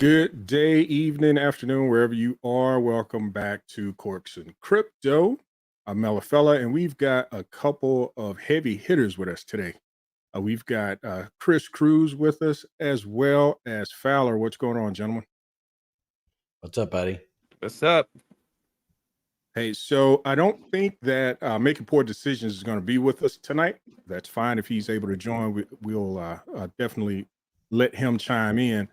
Good day, evening, afternoon, wherever you are. Welcome back to Corks and Crypto. I'm Melafella, and we've got a couple of heavy hitters with us today. We've got Chris Cruz with us, as well as Fowler. What's going on, gentlemen? What's up, buddy? What's up? Hey, so I don't think that Making Poor Decisions is going to be with us tonight. That's fine if he's able to join. We'll definitely let him chime in.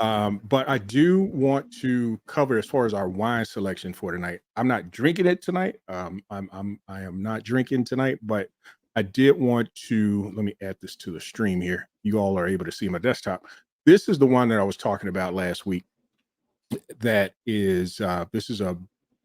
But I do want to cover as far as our wine selection for tonight. I'm not drinking it tonight. I am not drinking tonight, but I did want to let me add this to the stream here. You all are able to see my desktop. This is the one that I was talking about last week. That is this is a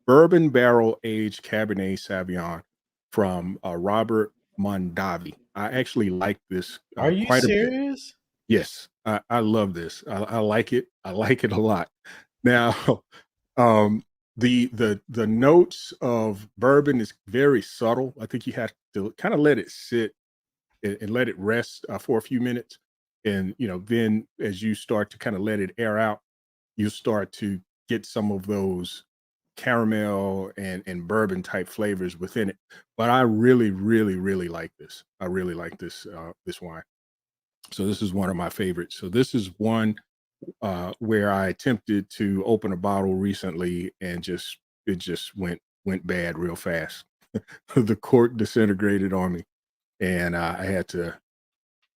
bourbon barrel aged Cabernet Sauvignon from Robert Mondavi. I actually like this Are you quite a bit. serious? Yes, I love this. I like it. I like it a lot. Now, the notes of bourbon is very subtle. I think you have to kind of let it sit and let it rest for a few minutes, and then as you start to kind of let it air out, you start to get some of those caramel and bourbon type flavors within it. But I really, really, really like this. I really like this this wine. So this is one of my favorites. So this is one where I attempted to open a bottle recently and it just went bad real fast. The cork disintegrated on me, and I had to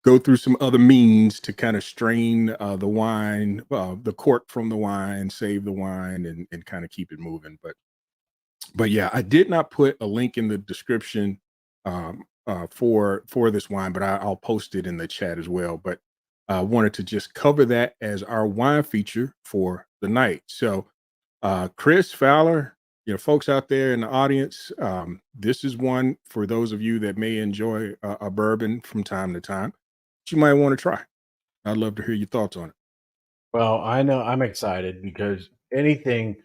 go through some other means to kind of strain the wine, the cork from the wine, save the wine, and kind of keep it moving. But yeah, I did not put a link in the description for this wine, but I'll post it in the chat as well. But I wanted to just cover that as our wine feature for the night. So Chris, Fowler, folks out there in the audience, this is one for those of you that may enjoy a bourbon from time to time that you might want to try. I'd love to hear your thoughts on it. Well, I know I'm excited because anything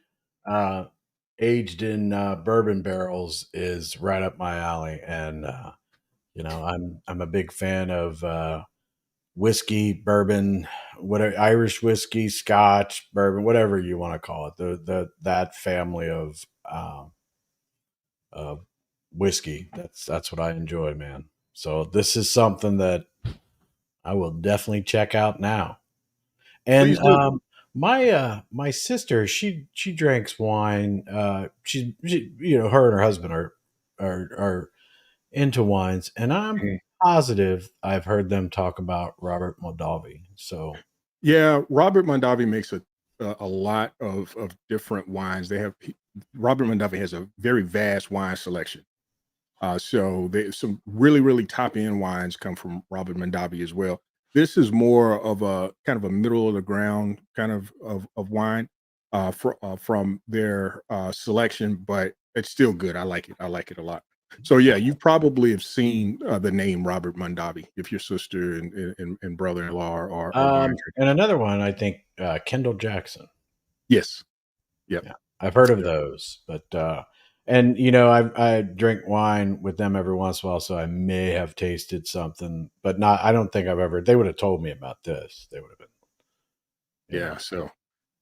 aged in bourbon barrels is right up my alley, and I'm a big fan of whiskey, bourbon, whatever, Irish whiskey, Scotch, bourbon, whatever you want to call it. That family of whiskey. That's what I enjoy, man. So this is something that I will definitely check out now. And Please do. my sister, she drinks wine. She her and her husband are into wines, and I'm Mhm. positive I've heard them talk about Robert Mondavi. So Yeah, Robert Mondavi makes a lot of different wines. Robert Mondavi has a very vast wine selection. So there's some really, really top end wines come from Robert Mondavi as well. This is more of a kind of a middle of the ground kind of wine from their selection, but it's still good. I like it. I like it a lot. So yeah, you probably have seen the name Robert Mondavi if your sister and brother-in-law are wine and drinkers. another one, I think Kendall Jackson. Yes. Yep. Yeah, I've heard of Yep. those, but and I drink wine with them every once in a while, so I may have tasted something, but not. I don't think I've ever. They would have told me about this. They would have been, Yeah.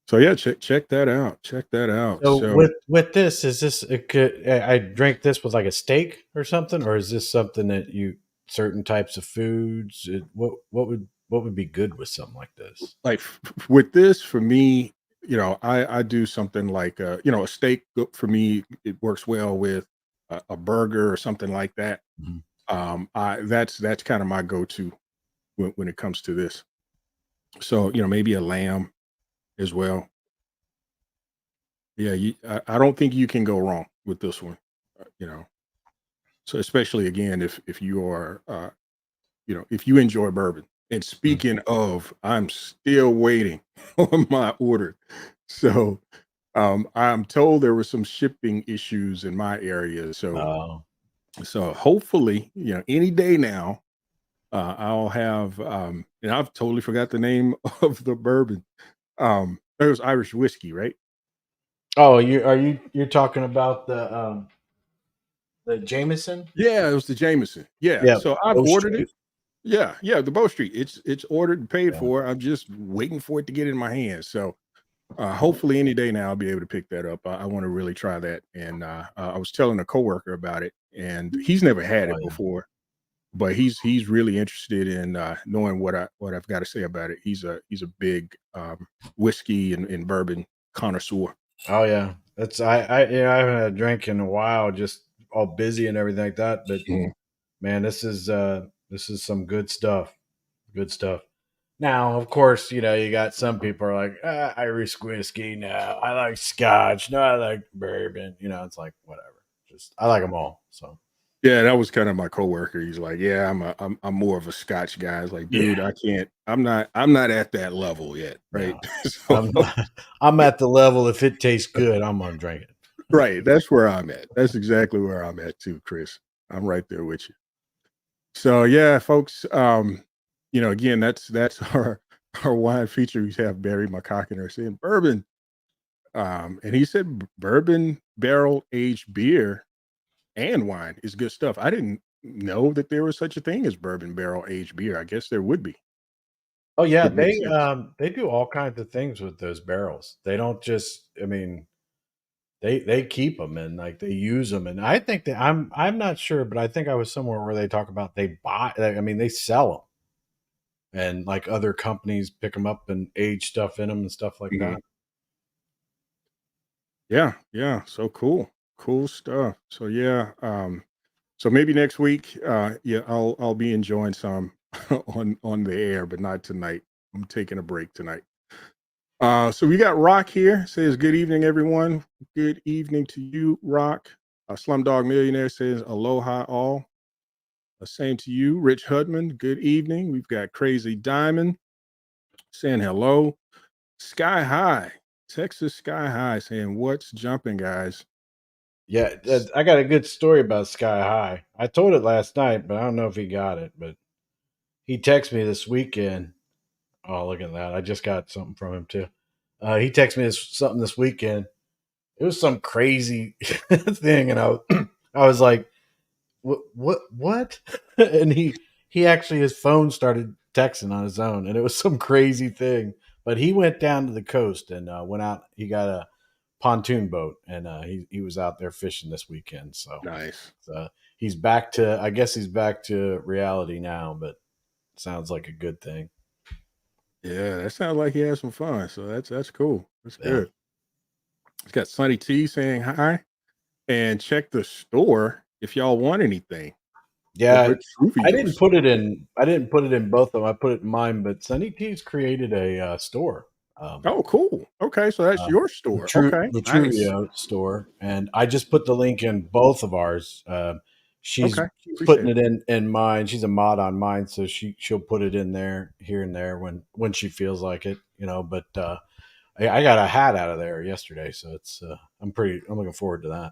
So yeah, check that out. Check that out. So So with this, is this I drink this with like a steak or something, or is this something that you certain types of foods? What would be good with something like this? like with this for me, I do something like a steak for me. It works well with a burger or something like that. Mhm. I that's kind of my go-to when it comes to this. So maybe a lamb as well. Yeah, I don't think you can go wrong with this one. You know, so especially again if you are if you enjoy bourbon. And Mhm. speaking of, I'm still waiting on my order. So I'm told there were some shipping issues in my area. Oh, So hopefully, any day now, I'll have and I've totally forgot the name of the bourbon. It was Irish whiskey, right? you're talking about the Jameson? Yeah, it was the Jameson. Yeah. Yeah, So I've Bow ordered it. Street. Yeah, the Bow Street. It's ordered and paid Yeah. for. I'm just waiting for it to get in my hands. So Hopefully any day now I'll be able to pick that up. I want to really try that. And I was telling a coworker about it, and he's never had Oh, it yeah. before, but he's really interested in knowing what I've got to say about it. He's a big whiskey and bourbon connoisseur. Oh, yeah. That's I haven't had a drink in a while, just all busy and everything like that. But Mhm. man, this is some good stuff. Good stuff. Now, of course, you got some people are like, Irish whiskey. No, I like Scotch. No, I like bourbon. It's like whatever. Just I like them all. So Yeah, that was kind of my coworker. He's like, "Yeah, I'm more of a Scotch guy." I was like, yeah, "Dude, I can't. I'm not at that level yet, right?" no, So, I'm I'm at the level. If it tastes good, I'm gonna drink it. right, that's where I'm at. That's exactly where I'm at too, Chris. I'm right there with you. So, yeah, folks, again, that's our wine feature. We have Barry McCockiner saying bourbon, and he said bourbon barrel aged beer and wine is good stuff. I didn't know that there was such a thing as bourbon barrel aged beer. I guess there would be. Oh yeah, Would make sense. they do all kinds of things with those barrels. They don't just. I mean, they keep them and like they use them. And I think that I'm not sure, but I think I was somewhere where they talk about they buy. I mean, they sell them and like other companies pick them up and age stuff in them and stuff like Mhm. that. Yeah, yeah. So cool. Cool stuff. So yeah, so maybe next week, yeah, I'll be enjoying some on the air, but not tonight. I'm taking a break tonight. So we got Rock here. Says good evening, everyone. Good evening to you, Rock. Slumdog Millionaire says aloha all. Same to you, Rich Hudman. Good evening. We've got Crazy Diamond saying hello. Sky High, Texas Sky High saying what's jumping, guys. Yeah, I got a good story about Sky High. I told it last night, but I don't know if he got it. But he texted me this weekend. Oh, look at that! I just got something from him too. He texted me something this weekend. It was some crazy thing, and I was like, what? And he actually his phone started texting on his own, and it was some crazy thing. But he went down to the coast and went out. He got a pontoon boat, and he was out there fishing this weekend. So Nice. he's back to. I guess he's back to reality now, but sounds like a good thing. Yeah, that sounds like he has some fun. So that's cool. That's Yeah. good. It's got Sunny T saying hi. And check the store if y'all want anything. Yeah, What Truvio store? I didn't put it in both of them. I put it in mine, but Sunny T's created a store. Um, Oh, cool. Okay, so that's uh, your store. Okay, the nice. Truvio store, and I just put the link in both of ours. Okay, She's putting appreciate it. it in mine. She's a mod on mine, so she'll put it in there here and there when she feels like it, But I got a hat out of there yesterday, so I'm looking forward to that.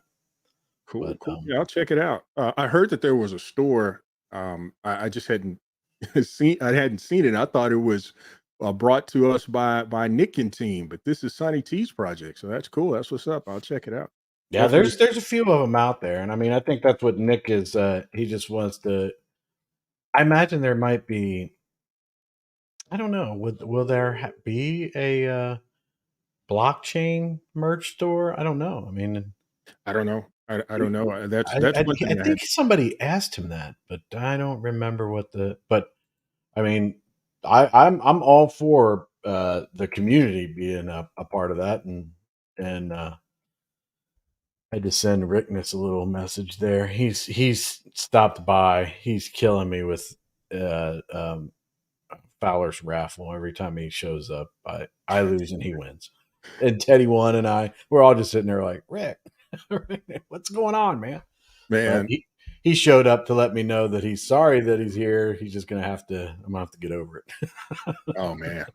Cool, But cool. Yeah, I'll check it out. I heard that there was a store. I just hadn't seen it. I thought it was brought to us by Nick and team, but this is Sonny T's project, so that's cool. That's what's up. I'll check it out. yeah, Hopefully, there's a few of them out there, and I mean, I think that's what Nick is. He just wants to. I imagine there might be. I don't know. Will there be a blockchain merch store? I don't know. I mean, I don't know. I don't know. That's I, that's I one I thing I think had. somebody asked him that, but I don't remember what the. But I mean, I'm all for the community being a part of that, and I had to send Rickness a little message there. He's stopped by. He's killing me with uh, um, Fowler's raffle. Every time he shows up, I lose and he wins. And Teddy won, and we're all just sitting there like, Rick, what's going on, man? But Man, he showed up to let me know that he's sorry that he's here. He's just I'm gonna have to get over it. oh man.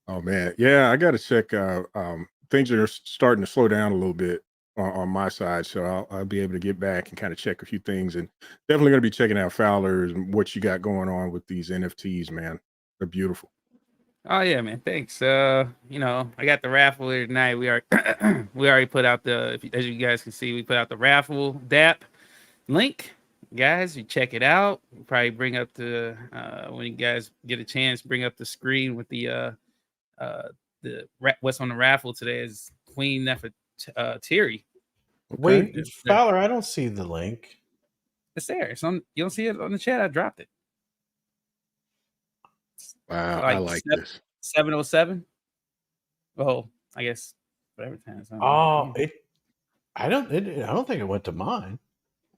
Oh man, yeah, I got to check. Things are starting to slow down a little bit on my side, so I'll be able to get back and kind of check a few things, and definitely going to be checking out Fowler's and what you got going on with these NFTs, man. They're beautiful. Oh yeah, man. Thanks. I got the raffle here tonight. We are we already put out as you guys can see, we put out the raffle DAP link. Guys, you check it out. We'll probably bring up when you guys get a chance, bring up the screen with uh what's on the raffle today is Queen Nefertiti. Wait, It's Fowler, I don't see the link. It's there. It's on. You don't see it on the chat. I dropped it. Wow, I like this. 7:07. Oh, I guess whatever time it's on. Oh, I don't think it went to mine.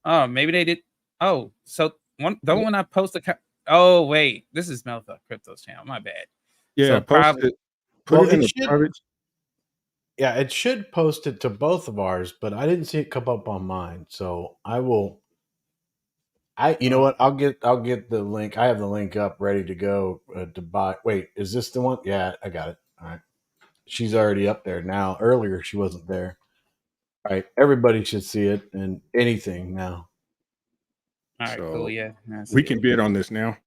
Oh, maybe they did. Oh, so the one I posted. Oh, wait, this is Meltha Crypto's channel. My bad. Yeah, so post it. Put it in the private. Yeah, it should post it to both of ours, but I didn't see it come up on mine. So I will. You know what? I'll get the link. I have the link up, ready to go to buy. Wait, is this the one? Yeah, I got it. All right, she's already up there now. Earlier, she wasn't there. All right, everybody should see it and anything now. All right, cool. Yeah, we can bid on this now.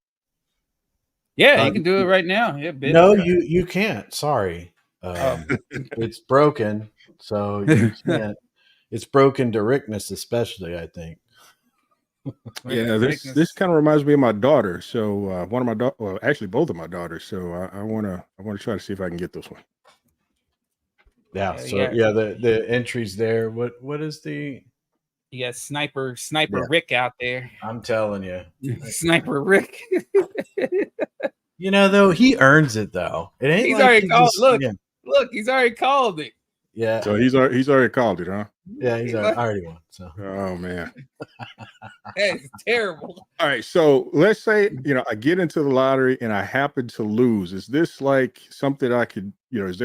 Yeah, you can do it right now. Yeah, bid. No, you can't. Sorry, it's broken, so you can't. It's broken to Rickness, especially. I think. Yeah, this kind of reminds me of my daughter. So one of my well, actually both of my daughters. So I want to try to see if I can get this one. Yeah. The entries there. What is the? You got Sniper Rick out there. I'm telling you, Sniper Rick. You know, though, he earns it though. It ain't. He's already called. Look, he's already called it. Yeah. So he's already called it, huh? Yeah, he's already won. So. Oh man, that's terrible. All right, so let's say I get into the lottery and I happen to lose. Is this like something I could? Is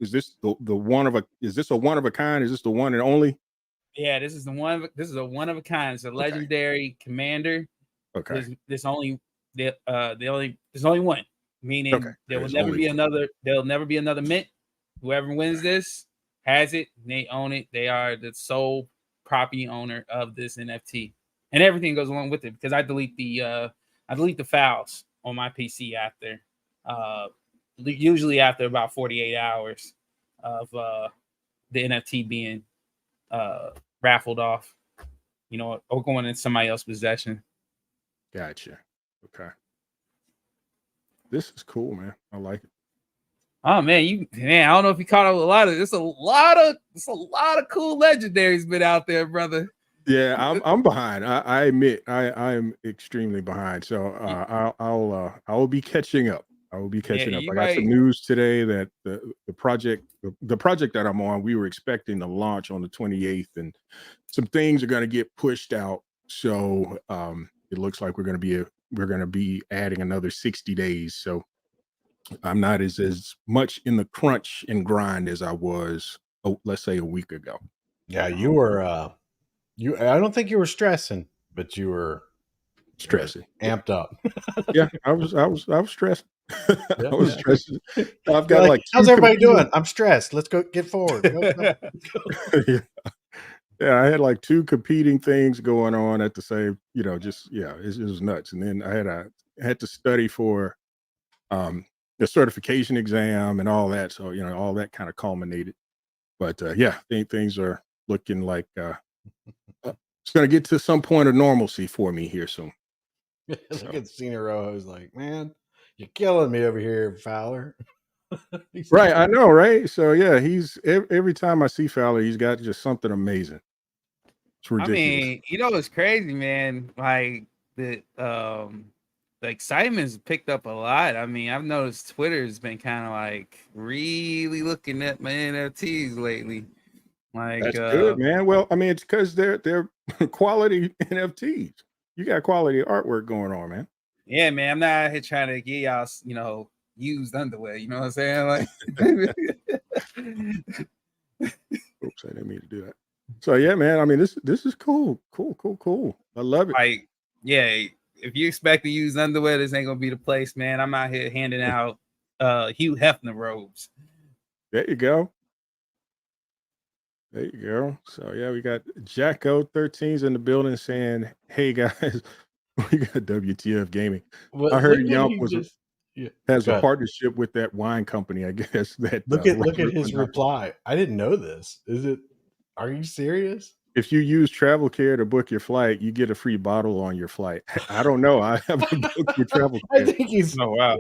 this the one of a? Is this a one of a kind? Is this the one and only? Yeah, this is the one. This is a one of a kind. It's a legendary commander. Okay. There's only one. Meaning there will never be another. There'll never be another mint. Whoever wins this has it. They own it. They are the sole property owner of this NFT, and everything goes along with it. Because I delete the files on my PC after, usually after about 48 hours of the NFT being raffled off, or going in somebody else's possession. Gotcha. Okay. This is cool, man. I like it. Oh man, I don't know if you caught up with a lot of. There's a lot of cool legendaries been out there, brother. Yeah, I'm behind. I admit I am extremely behind. So I will be catching up. I will be catching up. I got some news today that the project that I'm on, we were expecting to launch on the 28th, and some things are going to get pushed out. So it looks like we're going to be adding another 60 days. So I'm not as much in the crunch and grind as I was, let's say, a week ago. Yeah, you were. I don't think you were stressing, but you were stressing, amped up. Yeah, I was stressed. I was stressed. I've got like how's everybody doing? I'm stressed. Let's go get forward. Yeah, I had like two competing things going on at the same. It was nuts. And then I had to study for the certification exam and all that. So all that kind of culminated. But things are looking like it's going to get to some point of normalcy for me here soon. Look at Senior Rojo's like, man, you're killing me over here, Fowler. Right, I know, right? So yeah, he's every time I see Fowler, he's got just something amazing. It's ridiculous. I mean, it's crazy, man. Like the excitement's picked up a lot. I mean, I've noticed Twitter's been kind of like really looking at my NFTs lately. Like that's good, man. Well, I mean, it's because they're quality NFTs. You got quality artwork going on, man. Yeah, man. I'm not out here trying to get y'all, used underwear. You know what I'm saying? Like, oops, I didn't mean to do that. So yeah, man. I mean, this is cool. I love it. Like, yeah. If you expect to use underwear, this ain't gonna be the place, man. I'm out here handing out Hugh Hefner robes. There you go. So yeah, we got Jacko 13's in the building saying, "Hey guys, we got WTF Gaming." Well, I heard Yump has a partnership with that wine company. I guess that. Look at his reply. I didn't know this. Are you serious? If you use Travel Care to book your flight, you get a free bottle on your flight. I don't know. I haven't booked your Travel Care. I think he's. Oh wow.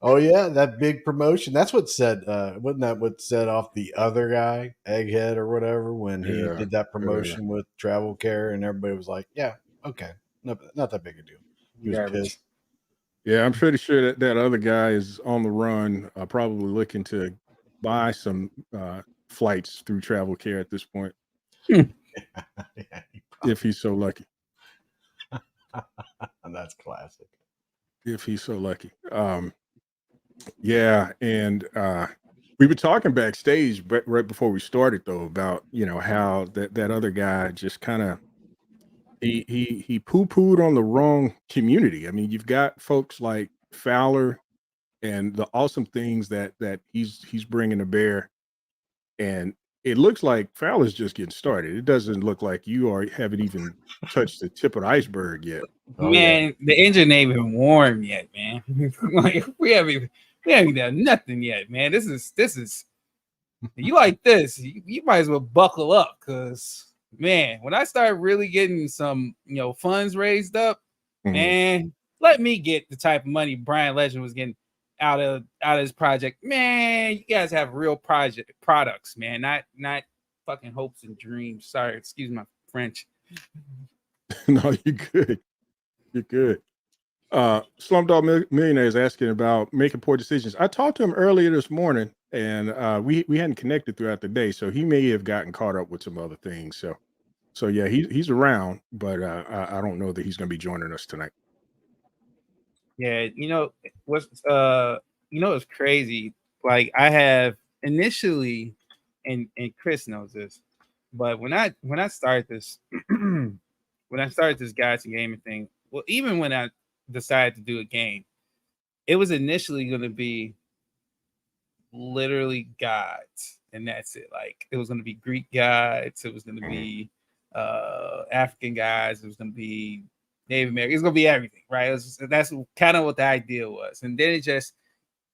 Oh yeah, that big promotion. That's what said. Wasn't that what set off the other guy, Egghead or whatever, when he Yeah. did that promotion with Travel Care, and everybody was like, "Yeah, okay, not that big a deal." He was Garbage. pissed. Yeah, I'm pretty sure that that other guy is on the run, probably looking to buy some flights through Travel Care at this point, Yeah, if he's so lucky. and that's classic. If he's so lucky. Yeah, and we were talking backstage, but right before we started though, about how that other guy just kind of he poo-pooed on the wrong community. I mean, you've got folks like Fowler and the awesome things that he's bringing to bear, and it looks like Fowler's just getting started. It doesn't look like haven't even touched the tip of the iceberg yet. Oh, yeah. Man, the engine ain't even warm yet, man. Like we haven't done nothing yet, man. This is you like this, you might as well buckle up, because man, when I start really getting some funds raised up, Mhm. man, let me get the type of money Brian Legend was getting out of his project. Man, you guys have real products, man, not fucking hopes and dreams. Sorry, excuse my French. No, you're good. You're good. Slumdog Millionaire is asking about making poor decisions. I talked to him earlier this morning, and we hadn't connected throughout the day, so he may have gotten caught up with some other things. So yeah, he's around, but I don't know that he's going to be joining us tonight. Yeah, what's crazy. Like I have initially, and Chris knows this, but when I started this, when I started this guides and gaming thing, well, even when I decided to do a game, it was initially going to be literally guides, and that's it. Like it was going to be Greek guides, it was going to be African guides, it was going to be Native American, it's going to be everything, right? That's kind of what the idea was. And then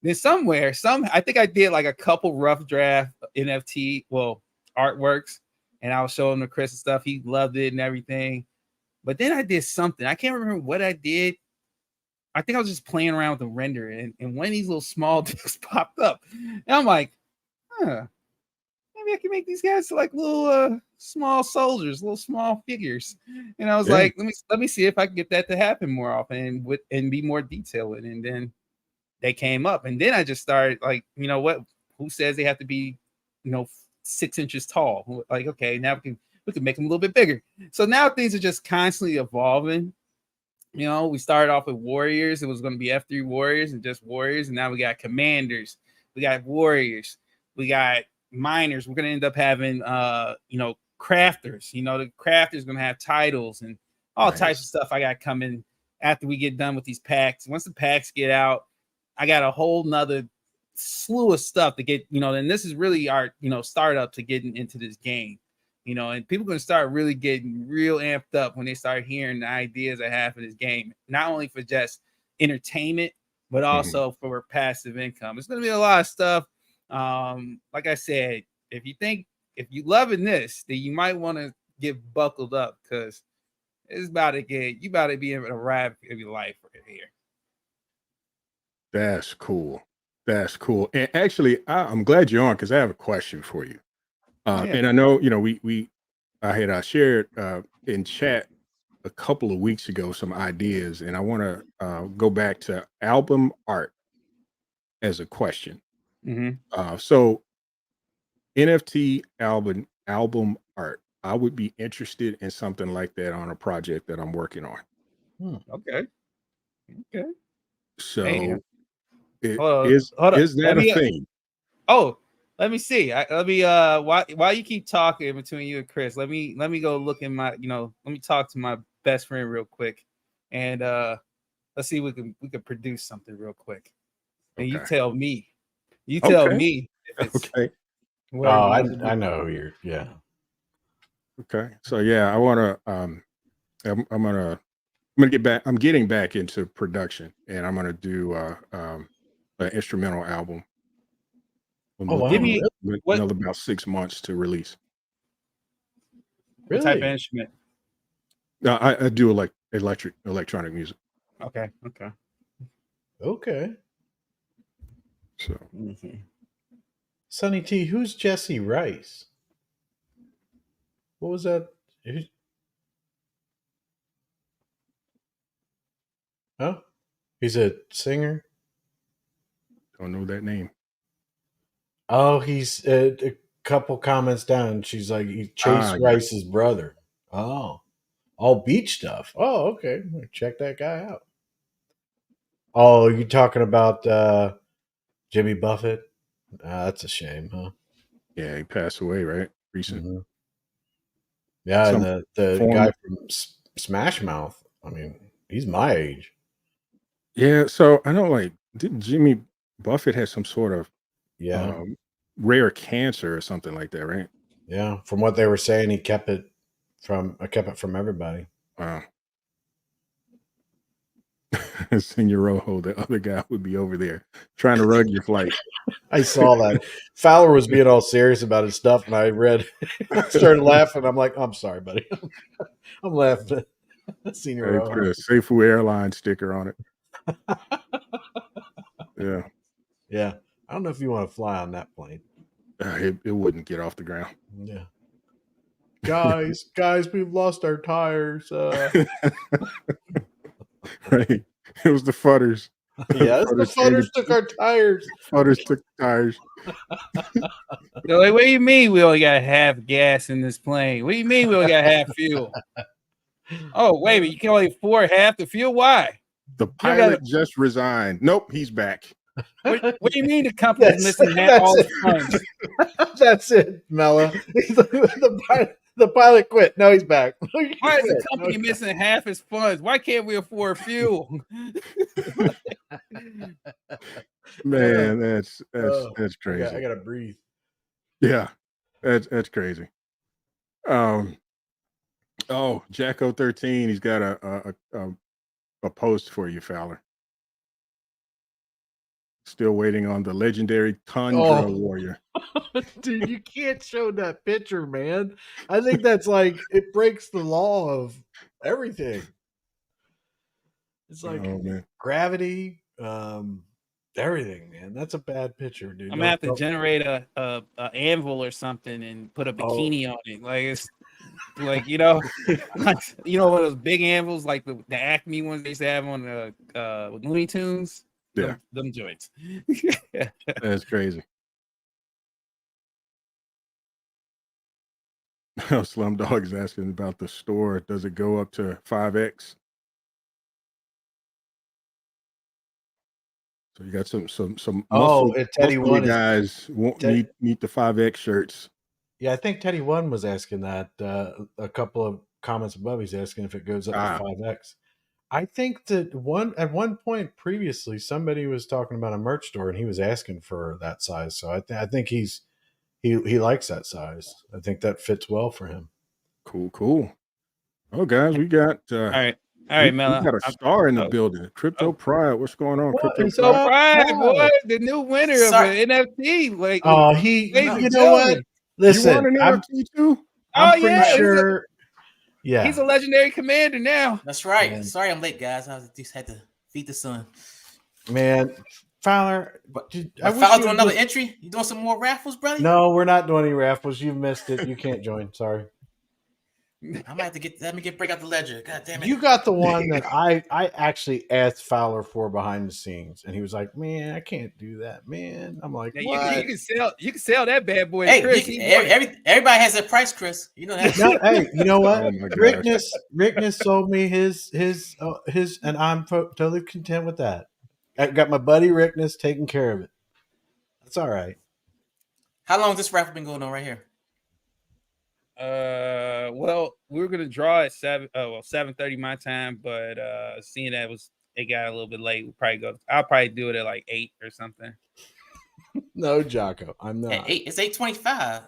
I think I did like a couple rough draft NFT artworks, and I was showing him to Chris and stuff. He loved it and everything. But then I did something, I can't remember what I did. I think I was just playing around with the render, and one of these little small discs popped up, and I'm like, maybe I can make these guys like little small soldiers, little small figures. And I was like, let me see if I can get that to happen more often and be more detailed. And then they came up, and then I just started like, who says they have to be 6 inches tall? Like, okay, now we can make them a little bit bigger. So now things are just constantly evolving. We started off with warriors. It was going to be F3 warriors and just warriors. And now we got commanders. We got warriors. We got miners. We're going to end up having, crafters. The crafters going to have titles and all types of stuff I got coming after we get done with these packs. Once the packs get out, I got a whole nother slew of stuff to get, and this is really our, startup to getting into this game. And people are going to start really getting real amped up when they start hearing the ideas I have for this game, not only for just entertainment, but also for passive income. It's going to be a lot of stuff. Like I said, if you loving this, then you might want to get buckled up, because it's about to you about to be able to ride of your life right here. That's cool. That's cool. And actually, I'm glad you're on, because I have a question for you. And I know, I had shared in chat a couple of weeks ago some ideas, and I want to go back to album art as a question. So NFT album art, I would be interested in something like that on a project that I'm working on. Okay. So Hey, is that a thing? Let me see. Let me while you keep talking between you and Chris, let me go look in my, let me talk to my best friend real quick, and let's see if we can produce something real quick. And you tell me. You tell me if it's I know who you're. Yeah. Okay. So yeah, I want to I'm gonna get back. I'm getting back into production, and I'm gonna do an instrumental album. Give me another about 6 months to release. What type of instrument? I do electronic music. Okay. So Sonny T, who's Jesse Rice? What was that? Oh, he's a singer. don't know that name. Oh, he's a couple comments down. She's like, he's Chase yeah. Rice's brother. Oh, all beach stuff. Oh, okay. Check that guy out. Oh, you talking about Jimmy Buffett? That's a shame, huh? Yeah, he passed away, right? Recent. Mhm. Yeah, Some and the form- guy from Smash Mouth. I mean, he's my age. Yeah, so I know, like, didn't Jimmy Buffett have some sort of Yeah, rare cancer or something like that, right? yeah. From what they were saying, he kept it from everybody. Wow. Senor Rojo, the other guy would be over there trying to rug your flight. I saw that. Fowler was being all serious about his stuff, and I started laughing. I'm like, I'm sorry, buddy. I'm laughing at Senior Hey, Rojo. put a Seifu Airline sticker on it. Yeah. Yeah. I don't know if you want to fly on that plane. It wouldn't get off the ground. Yeah. Guys, we've lost our tires. Right. It was the Fudders. Yeah, the Fudders took our tires. Fudders took the tires. They're like, what do you mean we only got half gas in this plane? What do you mean we only got half fuel? Oh, wait a minute, you can only afford half the fuel? Why? The pilot just resigned. Nope, he's back. What do you mean the company's missing half all the funds? That's it, Mella. The pilot quit. No, he's back. Why is the company missing half its funds? Why can't we afford fuel? Man, that's crazy. I gotta breathe. Yeah, that's crazy. Jacko 13, he's got a post for you, Fowler. Still waiting on the legendary Tundra Warrior. Dude, you can't show that picture, man. I think that's like it breaks the law of everything. It's like gravity, everything, man. That's a bad picture, dude. I'm gonna have to generate a anvil or something and put a bikini on it. Like it's like one of those big anvils, like the Acme ones they used to have on the Looney Tunes. Yeah, them joints. That's crazy. Slumdog is asking about the store. Does it go up to 5X? So you got some Teddy One guys won't need the 5X shirts. Yeah, I think Teddy One was asking that. A couple of comments above, he's asking if it goes up to 5X. I think that at one point previously, somebody was talking about a merch store and he was asking for that size. So I think he likes that size. I think that fits well for him. Cool. Oh, guys, we got all right, Mella. We got a star in the building. Crypto Pride. What's going on? Crypto Pride, boy, the new winner of the NFT. Like, you know what? Listen, you want an NFT too? I'm pretty sure. Yeah, he's a legendary commander now. That's right. Man. Sorry, I'm late, guys. I just had to feed the sun. Man, Fowler, Fowler doing another entry? You doing some more raffles, brother? No, we're not doing any raffles. You missed it. You can't join. Sorry. I might have to let me break out the ledger. God damn it! You got the one that I actually asked Fowler for behind the scenes, and he was like, "Man, I can't do that, man." I'm like, "What?" You can sell that bad boy. Hey, Chris, everybody has their price, Chris. You know that. No, hey, you know what? Rickness sold me his, and I'm totally content with that. I got my buddy Rickness taking care of it. That's all right. How long has this raffle been going on right here? Well, we were gonna draw at 7:30 my time, but seeing that it got a little bit late, I'll probably do it at like 8 or something. No, Jocko, I'm not. At 8, it's 8:25.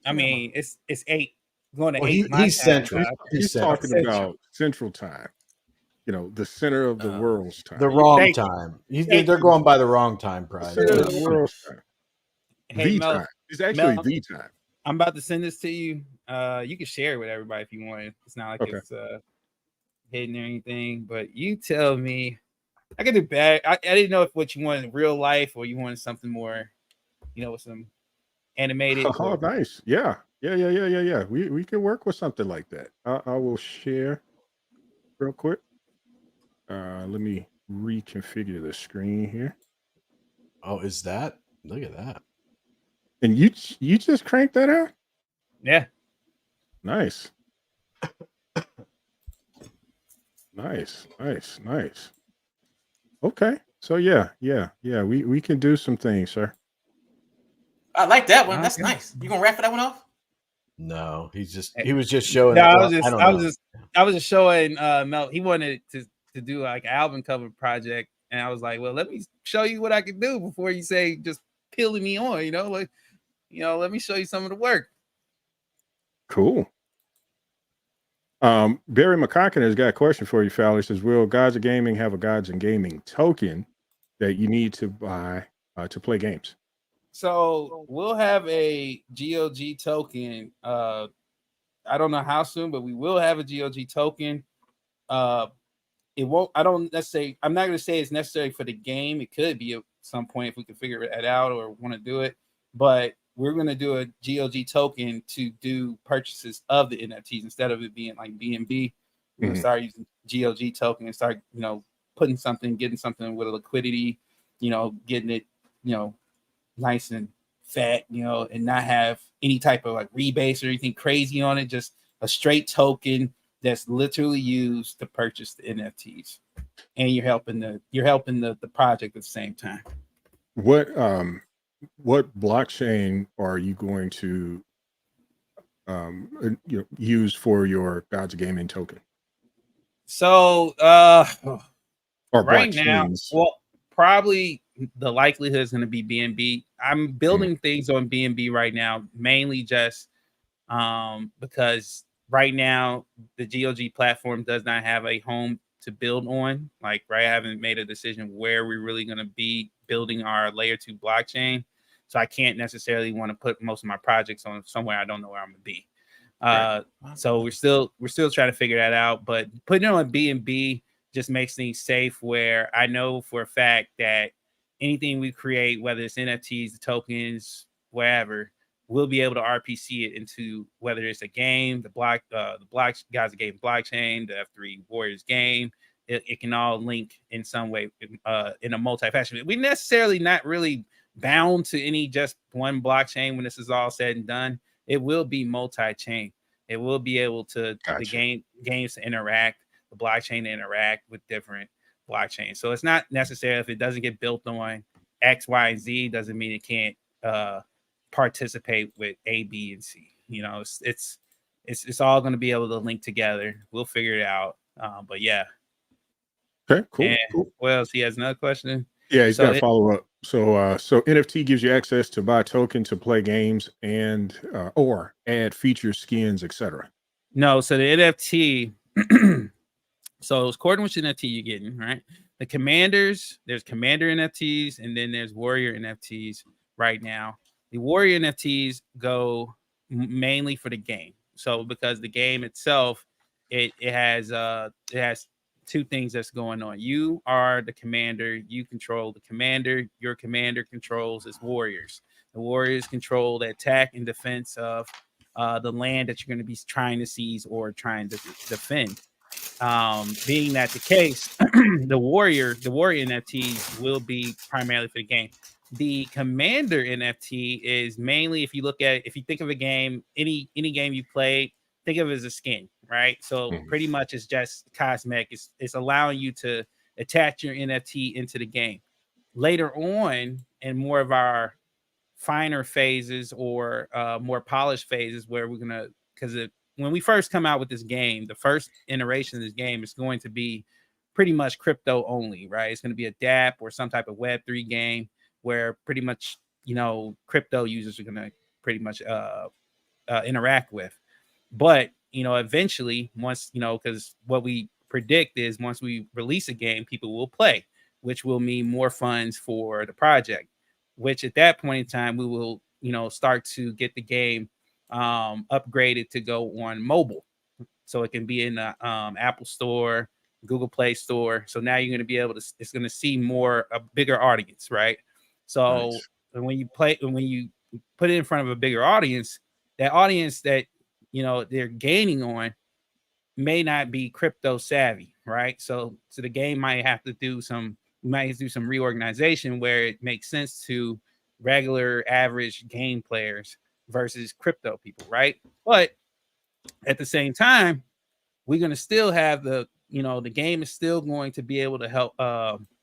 I mean, it's 8 going to 8. He's central. He's talking about Central Time. The center of the world's time. The wrong time. They're going by the wrong time, Pride. The world's time. Hey, time. It's actually the time. I'm about to send this to you. You can share it with everybody if you want. It's not like it's hidden or anything, but you tell me I could do bad. I didn't know if what you wanted in real life or you wanted something more, with some animated. Oh, nice. Yeah. Yeah. We can work with something like that. I will share real quick. Let me reconfigure the screen here. Oh, is that? Look at that. And you just cranked that out? Yeah. Nice. Nice. Okay. So yeah. We can do some things, sir. I like that one. That's Okay. nice. You gonna wrap for that one off? No, he was just showing. No, I was just showing Mel. He wanted to do like an album cover project, and I was like, well, let me show you what I can do before you say just peeling me on. Let me show you some of the work. Cool. Barry McCocken has got a question for you, Fowler. He says, will Gods of Gaming have a Gods and Gaming token that you need to buy to play games? So we'll have a GOG token. I don't know how soon, but we will have a GOG token. It won't. I'm not going to say it's necessary for the game. It could be at some point if we can figure it out or want to do it. But we're going to do a GOG token to do purchases of the NFTs instead of it being like BNB. We're going to start using GOG token and start, getting something with a liquidity, getting it, nice and fat, and not have any type of like rebates or anything crazy on it. Just a straight token that's literally used to purchase the NFTs, and you're helping the project at the same time. What blockchain are you going to use for your Gods of Gaming token? So Or right now, blockchains? well, probably the likelihood is going to be BNB. I'm building things on BNB right now, mainly just because right now the GOG platform does not have a home to build on. Like, right, I haven't made a decision where we're really going to be building our layer 2 blockchain. So I can't necessarily want to put most of my projects on somewhere I don't know where I'm going to be. So we're still trying to figure that out. But putting it on BNB just makes things safe, where I know for a fact that anything we create, whether it's NFTs, tokens, whatever, we'll be able to RPC it into whether it's a game, the Gods of Game blockchain, the F3 Warriors game. It can all link in some way in a multi-fashion. We necessarily not really bound to any just one blockchain when this is all said and done. It will be multi-chain. It will be able to the games to interact, the blockchain to interact with different blockchains. So it's not necessary if it doesn't get built on X, Y, and Z, doesn't mean it can't participate with A, B, and C. It's all going to be able to link together. We'll figure it out. But yeah. Okay, cool. What else? He has another question. Yeah, he's got a follow up. So NFT gives you access to buy token to play games and or add features, skins, etc. No, so the NFT. So it's according to which NFT you're getting, right? The commanders, there's commander NFTs, and then there's warrior NFTs right now. The warrior NFTs go mainly for the game. So because the game itself, it has two things that's going on. You are the commander, you control the commander, your commander controls its warriors. The warriors control the attack and defense of the land that you're going to be trying to seize or trying to defend. Being that the case, the warrior NFT will be primarily for the game. The commander NFT is mainly, if you think of a game, any game you play, think of it as a skin, right? So pretty much it's just cosmetic. It's allowing you to attach your NFT into the game. Later on, in more of our finer phases or more polished phases, where we're gonna, because when we first come out with this game, the first iteration of this game is going to be pretty much crypto only, right? It's going to be a DApp or some type of Web3 game where pretty much, crypto users are going to pretty much interact with. But, eventually, once, because what we predict is once we release a game, people will play, which will mean more funds for the project, which at that point in time, we will, start to get the game upgraded to go on mobile, so it can be in the Apple Store, Google Play Store. So now you're going to be able to, it's going to see a bigger audience, right? So Nice. when you put it in front of a bigger audience, that audience that, they're gaining on may not be crypto savvy, right? So the game might have to do some reorganization where it makes sense to regular average game players versus crypto people, right? But at the same time, we're going to still have the game is still going to be able to help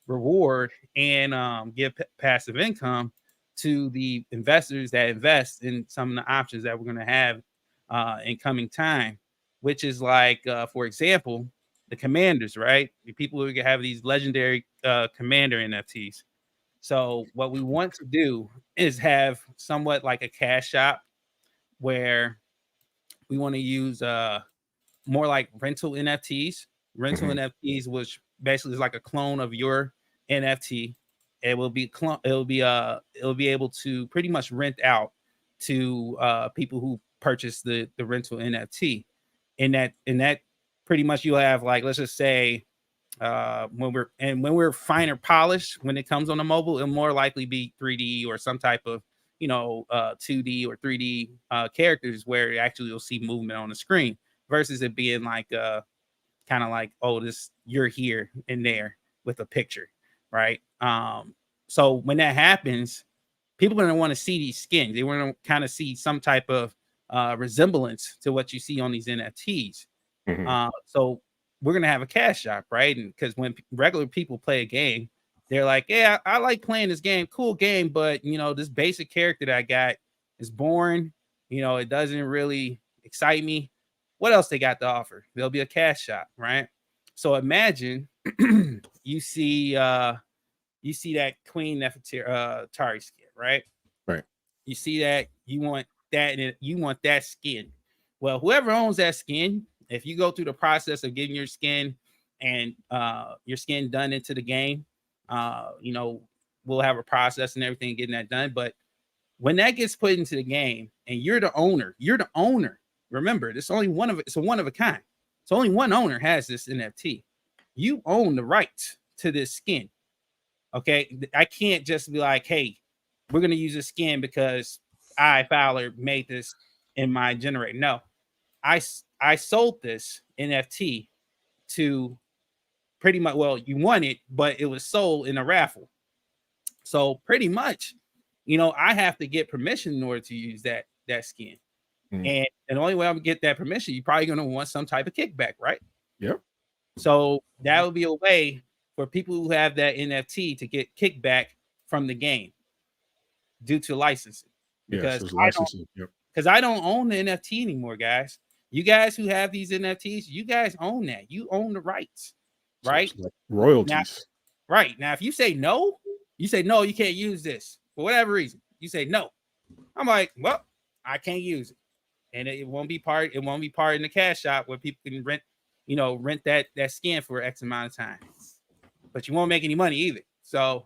reward and give passive income to the investors that invest in some of the options that we're going to have in coming time, which is like, for example, the commanders, right? The people who have these legendary commander NFTs. So what we want to do is have somewhat like a cash shop where we want to use more like rental NFTs. Rental NFTs, which basically is like a clone of your NFT. It'll be able to pretty much rent out to people who purchase the rental NFT. And that pretty much you'll have, like, let's just say when we're finer polished when it comes on the mobile, it'll more likely be 3D or some type of 2D or 3D characters where actually you'll see movement on the screen versus it being like kind of like, oh, you're here and there with a picture, right? So when that happens, people are going to want to see these skins. They want to kind of see some type of resemblance to what you see on these NFTs. So we're going to have a cash shop, right? And because when regular people play a game, they're like, yeah, I like playing this game, cool game, but this basic character that I got is boring. It doesn't really excite me. What else they got to offer? There'll be a cash shop, right? So imagine you see that Queen Nefertari skin, right? Right. You see that, you want that, and you want that skin. Well, whoever owns that skin, if you go through the process of getting your skin and your skin done into the game, we'll have a process and everything getting that done. But when that gets put into the game and you're the owner. Remember, it's only it's a one of a kind. So only one owner has this NFT. You own the rights to this skin. Okay. I can't just be like, hey, we're going to use this skin because I, Fowler, made this in my generator. No, I sold this NFT to pretty much, well, you won it, but it was sold in a raffle. So pretty much, I have to get permission in order to use that skin. And the only way I'm gonna get that permission, you're probably gonna want some type of kickback, right? Yep. So that would be a way for people who have that NFT to get kickback from the game due to licensing. Because I don't own the NFT anymore, guys. You guys who have these NFTs, you guys own that. You own the rights, right? So like royalties. Now, if you say no, you can't use this for whatever reason. You say no. I'm like, well, I can't use it. And it won't be part in the cash shop where people can rent that skin for X amount of time. But you won't make any money either. So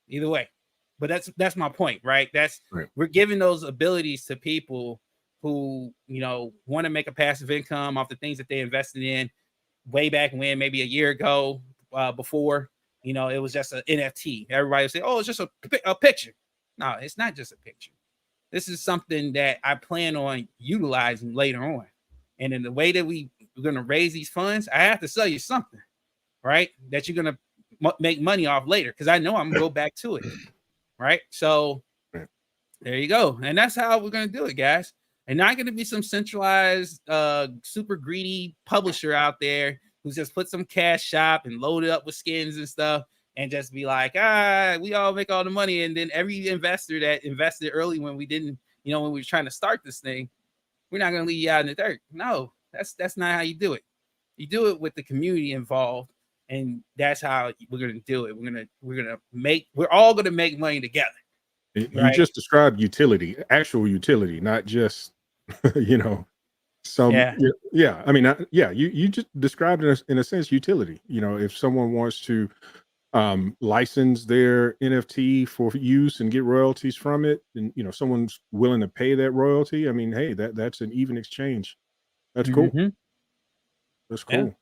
either way. But that's my point, right? We're giving those abilities to people who, want to make a passive income off the things that they invested in way back when, maybe a year ago, before, it was just an NFT. Everybody would say, oh, it's just a picture. No, it's not just a picture. This is something that I plan on utilizing later on. And in the way that we're going to raise these funds, I have to sell you something, right? That you're going to make money off later. Because I know I'm going to go back to it, right? So there you go. And that's how we're going to do it, guys. And not going to be some centralized, super greedy publisher out there who just put some cash shop and load it up with skins and stuff and just be like, we all make all the money. And then every investor that invested early when we didn't, when we were trying to start this thing, we're not going to leave you out in the dirt. No, that's not how you do it. You do it with the community involved. And that's how we're going to do it. We're all going to make money together. You just described utility, actual utility, not just, some, yeah. I mean, you just described it in a sense, utility. If someone wants to license their NFT for use and get royalties from it, and someone's willing to pay that royalty, I mean, hey, that's an even exchange. That's cool. That's cool.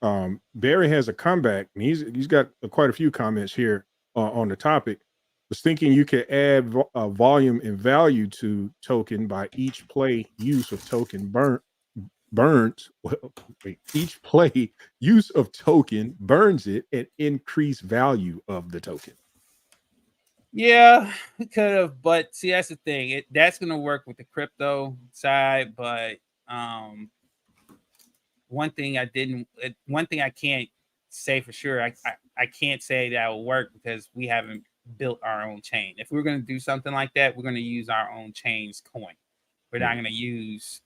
Barry has a comeback, and he's got quite a few comments here on the topic. Was thinking you could add volume and value to token by each play use of token burns. Well, wait, each play use of token burns it and increase value of the token. Yeah, we could have, but see, that's the thing. That's gonna work with the crypto side, but one thing I can't say for sure. I can't say that will work because we haven't built our own chain. If we're gonna do something like that, we're gonna use our own chain's coin. We're not gonna use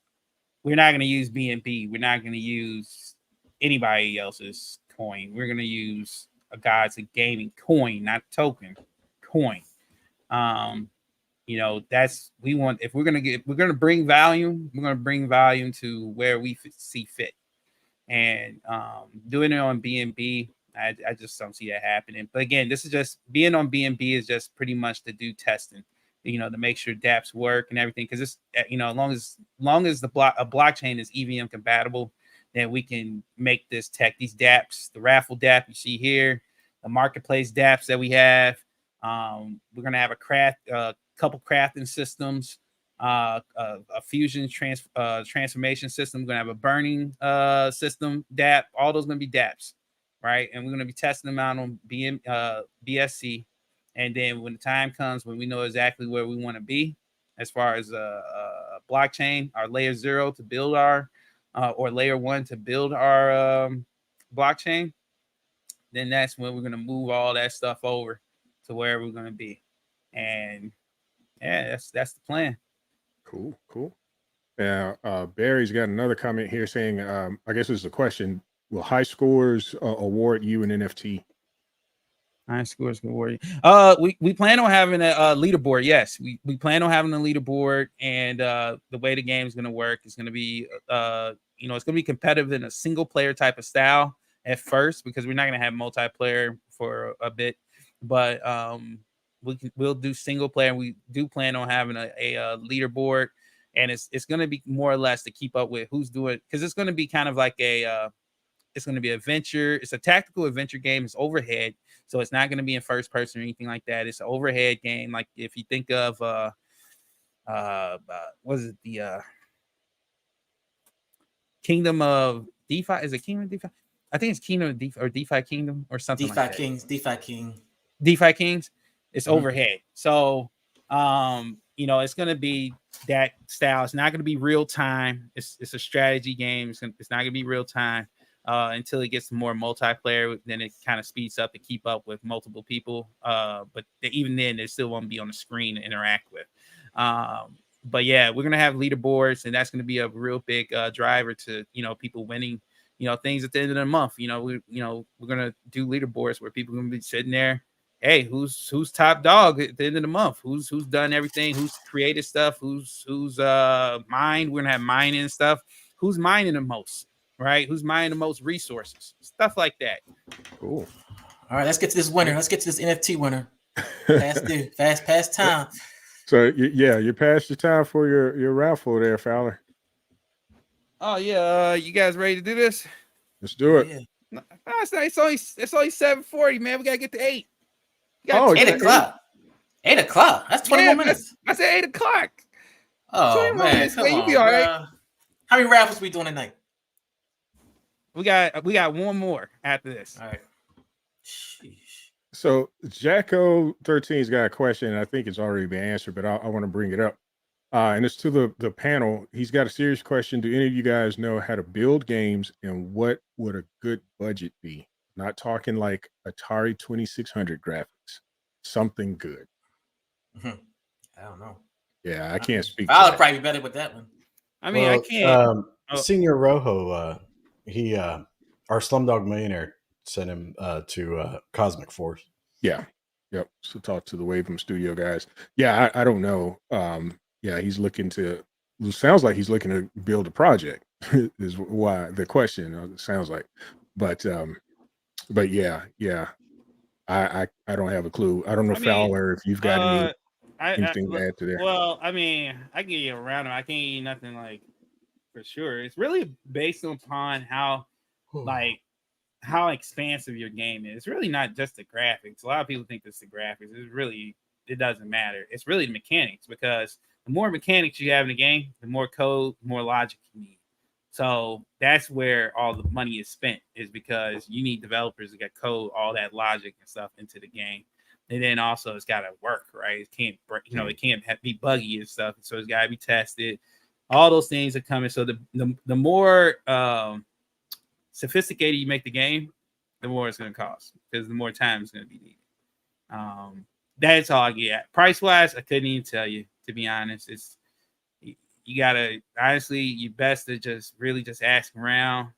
BNB. We're not gonna use anybody else's coin. We're gonna use a Gods of Gaming coin, not token coin. That's we want. If we're gonna bring value, we're gonna bring value to where we see fit. And doing it on BNB, I just don't see that happening. But again, this is just being on BNB is just pretty much to do testing, to make sure dApps work and everything. Because this, as long as a blockchain is EVM compatible, then we can make this tech, these dApps, the raffle dApp you see here, the marketplace dApps that we have. We're gonna have a couple crafting systems. A fusion transformation system. We're gonna have a burning system dApp. All those gonna be dApps, right? And we're gonna be testing them out on BSC. And then when the time comes, when we know exactly where we want to be, as far as a blockchain, our layer 0 to build our or layer 1 to build our blockchain, then that's when we're gonna move all that stuff over to where we're gonna be. And yeah, that's the plan. Cool. Now, Barry's got another comment here saying, I guess this is a question. Will high scores award you an NFT? High scores can worry. We plan on having a leaderboard. Yes, we plan on having a leaderboard, and the way the game is going to work is going to be, it's going to be competitive in a single player type of style at first, because we're not going to have multiplayer for a bit, but we'll do single player. And we do plan on having a leaderboard, and it's going to be more or less to keep up with who's doing, because it's going to be kind of like it's going to be adventure. It's a tactical adventure game. It's overhead, so it's not going to be in first person or anything like that. It's an overhead game. Like if you think of what is it, the Kingdom of DeFi? Is it Kingdom of DeFi? I think it's Kingdom of DeFi or DeFi Kingdom or something DeFi like that. DeFi Kings. It's overhead. So it's going to be that style. It's not going to be real time. It's a strategy game. It's not going to be real time until it gets more multiplayer. Then it kind of speeds up to keep up with multiple people. But even then, they still won't be on the screen to interact with. But yeah, we're going to have leaderboards, and that's going to be a real big driver to, people winning, things at the end of the month. We're going to do leaderboards where people are going to be sitting there. Hey, who's top dog at the end of the month? Who's done everything? Who's created stuff? Who's mined? We're gonna have mining and stuff. Who's mining the most? Right? Who's mining the most resources? Stuff like that. Cool. All right, let's get to this winner. Let's get to this NFT winner. Past time. So you passed your time for your raffle there, Fowler. Oh yeah, you guys ready to do this? Let's do it. Yeah. No, it's only 7:40, man. We gotta get to 8. 8 o'clock. 8 o'clock. That's 20 more minutes. I said 8 o'clock. Oh man, come on, you be all right. How many raffles we doing tonight? We got one more after this. All right. Sheesh. So Jacko 13's got a question, and I think it's already been answered, but I want to bring it up. And it's to the panel. He's got a serious question. Do any of you guys know how to build games, and what would a good budget be? Not talking like Atari 2600 graphics. Something good. I don't know. Yeah, I can't speak. I'll probably be better with that one. I mean, I can't. Senior Rojo, he our Slumdog Millionaire sent him to Cosmic Force. Yeah. Yep. So talk to the Wavem Studio guys. Yeah, I don't know. Yeah, he's looking to. It sounds like he's looking to build a project. Is why the question sounds like, but yeah. I don't have a clue. I don't know, Fowler, if you've got anything to add to that. Well, I mean, I can get you around him. I can't give you nothing like for sure. It's really based upon how like how expansive your game is. It's really not just the graphics. A lot of people think it's the graphics. It doesn't matter. It's really the mechanics, because the more mechanics you have in the game, the more code, more logic you need. So that's where all the money is spent, is because you need developers to get code all that logic and stuff into the game. And then also it's got to work, right? It can't, it can't be buggy and stuff. So it's got to be tested. All those things are coming. So the more sophisticated you make the game, the more it's going to cost, because the more time is going to be needed. That's all I get. Price wise, I couldn't even tell you, to be honest. It's, you gotta, honestly, you best to just really just ask around,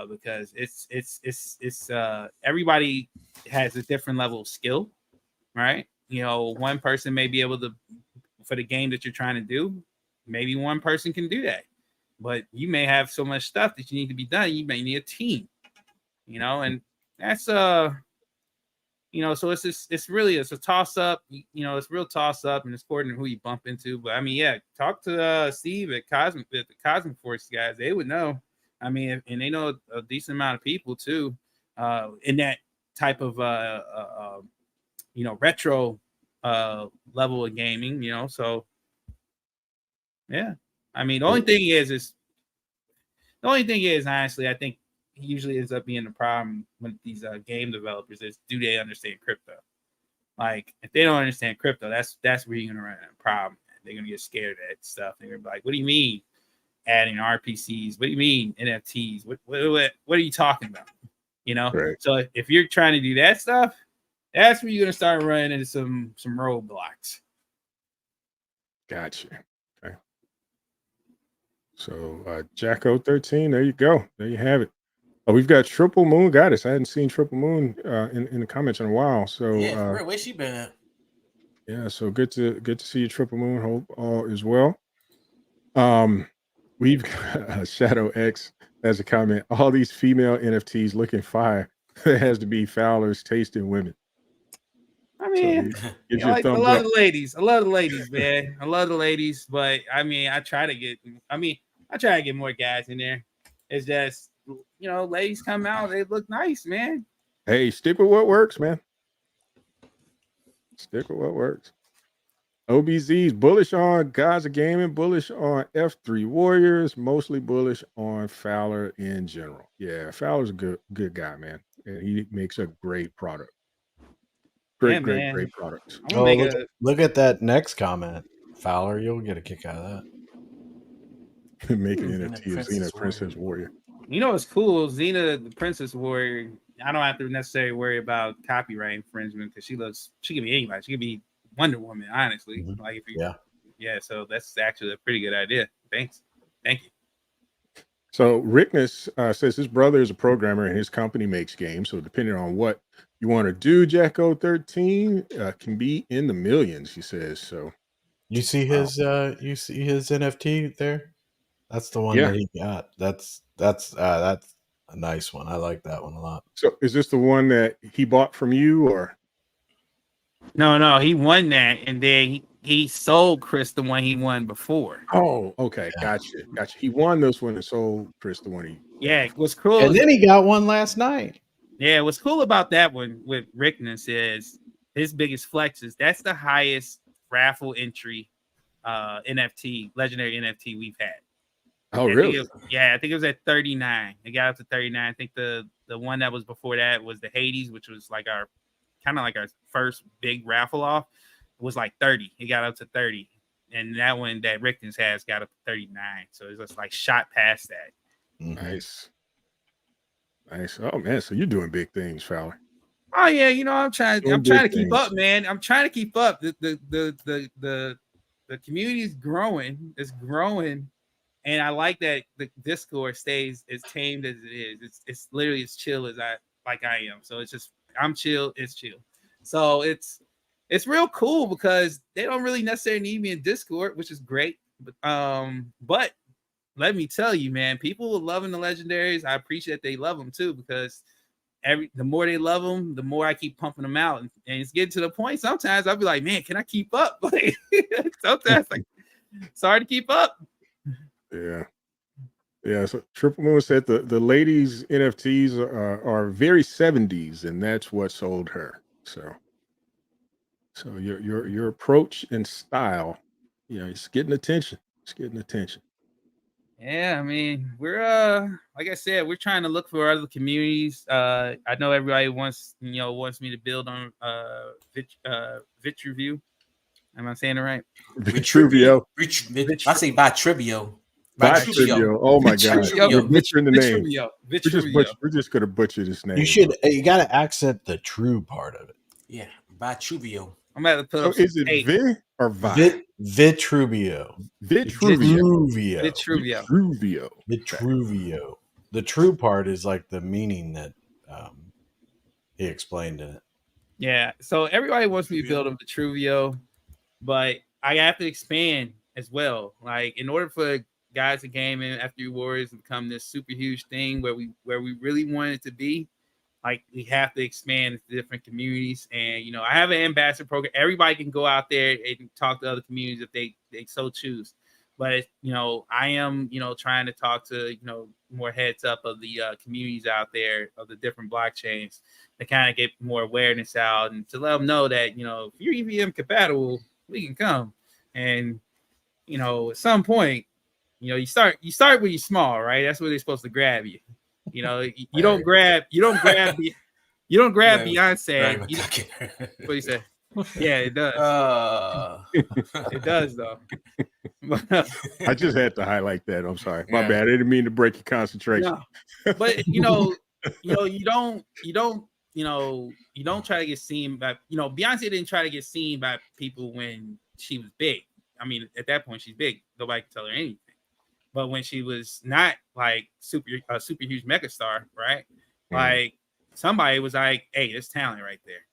because it's everybody has a different level of skill, right? One person may be able to, for the game that you're trying to do, maybe one person can do that, but you may have so much stuff that you need to be done. You may need a team, and that's so it's really a toss up. It's real toss up, and it's according to who you bump into. But I mean, yeah, talk to Steve at the Cosmic Force guys. They would know. I mean, and they know a decent amount of people too, in that type of retro level of gaming. So yeah, I mean, the only thing is honestly, I think usually ends up being the problem with these game developers is, do they understand crypto? Like, if they don't understand crypto, that's where you're gonna run into a problem. They're gonna get scared of that stuff. They're gonna be like, what do you mean adding RPCs? What do you mean NFTs? What are you talking about? Right. So if you're trying to do that stuff, that's where you're gonna start running into some roadblocks. Gotcha. Okay. So Jacko 13, there you go. There you have it. Oh, we've got Triple Moon Goddess. I hadn't seen Triple Moon in the comments in a while. So yeah, where's she been at? Yeah, so good to see you, Triple Moon. Hope all is well. We've got Shadow X as a comment. All these female NFTs looking fire. It has to be Fowler's taste in women. I mean, So I love the ladies. I love the ladies, man. I love the ladies, but I mean, I try to get more guys in there. It's just, ladies come out, they look nice, man. Hey, stick with what works, man. Stick with what works. OBZ's bullish on Gods of Gaming, bullish on F3 Warriors, mostly bullish on Fowler in general. Yeah, Fowler's a good guy, man. And he makes a great product. Great product. Look at that next comment. Fowler, you'll get a kick out of that. Make an NFT of Xena Princess Warrior. It's cool. Xena the Princess Warrior, I don't have to necessarily worry about copyright infringement, because she could be anybody. She could be Wonder Woman, honestly. Mm-hmm. Like, so that's actually a pretty good idea. Thank you. So Rickness says his brother is a programmer and his company makes games. So depending on what you want to do, Jacko 13 can be in the millions, he says. So you see his NFT there? That's the one that he got. That's a nice one. I like that one a lot. So is this the one that he bought from you, or? No, he won that, and then he sold Chris the one he won before. Oh, okay, gotcha. He won this one and sold Chris the one it was cool. And then he got one last night. Yeah, what's cool about that one with Rickness is his biggest flex is that's the highest raffle entry NFT, legendary NFT we've had. Oh, really? I think it was at 39. It got up to 39. I think the one that was before that was the Hades, which was like our first big raffle off. It was like 30. It got up to 30. And that one that Rickens has got up to 39. So it's just like shot past that. Nice. Oh man, so you're doing big things, Fowler. Oh yeah, I'm trying to keep up, man. I'm trying to keep up. The community is growing. It's growing. And I like that the Discord stays as tamed as it is. It's literally as chill as I am. So it's just, I'm chill. It's chill. So it's real cool because they don't really necessarily need me in Discord, which is great. But let me tell you, man, people are loving the legendaries. I appreciate they love them too, because the more they love them, the more I keep pumping them out. And it's getting to the point sometimes I'll be like, man, can I keep up? Like sometimes like, sorry to keep up. Yeah. Yeah, so Triple Moon said the ladies NFTs are very 70s, and that's what sold her. So your approach and style, it's getting attention. It's getting attention. Yeah, I mean, we're like I said, we're trying to look for other communities. I know everybody wants me to build on Vitruview. Am I saying it right? Vitruvio. I say Vitruvio. Vitruvio. Oh my God. We're Vitruvio. butchering the name. Vitruvio. We're just gonna butcher this name. You got to accent the true part of it. Yeah, Vitruvio. I'm about to put So up some is it tape. Vi or Vi? Vitruvio. Vitruvio. Vitruvio. Vitruvio. Vitruvio. The true part is like the meaning that he explained in it. Yeah. So everybody wants me to build a Vitruvio, but I have to expand as well. Like in order for guys in gaming after Warriors to become this super huge thing where we really want it to be, like we have to expand to different communities. And I have an ambassador program. Everybody can go out there and talk to other communities if they so choose. But I am trying to talk to more heads up of the communities out there of the different blockchains to kind of get more awareness out and to let them know that if you're EVM compatible, we can come. And at some point, you start when you're small, right? That's where they're supposed to grab you. You don't grab Beyonce. What do you say? Yeah, it does. It does though. I just had to highlight that. I'm sorry. My Yeah. bad. I didn't mean to break your concentration. No. But you don't try to get seen by Beyonce didn't try to get seen by people when she was big. I mean, at that point she's big. Nobody can tell her anything. But when she was not like super huge megastar, right? Like somebody was like, "Hey, there's talent right there."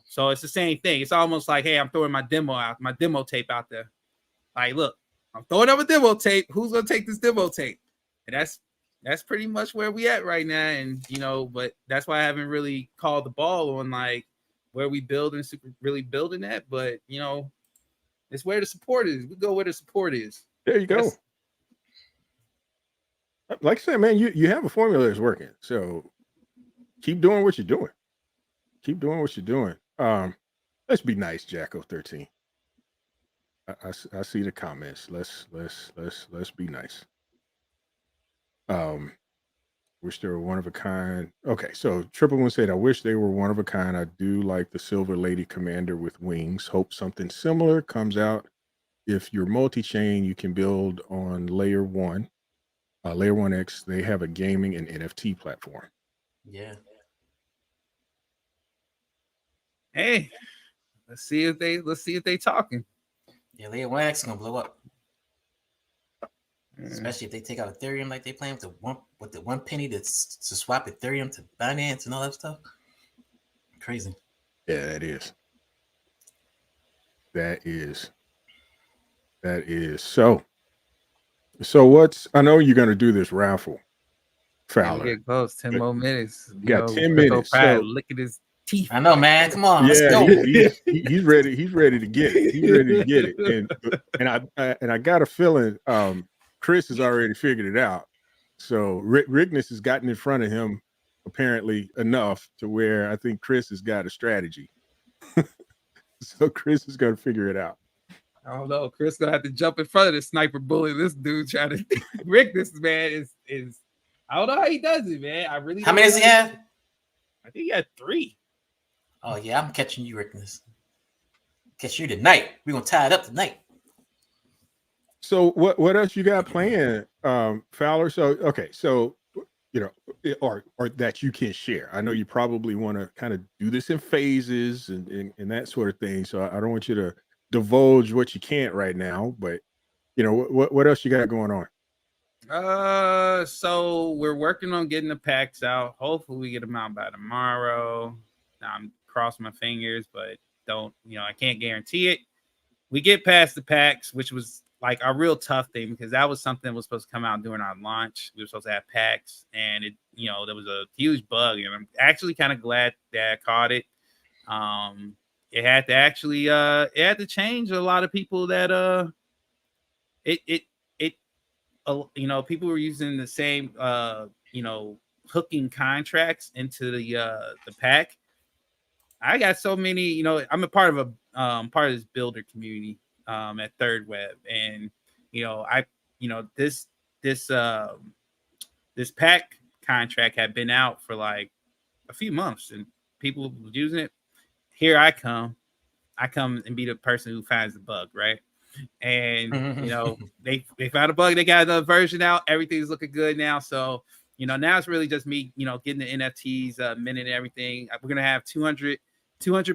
So it's the same thing. It's almost like, "Hey, I'm throwing my demo tape out there. Like, look, I'm throwing up a demo tape. Who's gonna take this demo tape?" And that's pretty much where we at right now. And but that's why I haven't really called the ball on like where we really building that. But it's where the support is. We go where the support is. There you go. Like I said, man, you have a formula that's working. So keep doing what you're doing. Keep doing what you're doing. Let's be nice, Jacko 13. I see the comments. Let's be nice. Wish they were one of a kind. Okay, so Triple One said, I wish they were one of a kind. I do like the Silver Lady Commander with wings. Hope something similar comes out. If you're multi-chain, you can build on layer 1. Layer 1X, they have a gaming and NFT platform. Yeah. Hey, let's see if they talking. Yeah, layer 1X is gonna blow up. Especially if they take out Ethereum like they playing with the 1 penny to swap Ethereum to Binance and all that stuff. Crazy. Yeah, that is. So what's, I know you're going to do this raffle, Fowler. Get close. 10 more minutes. You got 10 minutes. So, licking his teeth. I know, man. Come on, let's go. He's ready. He's ready to get it. He's ready to get it. And I got a feeling Chris has already figured it out. So Rignus has gotten in front of him apparently enough to where I think Chris has got a strategy. So Chris is going to figure it out. I don't know. Chris gonna have to jump in front of the sniper bullet. This dude trying to Rignus, man, is I don't know how he does it, man. I really. How many does he have? I think he had 3. Oh yeah, I'm catching you, Rignus. Catch you tonight. We're gonna tie it up tonight. So what else you got playing, Fowler? So okay, so or that you can share. I know you probably want to kind of do this in phases and that sort of thing. So I don't want you to divulge what you can't right now, but what else you got going on? So we're working on getting the packs out. Hopefully we get them out by tomorrow. I'm crossing my fingers, but I can't guarantee it. We get past the packs, which was like a real tough thing because that was something that was supposed to come out during our launch. We were supposed to have packs, and there was a huge bug, and I'm actually kind of glad that I caught it. It had to actually change a lot of people that you know, people were using the same you know, hooking contracts into the pack. I got so many, you know, I'm a part of this builder community at Third Web, and you know, this this pack contract had been out for like a few months, and people were using it. Here I come and be the person who finds the bug, right? And you know, they found a bug, they got another version out, everything's looking good now. So you know, now it's really just me, you know, getting the NFTs minute and everything. We're gonna have 200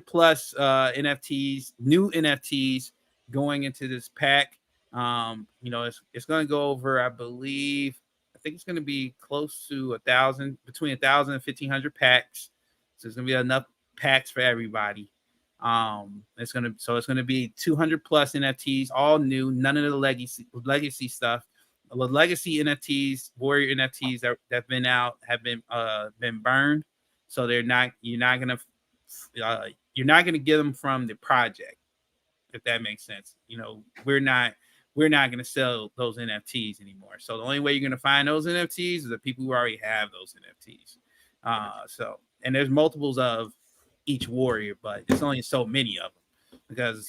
plus NFTs, new NFTs going into this pack. You know, it's gonna go over, I believe, I think it's gonna be close to 1,000, between 1,000 and 1,500 packs. So it's gonna be enough packs for everybody. It's gonna be 200 plus NFTs, all new, none of the legacy stuff. The legacy NFTs, Warrior NFTs that have been out have been burned, so you're not gonna get them from the project, if that makes sense. You know, we're not gonna sell those NFTs anymore. So the only way you're gonna find those NFTs is the people who already have those NFTs. So, and there's multiples of each warrior, but it's only so many of them because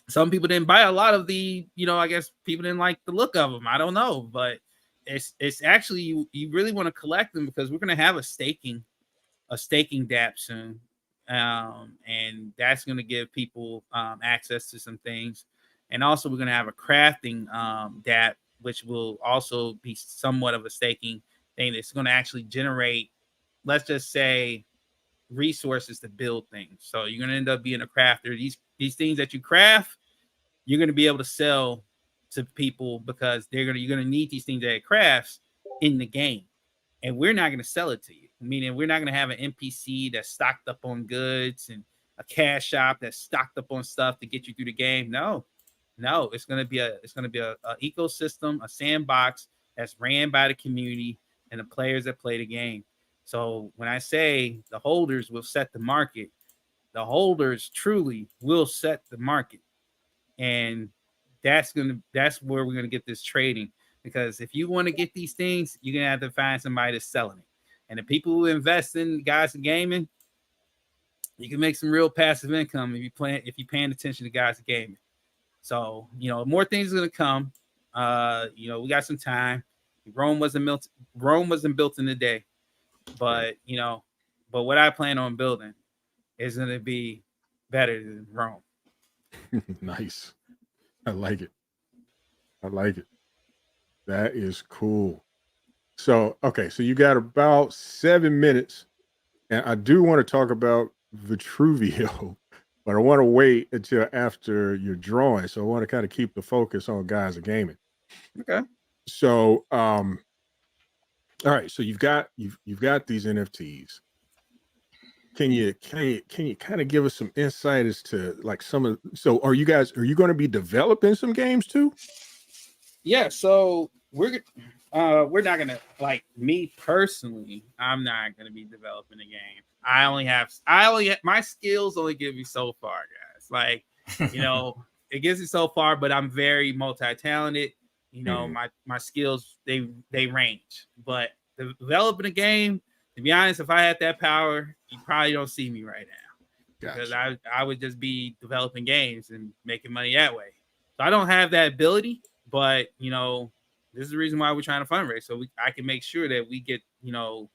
some people didn't buy a lot of the, you know, I guess people didn't like the look of them. I don't know, but it's actually you really want to collect them because we're gonna have a staking DApp soon, and that's gonna give people access to some things, and also we're gonna have a crafting DApp, which will also be somewhat of a staking thing. That's gonna actually generate, let's just say, resources to build things. So you're gonna end up being a crafter. These things that you craft, you're gonna be able to sell to people because you're gonna need these things that it crafts in the game, and we're not gonna sell it to you. Meaning we're not gonna have an NPC that's stocked up on goods and a cash shop that's stocked up on stuff to get you through the game. No, it's gonna be a ecosystem, a sandbox that's ran by the community and the players that play the game. So when I say the holders will set the market, the holders truly will set the market. And that's where we're gonna get this trading. Because if you want to get these things, you're gonna have to find somebody that's selling it. And the people who invest in guys in gaming, you can make some real passive income if you're paying attention to guys in gaming. So, you know, more things are gonna come. You know, we got some time. Rome wasn't built in a day. But you know, what I plan on building is going to be better than Rome. Nice. I like it. That is cool. So, okay, so you got about 7 minutes, and I do want to talk about Vitruvio, but I want to wait until after your drawing. So I want to kind of keep the focus on guys of gaming. Okay. So, all right, so you've got these NFTs. Can you kind of give us some insight as to like so are you going to be developing some games too? Yeah, so we're not gonna, like, me personally, I'm not gonna be developing a game. I only have my skills only give me so far, guys. Like, you know, it gives me so far, but I'm very multi-talented. You know, my skills, they range. But developing a game, to be honest, if I had that power, you probably don't see me right now. Gotcha. Because I would just be developing games and making money that way. So I don't have that ability, but you know, this is the reason why we're trying to fundraise. So I can make sure that we get, you know,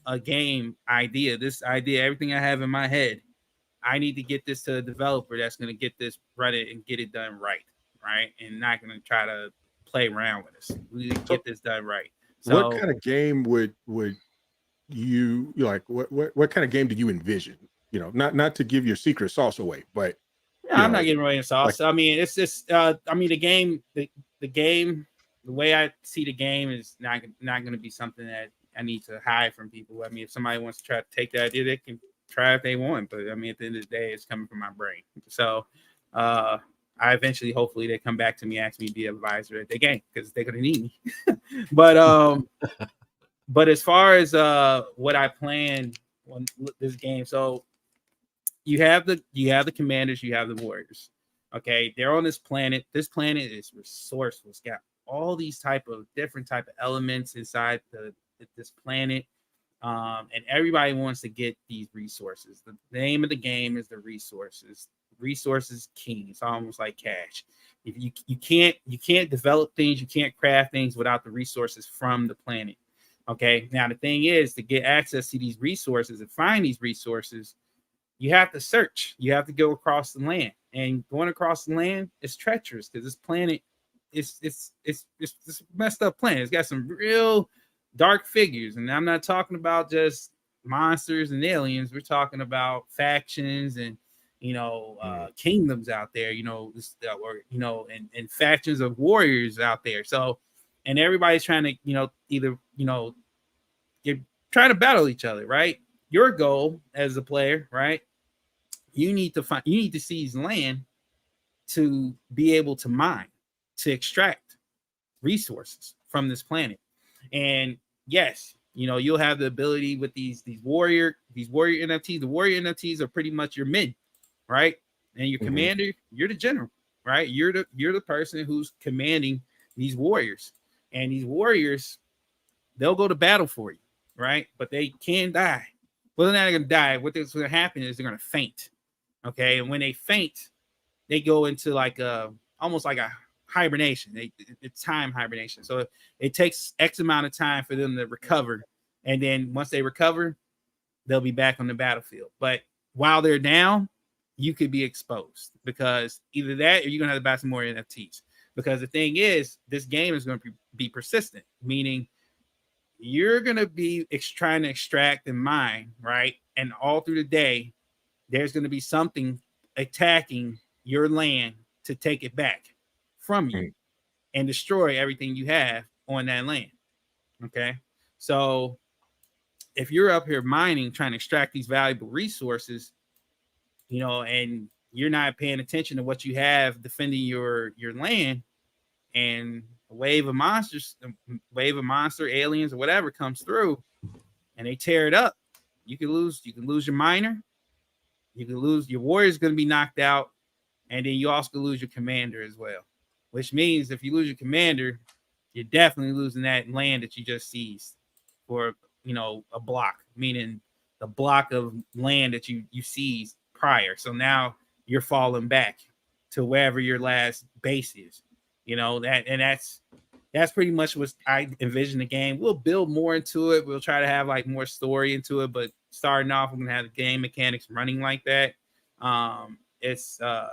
a game idea. This idea, everything I have in my head, I need to get this to a developer that's going to get this running and get it done right, and not going to try to play around with us. We need to get this done right. So, what kind of game would you like? What kind of game do you envision? You know, not to give your secret sauce away, but I'm not giving away sauce. Like, I mean, it's just, I mean, the game, the way I see the game is not going to be something that I need to hide from people. I mean, if somebody wants to try to take the idea, they can try if they want. But I mean, at the end of the day, it's coming from my brain. So, I eventually, hopefully, they come back to me, ask me to be an advisor at the game because they're gonna need me. But as far as what I plan on this game, so you have the commanders, you have the warriors. Okay, they're on this planet. This planet is resourceful. It's got all these type of different type of elements inside this planet. And everybody wants to get these resources. The name of the game is the resources. Resources king. It's almost like cash. If you can't develop things, you can't craft things without the resources from the planet. Okay. Now the thing is, to get access to these resources and find these resources, you have to search. You have to go across the land, and going across the land is treacherous because this planet it's messed up planet. It's got some real dark figures, and I'm not talking about just monsters and aliens. We're talking about factions and kingdoms out there, and factions of warriors out there. So, and everybody's trying to either trying to battle each other, right? Your goal as a player, right? You need to seize land to be able to mine, to extract resources from this planet. And yes, you'll have the ability with these warrior NFTs. The warrior NFTs are pretty much your men, right? And your commander, you're the general, right? You're the person who's commanding these warriors. And these warriors, they'll go to battle for you, right? But they can die. Well, they're not going to die. What's going to happen is they're going to faint. Okay. And when they faint, they go into like almost like a hibernation. It's time hibernation. So it takes X amount of time for them to recover. And then once they recover, they'll be back on the battlefield. But while they're down, you could be exposed, because either that or you're going to have to buy some more NFTs. Because the thing is, this game is going to be persistent, meaning you're going to be trying to extract and mine, right? And all through the day, there's going to be something attacking your land to take it back from you and destroy everything you have on that land. Okay. So if you're up here mining, trying to extract these valuable resources, and you're not paying attention to what you have defending your land, and a wave of monster aliens or whatever comes through and they tear it up, you can lose your miner, you can lose your warrior's going to be knocked out, and then you also lose your commander as well. Which means if you lose your commander, you're definitely losing that land that you just seized for a block, meaning the block of land that you seized prior. So now you're falling back to wherever your last base is. That's pretty much what I envision the game. We'll build more into it. We'll try to have like more story into it, but starting off, we're gonna have the game mechanics running like that. It's going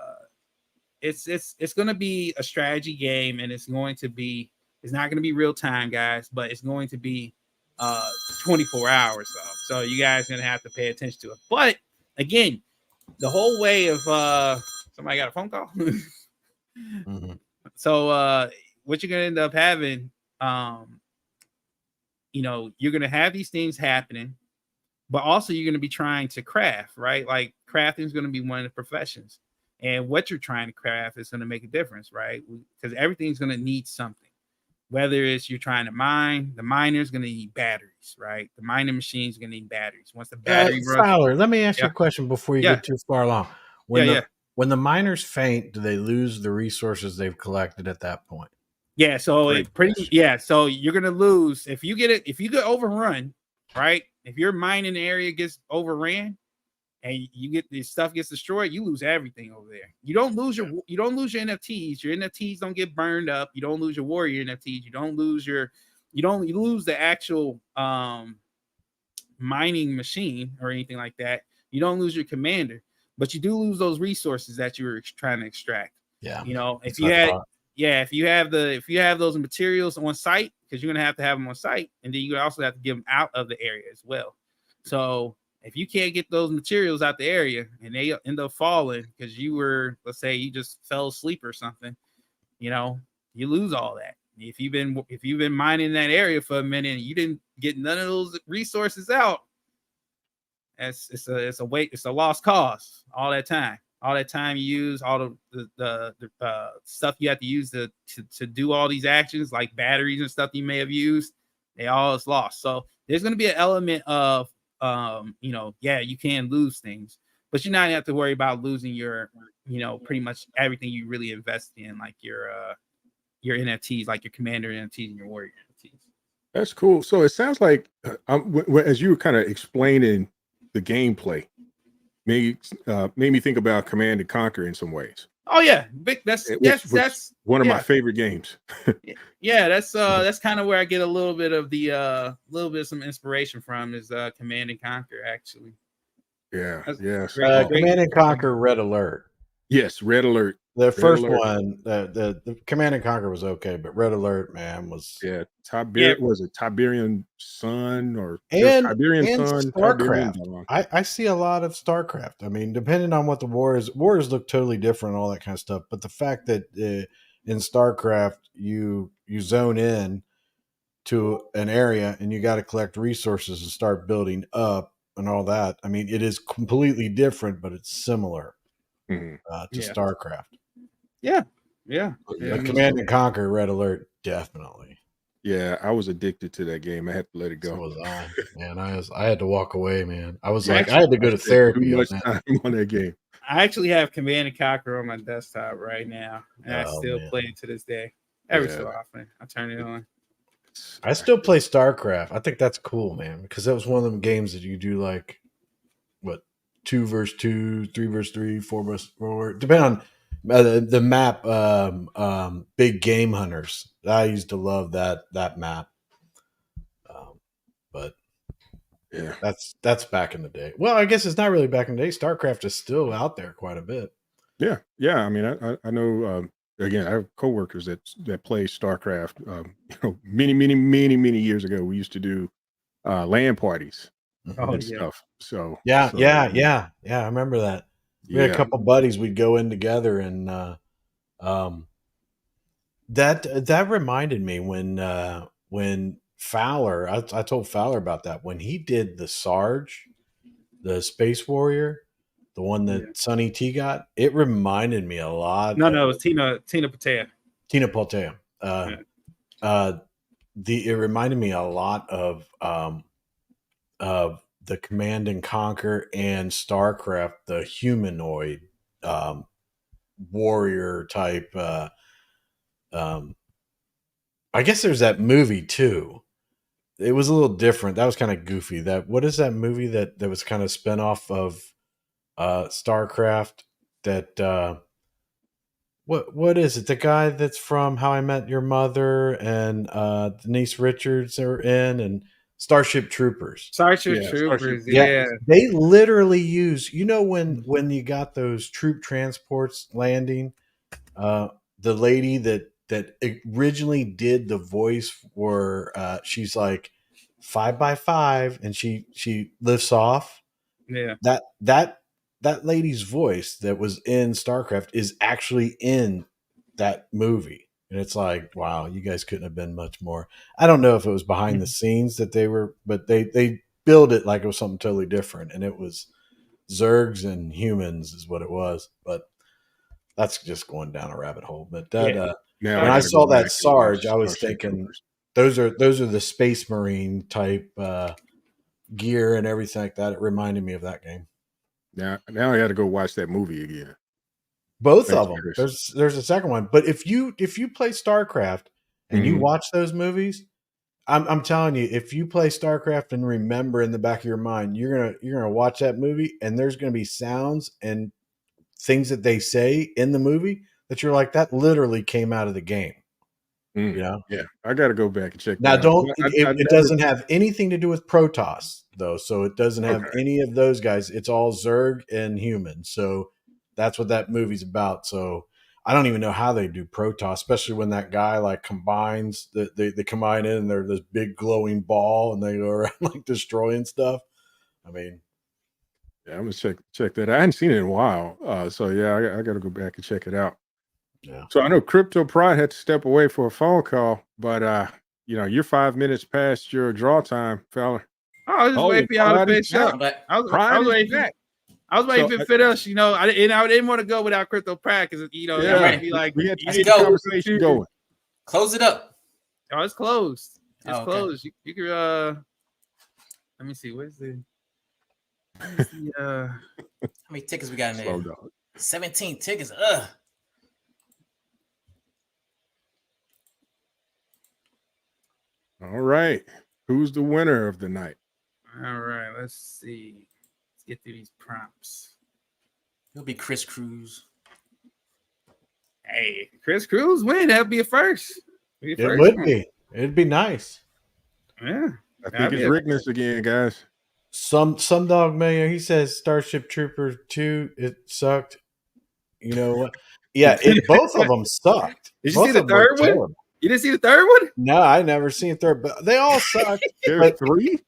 to be a strategy game, and it's not going to be real time, guys, but it's going to be 24 hours though. So you guys are going to have to pay attention to it. But again, the whole way of somebody got a phone call. So what you're going to end up having, you're going to have these things happening, but also you're going to be trying to craft, right? Like crafting is going to be one of the professions. And what you're trying to craft is going to make a difference, right? Because everything's going to need something. Whether it's you're trying to mine, the miner's going to need batteries, right? The mining machine's going to need batteries. Once the battery runs, Fowler, let me ask you a question before you get too far along. When the miners faint, do they lose the resources they've collected at that point? Yeah, so so you're going to lose if you get overrun, right? If your mining area gets overran, and this stuff gets destroyed, you lose everything over there. You don't lose your NFTs. Your NFTs don't get burned up. You don't lose your warrior NFTs. You lose the actual mining machine or anything like that. You don't lose your commander, but you do lose those resources that you were trying to extract. Yeah. If you have those materials on site, because you're gonna have to have them on site, and then you also have to get them out of the area as well. So if you can't get those materials out the area and they end up falling because let's say you just fell asleep or something, you lose all that. If you've been mining that area for a minute and you didn't get none of those resources out, it's a lost cause. All that time you use, all the stuff you have to use to do all these actions, like batteries and stuff you may have used, they all is lost. So there's going to be an element of you can lose things, but you're not have to worry about losing your, pretty much everything you really invest in, like your your NFTs, like your commander NFTs and your warrior NFTs. That's cool. So it sounds like as you were kind of explaining the gameplay, made me think about Command and Conquer in some ways. Oh yeah, Which one of my favorite games. Yeah, that's kind of where I get a little bit of some inspiration from is Command and Conquer actually. Yeah, That's yes. great. Command and Conquer Red Alert. Yes, Red Alert. The Red first Alert. one, the Command and Conquer was okay, but Red Alert, man, was Was it Tiberian Sun or and Tiberian Sun? Tiberian StarCraft. Dawn. I see a lot of StarCraft. I mean, depending on what the wars look totally different, all that kind of stuff. But the fact that in StarCraft you zone in to an area and you got to collect resources and start building up and all that. I mean, it is completely different, but it's similar to StarCraft. Yeah. But Command and Conquer Red Alert, definitely. Yeah, I was addicted to that game. I had to let it go. So was I, man. I had to walk away, man. I was Yeah, like, I had to go to therapy. Too much time on that game. I actually have Command and Conquer on my desktop right now, and I still play it to this day. Every so often, I turn it on. I still play StarCraft. I think that's cool, man, because that was one of them games that you do like, what, 2 versus 2, 3 versus 3, 4 versus 4, depending on the map. Big Game Hunters. I used to love that map. But yeah, that's back in the day. Well, I guess it's not really back in the day. StarCraft is still out there quite a bit. Yeah. I mean, I know. Again, I have coworkers that play StarCraft. Many years ago, we used to do LAN parties and stuff. So yeah. I remember that. We had a couple buddies. We'd go in together, and that reminded me when Fowler. I told Fowler about that when he did the Sarge, the Space Warrior. The one that Sonny T got, it reminded me a lot. No, it was Tina Patea. Tina Patea. It reminded me a lot of the Command and Conquer and StarCraft, the humanoid warrior type. I guess there's that movie too. It was a little different. That was kind of goofy. What is that movie that was kind of spin off of StarCraft? That what is it? The guy that's from How I Met Your Mother and Denise Richards are in, and Starship Troopers. Yeah. They literally use, when you got those troop transports landing, the lady that originally did the voice for she's like 5x5 and she lifts off. Yeah. That lady's voice that was in StarCraft is actually in that movie. And it's like, wow, you guys couldn't have been much more. I don't know if it was behind the scenes that they were, but they build it like it was something totally different. And it was Zergs and humans is what it was. But that's just going down a rabbit hole. But when I saw that Sarge, I was thinking those are the Space Marine type gear and everything like that. It reminded me of that game. Now I got to go watch that movie again. Both of them. There's a second one, but if you play StarCraft and you watch those movies, I'm telling you, if you play StarCraft and remember in the back of your mind, you're gonna watch that movie, and there's gonna be sounds and things that they say in the movie that you're like, that literally came out of the game. Yeah, I got to go back and check. Now, it doesn't have anything to do with Protoss though, so it doesn't have any of those guys. It's all Zerg and human. So that's what that movie's about. So I don't even know how they do Protoss, especially when that guy like combines. They combine in and they're this big glowing ball and they go around like destroying stuff. I mean, yeah, I'm gonna check that. I hadn't seen it in a while, so yeah, I got to go back and check it out. Yeah. So I know Crypto Pride had to step away for a phone call, but you're 5 minutes past your draw time, fella. Oh, I was just waiting for y'all to finish up. I was waiting for finish. I didn't want to go without Crypto Pride because it'd be like, we had to get the conversation going. Close it up. Oh, it's closed. It's closed. You can let me see. Where's the how many tickets we got in there? Slow dog. 17 tickets. All right. Who's the winner of the night? All right, let's see. Let's get through these prompts. It'll be Chris Cruz. Hey, Chris Cruz win. That'd be a first. Be a It first would one. be. It'd be nice. Yeah. I That'd think be it's a- Rickness again, guys. Some dog mayor. He says Starship Troopers 2. It sucked. You know what? Yeah, both of them sucked. Did you Both see the of them were third one? terrible. You didn't see the third one? No, I never seen third, but they all sucked. There's 3.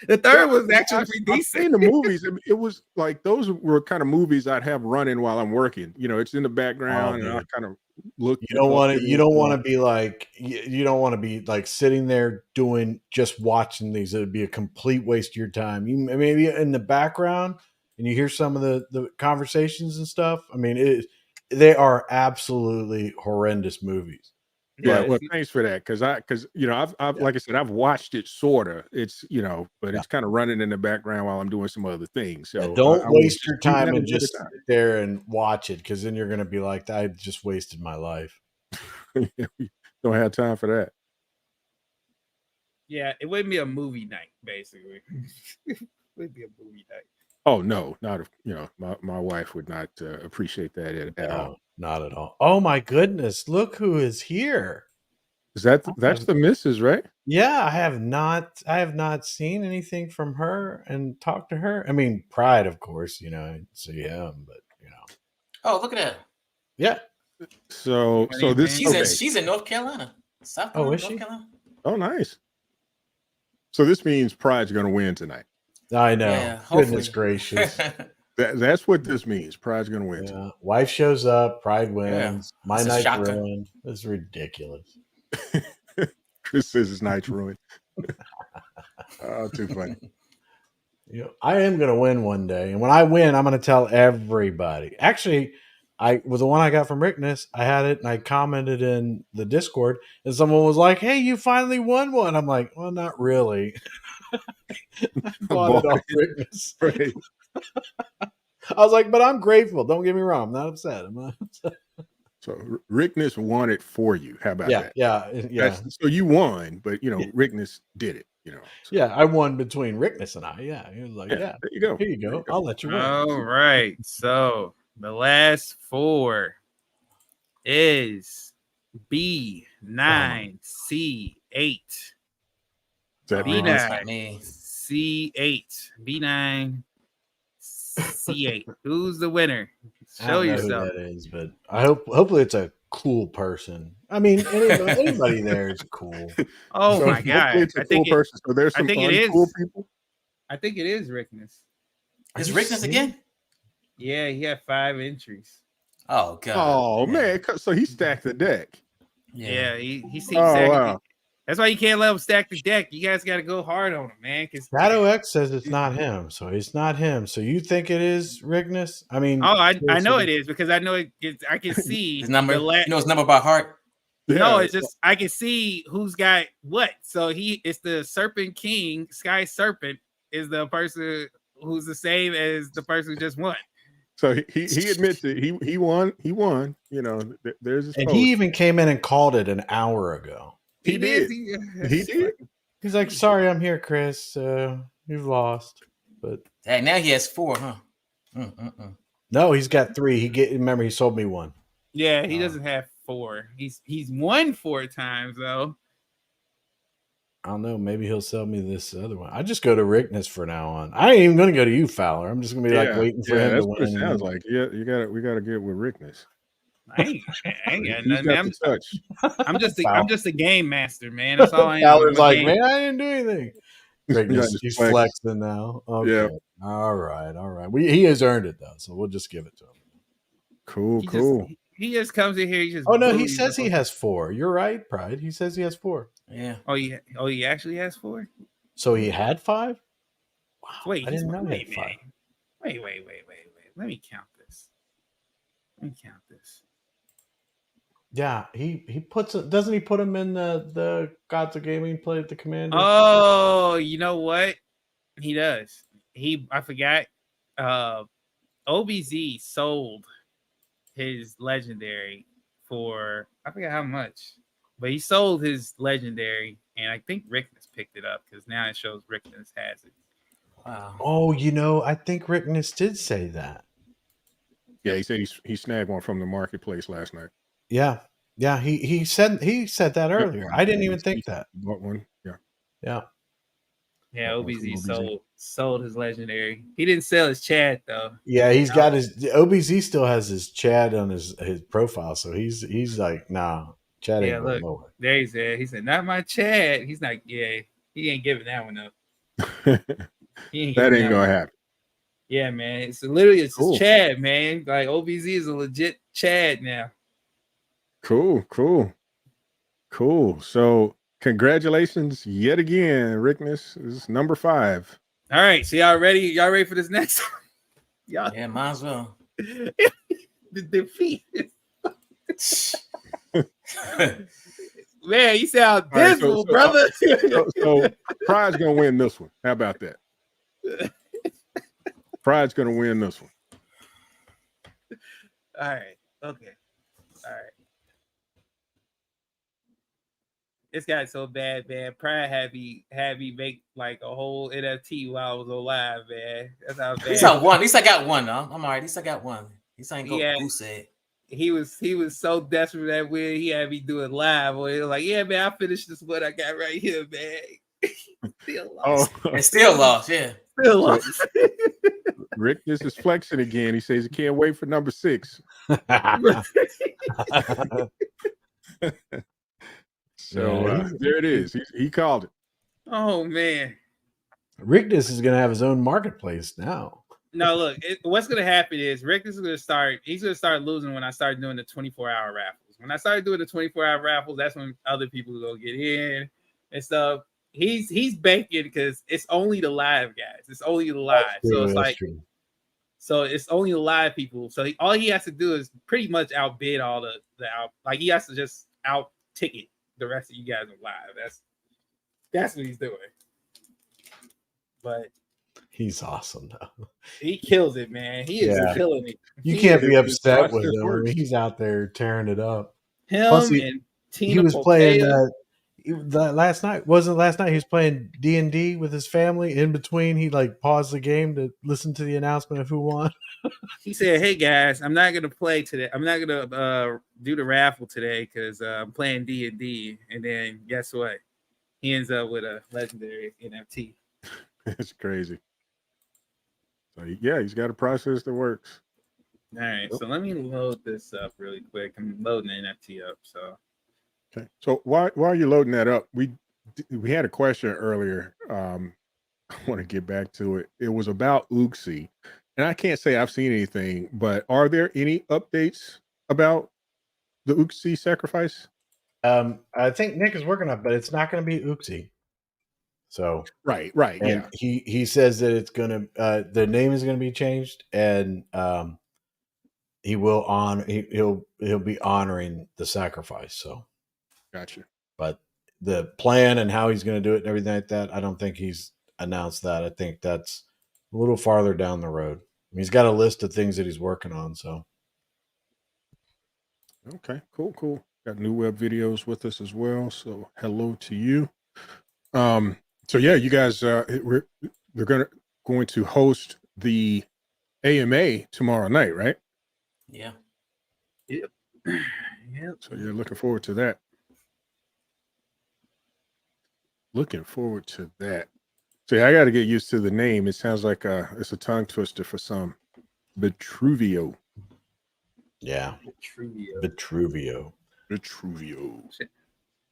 The third Yeah, was actually I've pretty seen decent. the movies. I mean, it was like those were kind of movies I'd have running while I'm working. You know, it's in the background, and I dude. kind of look. You don't want to. You don't want to to. be like. You don't want to be like sitting there doing just watching these. It'd be a complete waste of your time. You maybe in the background, and you hear some of the conversations and stuff. I mean, they are absolutely horrendous movies. Yeah, Yeah, well, thanks for that, because you know, I've like I said, I've watched it sorta. It's but it's kind of running in the background while I'm doing some other things. So Don't I was waste just your you time had a and better just sit there and watch it, because then you're going to be like, I just wasted my life. time. We don't have time for that. yeah, it wouldn't be a movie night, basically. It would be a movie night. Oh no, not my wife would not appreciate that at all. No, not at all. Oh my goodness! Look who is here. Is that's the missus, right? Yeah, I have not seen anything from her and talked to her. I mean, Pride, of course, I see him, but Oh, look at that. yeah. So this She's She's in North Carolina. South Oh, Carolina, is she? North Carolina. Oh, nice. So this means Pride's going to win tonight. I know. Yeah, Goodness hopefully. gracious. That's what this means. Pride's going to win tonight. Yeah. Wife shows up, Pride wins. My That's a night's shocker. ruined. This is ridiculous. Chris says his night's ruined. Oh, too funny. I am going to win one day, and when I win, I'm going to tell everybody. Actually, with the one I got from Rickness, I had it and I commented in the Discord, and someone was like, "Hey, you finally won one." I'm like, "Well, not really." I bought it off Rickness. Right. I was like, "But I'm grateful. Don't get me wrong. I'm not upset." So Rickness won it for you. How about that? Yeah. So you won, but Rickness did it. So. Yeah, I won between Rickness and I. Yeah, he was like, "Yeah, there you go. here you go. I'll let you win." All right. So the last 4 is B9, C8. That B9, that's not me. C8. B9, C8. Who's the winner? I Show don't know yourself. who that is, but hopefully it's a cool person. I mean, anybody there is cool. Oh So my hopefully God. it's a cool person. So there's some I think it uncool is. people. I think it is Rickness. Is you Rickness serious? again? Yeah, he had 5 entries. Oh god. Oh man, so he stacked the deck. Yeah, he seems Oh stacking. wow. That's why you can't let him stack the deck. You guys got to go hard on him, man. Because Shadow X says it's not him, so it's not him. So you think it is Rickness? I mean, I know it is, because I know I can see His number. the You know his number by heart. No, Yeah. it's just I can see who's got what. So it's the Serpent King. Sky Serpent is the person who's the same as the person who just won. So he admits it. He won. He won. There's his and post. he even came in and called it an hour ago. He did. He did. He's like, "Sorry, I'm here, Chris. You've lost." But Hey, now he has 4, huh? no, he's got 3. Remember, he sold me 1. Yeah, he doesn't have 4. He's won 4 times though. I don't know. Maybe he'll sell me this other one. I just go to Rickness for now on. I ain't even going to go to you, Fowler. I'm just going to be like waiting for him that's to what win. it sounds like. Yeah, we gotta get with Rickness. I ain't got He's nothing. got I'm, the touch. I'm just a game master, man. That's all I am. Fowler's I'm a like, game- man, I didn't do anything. Rickness, just he's flex. flexing now. Okay. Yeah. All right. He has earned it though, so we'll just give it to him. Cool. He just comes in here. He just. Oh no, he bullies says the he whole- has 4. You're right, Pride. He says he has 4. Yeah. He actually has 4. So he had 5. Wow, Wait, I didn't know he had 5. Wait. Let me count this. Yeah, he puts it. Doesn't he put him in the Gods of Gaming play at the Commander? Oh, you know what? He does. I forgot. OBZ sold his legendary for I forgot how much, but he sold his legendary and I think Rickness picked it up because now it shows Rickness has it. Wow. Oh, I think Rickness did say that. Yeah, he said he snagged one from the marketplace last night. Yeah. Yeah, he said that earlier. I didn't even think that. Bought one. Yeah. Yeah. Yeah, Bought one OBZ from OBZ. sold his legendary. He didn't sell his Chad though. Yeah, he's got his OBZ still has his Chad on his profile, so he's like, nah, Chad ain't Yeah, going look, nowhere. there he's there. He said, "Not my Chad." He's like, "Yeah, he ain't giving that one up. He ain't That giving ain't one gonna up." happen. Yeah, man. It's literally Cool. his Chad, man. Like OBZ is a legit Chad now. Cool. So congratulations yet again, Rickness. This is number 5. All right, so y'all ready? Y'all ready for this next one? Y'all Yeah, might as well. the defeat. Man, you sound All right, dismal, brother. So Pride's gonna win this one. How about that? Pride's gonna win this one. All right. Okay. All right. This got so bad, man. Pride had me make like a whole NFT while I was alive, man. That's how bad. At least I won. At least I got one, though. I'm all right. At least I got one. At least I ain't go Yeah. goose egg. He was so desperate that win. He had me do it live. Or he was like, "Yeah, man, I finished this one I got right here, man." Still lost. And still lost. Yeah. Still lost. Rick, this is flexing again. He says he can't wait for number 6. So there it is. He called it. Oh man. Rickness is gonna have his own marketplace now. No, look, what's gonna happen is Rick is gonna start. He's gonna start losing when I start doing the 24-hour raffles. When I started doing the 24-hour raffles, that's when other people go get in and stuff. He's banking because it's only the live guys. It's only the live. So it's like, so it's only the live people. So all he has to do is pretty much outbid all the out. Like he has to just out ticket the rest of you guys on live. That's what he's doing. But he's awesome though. He kills it, man. He is killing it. You can't be upset with him. I mean, he's out there tearing it up. Him and Tina he was Popea. playing last night. Wasn't last night? He was playing D&D with his family. In between, he like paused the game to listen to the announcement of who won. He said, "Hey guys, I'm not gonna play today. I'm not gonna do the raffle today because I'm playing D&D." And then guess what? He ends up with a legendary NFT. It's crazy. So yeah, he's got a process that works. All right, so let me load this up really quick. I'm loading the NFT up. So okay. So while you're loading that up, we had a question earlier. I want to get back to it. It was about Uxie, and I can't say I've seen anything, but are there any updates about the Uxie sacrifice? I think Nick is working on it, but it's not going to be Uxie. So right, and yeah. He says that it's gonna the name is gonna be changed, and he will he'll be honoring the sacrifice. So gotcha. But the plan and how he's gonna do it and everything like that, I don't think he's announced that. I think that's a little farther down the road. I mean, he's got a list of things that he's working on. So okay, cool. Got new web videos with us as well. So hello to you. So yeah, you guys, we're going to host the AMA tomorrow night, right? Yeah. yep. So you're looking forward to that. See, I got to get used to the name. It sounds like it's a tongue twister for some. Vitruvio. Yeah. Vitruvio.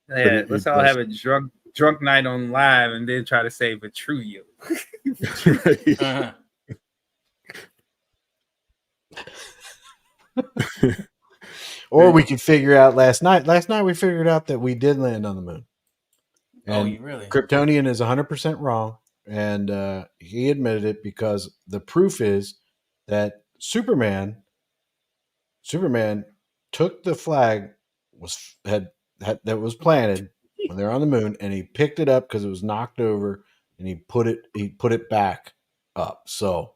Yeah, let's all have a drunk night on live and then try to say Vitruvio. Or we could figure out last night. Last night we figured out that we did land on the moon. And you really? Kryptonian is 100% wrong, and he admitted it because the proof is that Superman took the flag that was planted when they're on the moon, and he picked it up because it was knocked over, and he put it back up. So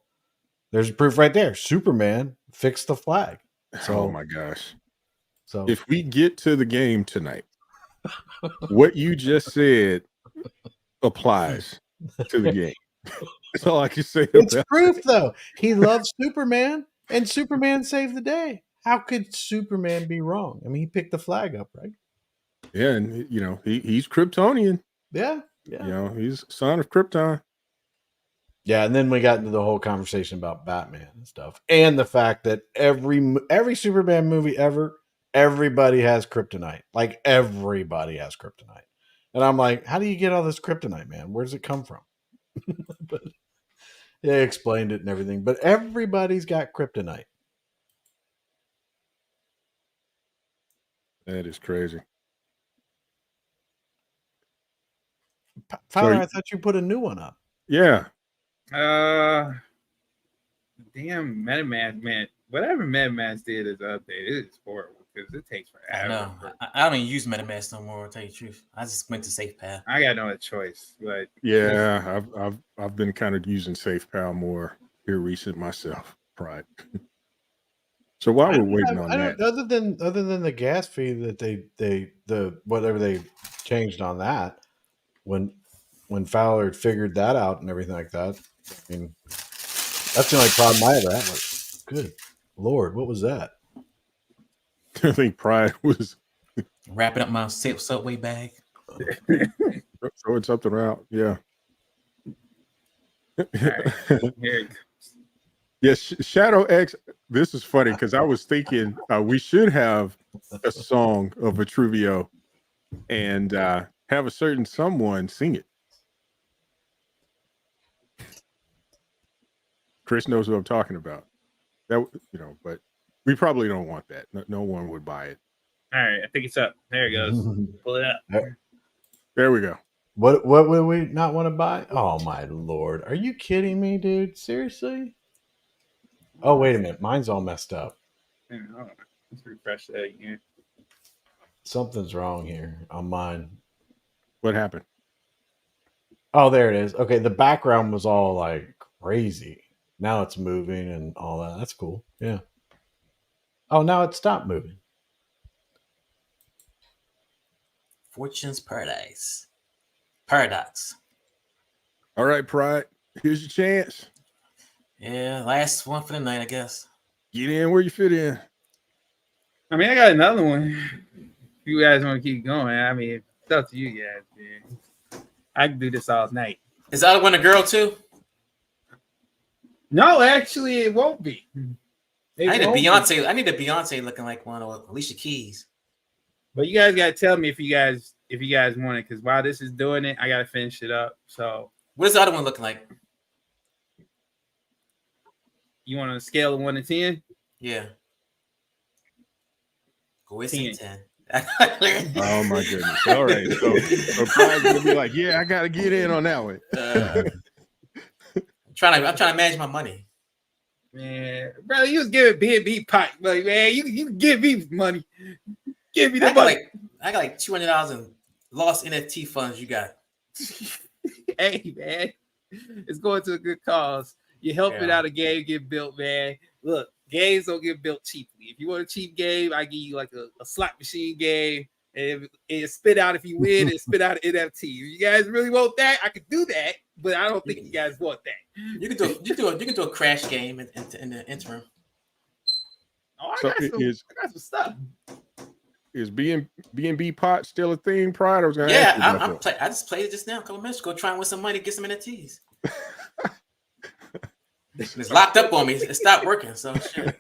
there's proof right there. Superman fixed the flag. So, oh my gosh! So if we get to the game tonight, What you just said applies to the game. That's all I can say It's about proof, though. He loves Superman, and Superman saved the day. How could Superman be wrong? I mean, he picked the flag up, right? Yeah, and he's Kryptonian. Yeah. He's son of Krypton. Yeah, and then we got into the whole conversation about Batman and stuff, and the fact that every Superman movie ever, everybody has kryptonite. Like everybody has kryptonite, and I'm like, how do you get all this kryptonite, man? Where does it come from? But they explained it and everything, but everybody's got kryptonite. That is crazy. Tyler, I thought you put a new one up. Yeah. Damn, MetaMask, man. Whatever MetaMask did is updated. It's horrible because it takes forever. I know. I don't even use MetaMask no more. To tell you the truth, I just went to SafePal. I got no choice, but yeah, I've been kind of using SafePal more here recent myself. Pride. So while we're waiting on that, other than the gas fee that the whatever they changed on that when Fowler figured that out and everything like that. I mean, that's the only problem I ever had. Like, good Lord, what was that? I think Pride was wrapping up my Subway bag. throwing something out. Yeah. Right. Here it comes. Yes, Shadow X. This is funny because I was thinking we should have a song of Vitruvio and have a certain someone sing it. Chris knows who I'm talking about. That but we probably don't want that. No one would buy it. All right, I think it's up. There it goes. Pull it up. There we go. What would we not want to buy? Oh my Lord, are you kidding me, dude? Seriously? Oh wait a minute, mine's all messed up. Let's refresh that again. Something's wrong here on mine. What happened? Oh, there it is. Okay, the background was all like crazy. Now it's moving and all that. That's cool. Yeah. Oh, now it stopped moving. Fortune's Paradise. Paradox. All right, Pride. Here's your chance. Yeah, last one for the night, I guess. Get in where you fit in. I mean, I got another one. If you guys want to keep going, I mean, it's up to you guys, man. I can do this all night. Is the other one a girl too? No, actually, it won't be. I need a Beyonce looking like one, or Alicia Keys. But you guys gotta tell me if you guys want it, because while this is doing it, I gotta finish it up. So what is the other one looking like? You want on a scale of 1 to 10? Yeah. Go with 10. Oh my goodness! All right, so Pride's gonna be like, yeah, I gotta get in on that one. I'm trying to manage my money. Man, brother, you was giving B&B pipe, like man, you give me money. Give me the money. I got like $200 in lost NFT funds. You got. Hey man, it's going to a good cause. You're helping out a game get built, man. Look, games don't get built cheaply. If you want a cheap game, I give you like a slot machine game, and spit out if you win, and spit out an NFT. If you guys really want that, I could do that, but I don't think you guys want that. You can do a crash game in the interim. Oh, I got some stuff. Is B&B pot still a thing, Pride? I was gonna ask you I just played it just now a couple minutes ago, trying to win some money, get some NFTs. It's locked up on me. It stopped working. So shit.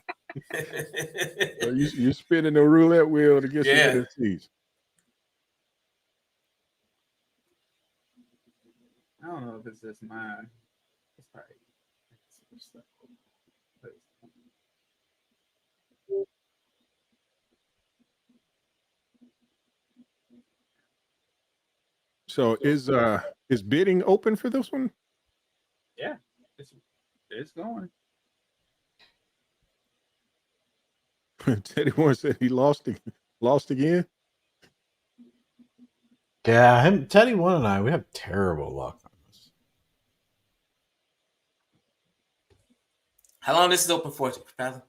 So you're spinning the roulette wheel to get some NFTs. I don't know if it's just mine. It's probably. So is bidding open for this one? Yeah, it's going. Teddy Warren said he lost again. Yeah, Teddy One and I, we have terrible luck on this. How long this is open for, Pastor?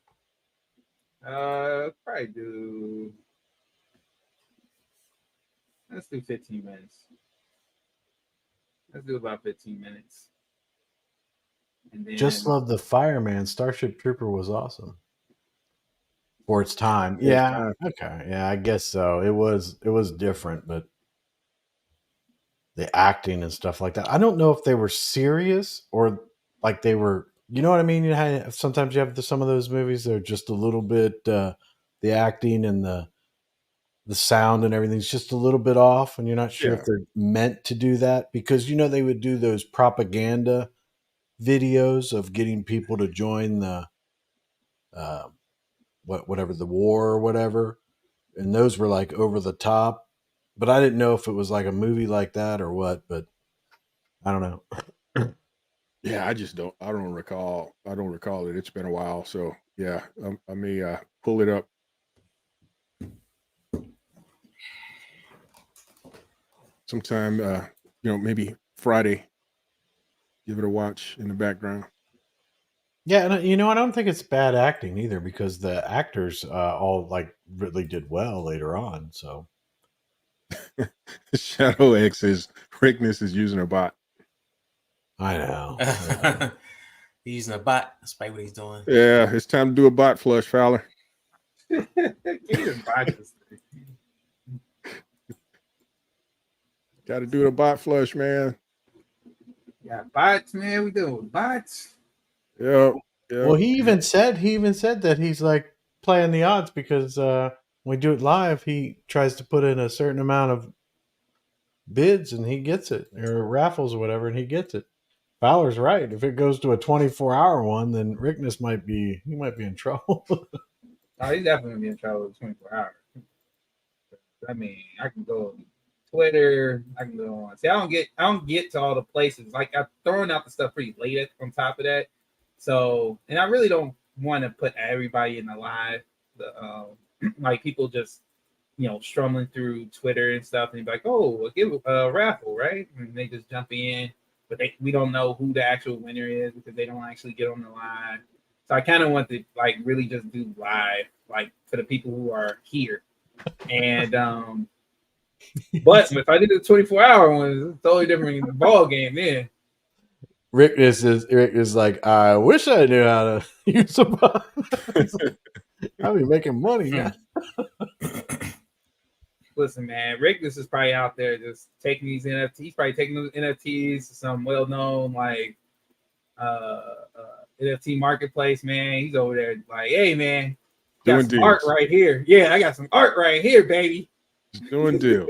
Probably do. Let's do 15 minutes. Let's do about 15 minutes. And then Just love the fireman. Starship Trooper was awesome for its time. For its Yeah. time. Okay. Yeah, I guess so. It was different, but the acting and stuff like that. I don't know if they were serious or like they were. You know what I mean? You know how sometimes you have some of those movies that are just a little bit. The acting and the sound and everything's just a little bit off, and you're not sure Yeah. if they're meant to do that because they would do those propaganda videos of getting people to join the uh, whatever the war or whatever, and those were like over the top. But I didn't know if it was like a movie like that or what. But I don't know. Yeah, I don't recall. I don't recall it. It's been a while. So yeah, I may pull it up. Sometime, maybe Friday. Give it a watch in the background. Yeah, and I don't think it's bad acting either because the actors all like really did well later on. So Shadow X is Rickness is using a bot. I know. He's using a bot. That's probably what he's doing. Yeah, it's time to do a bot flush, Fowler. Got to do the bot flush, man. Yeah, bots, man. We doing bots. Yep. Well, he even said that he's like playing the odds because when we do it live, he tries to put in a certain amount of bids and he gets it, or raffles or whatever, and he gets it. Fowler's right. If it goes to a 24-hour one, then Rickness might be in trouble. Oh, he's definitely gonna be in trouble with 24 hours. I mean, I can go on Twitter. I can go on. See, I don't get to all the places. Like I'm throwing out the stuff pretty late on top of that. So, and I really don't want to put everybody in the live. Like people just strumming through Twitter and stuff, and be like, "Oh, we'll give a raffle, right?" And they just jump in, but we don't know who the actual winner is because they don't actually get on the live. So I kind of want to like really just do live, like for the people who are here. And but if I did the 24-hour one, it's a totally different ball game then. Rick is like, I wish I knew how to use a bot. I'd be making money now. Listen, man, Rick, this is probably out there just taking these NFTs. He's probably taking those NFTs to some well-known like NFT marketplace, man. He's over there like, hey, man, got some art right here. Yeah, I got some art right here, baby. Just doing deals.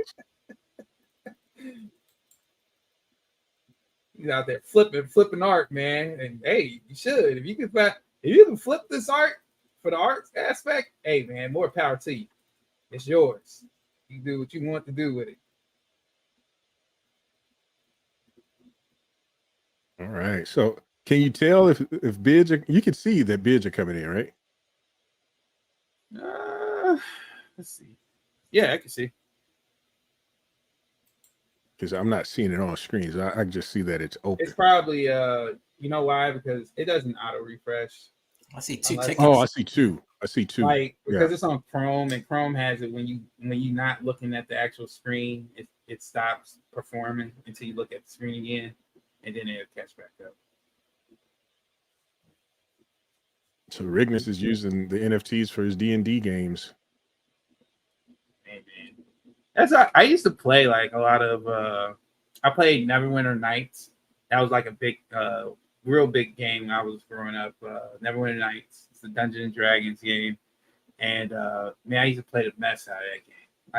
He's out there flipping art, man. And hey, you should. If you can flip this art for the art aspect, hey, man, more power to you. It's yours. You do what you want to do with it. All right. So can you tell if bids are, you can see that bids are coming in, right? Let's see. Yeah, I can see. Because I'm not seeing it on screens. I can just see that it's open. It's probably you know why? Because it doesn't auto refresh. I see two tickets. Oh, I see two. Like because it's on Chrome, and Chrome has it when you're not looking at the actual screen, it stops performing until you look at the screen again, and then it'll catch back up. So Rignus is using the NFTs for his D&D games. Hey, man. I used to play like a lot of I played Neverwinter Nights. That was like a big real big game when I was growing up. Neverwinter Nights. It's a Dungeons and Dragons game. And man, I used to play the mess out of that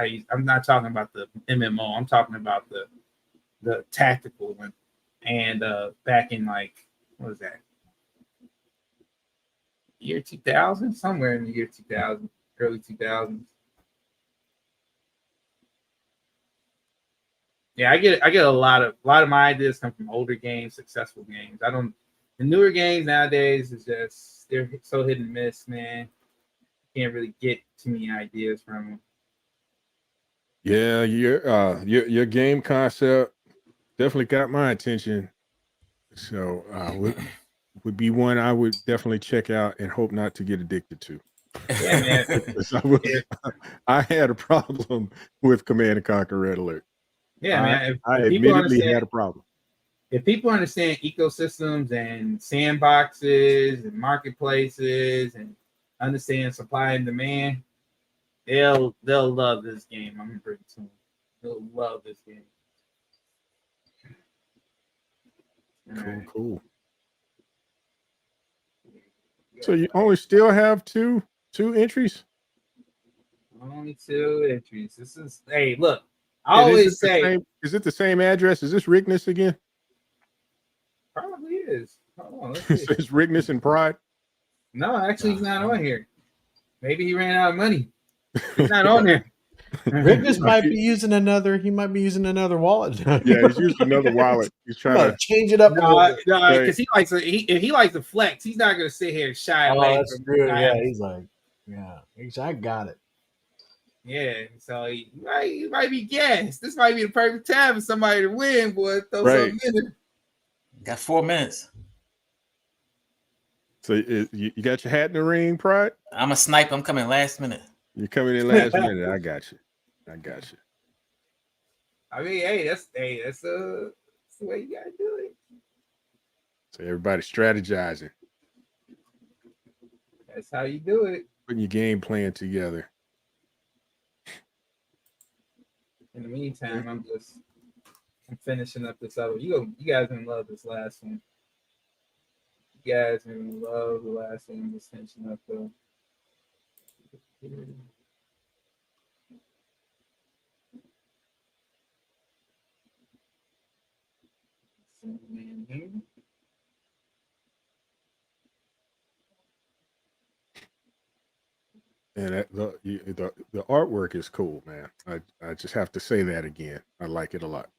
game. I'm not talking about the MMO. I'm talking about the tactical one. And back in like, what was that? Year 2000? Somewhere in the year 2000, early 2000s. Yeah, I get a lot of my ideas come from older games, successful games. The newer games nowadays is just they're so hit and miss, man. Can't really get too many ideas from them. Yeah, your game concept definitely got my attention. So would be one I would definitely check out and hope not to get addicted to. Yeah, man. Because I had a problem with Command and Conquer Red Alert. Yeah, man. I If people admittedly understand, had a problem. if people understand ecosystems and sandboxes and marketplaces and understand supply and demand, they'll love this game. I'm gonna bring it to them. They'll love this game. All Cool, right. cool. So you only still have two entries? Only 2 entries. This is hey, look. I And always say is it the same address? Is this Rigness again? probably is. Hold on, let's It see. says Rigness and Pride. No, actually, he's not on here. Maybe he ran out of money. He's not on there. Rick just might be using another. He might be using another wallet. Yeah, he's using another wallet. He's I'm trying gonna to. change it up a little bit. No, Right. because he likes to. If he likes to flex, he's not gonna sit here and shy Oh, away that's from. true. Yeah, he's like, I got it. Yeah, so he might be gassed. This might be the perfect time for somebody to win, boy. Throw Right. something in it. Got 4 minutes. So you got your hat in the ring, Pride? I'm a sniper. I'm coming last minute. You're coming in last minute. I got you. I mean, hey, that's the way you gotta do it. So everybody strategizing, That's how you do it. putting your game plan together. In the meantime, I'm finishing up this other. You guys gonna love this last one. You guys are gonna love the last one. I'm just finishing up though. And the artwork is cool, man. I just have to say that again. I like it a lot.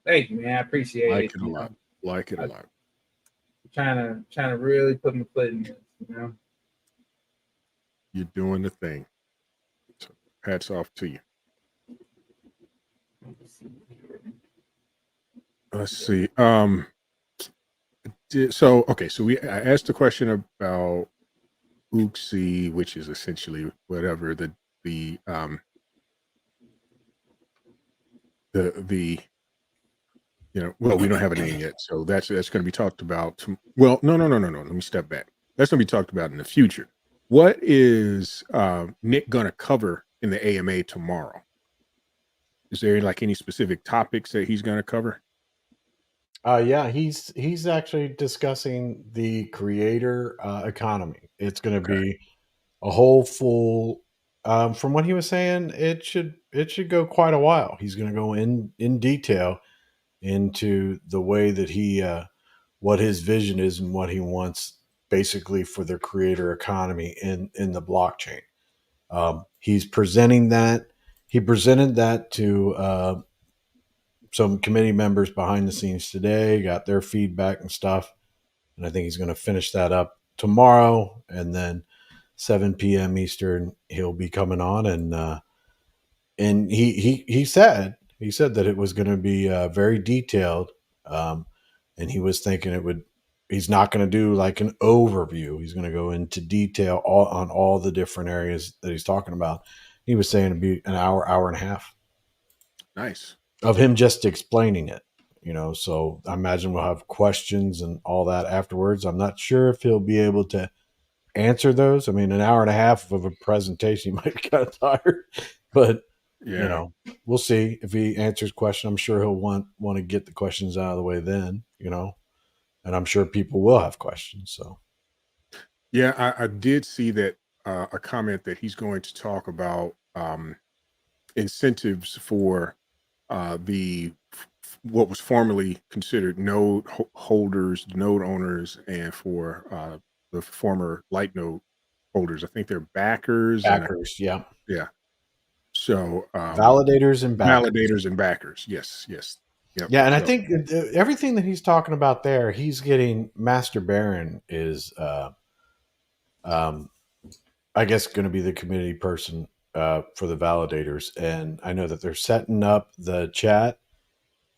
Thank you, man. I appreciate Like it. it a lot. Like it a lot. Trying to really put my foot in this, you know. You're doing the thing. So hats off to you. Let's see. So I asked the question about Uxie, which is essentially whatever the well, we don't have a name yet, so that's going to be talked about. Well, no. Let me step back. That's going to be talked about in the future. What is Nick going to cover in the AMA tomorrow? Is there like any specific topics that he's going to cover? Yeah, he's actually discussing the creator economy. It's going to be a whole full. From what he was saying, it should go quite a while. He's going to go in detail into the way that he what his vision is and what he wants basically for the creator economy in the blockchain. He's presenting that. He presented that to some committee members behind the scenes today, got their feedback and stuff. And I think he's going to finish that up tomorrow. And then 7 p.m. Eastern, he'll be coming on. And he said that it was going to be very detailed. And he was thinking he's not going to do like an overview. He's going to go into detail on all the different areas that he's talking about. He was saying it'd be an hour and a half. Nice. Of him just explaining it, so I imagine we'll have questions and all that afterwards. I'm not sure if he'll be able to answer those. I mean, an hour and a half of a presentation, he might be kind of tired, but we'll see if he answers question. I'm sure he'll want to get the questions out of the way then, and I'm sure people will have questions. So, yeah, I did see that a comment that he's going to talk about incentives for what was formerly considered node holders, node owners, and for the former light node holders. I think they're backers. Yeah. So validators and backers. Yes. Yep. Yeah, and I think everything that he's talking about there, he's getting Master Baron is, I guess, going to be the community person for the validators, and I know that they're setting up the chat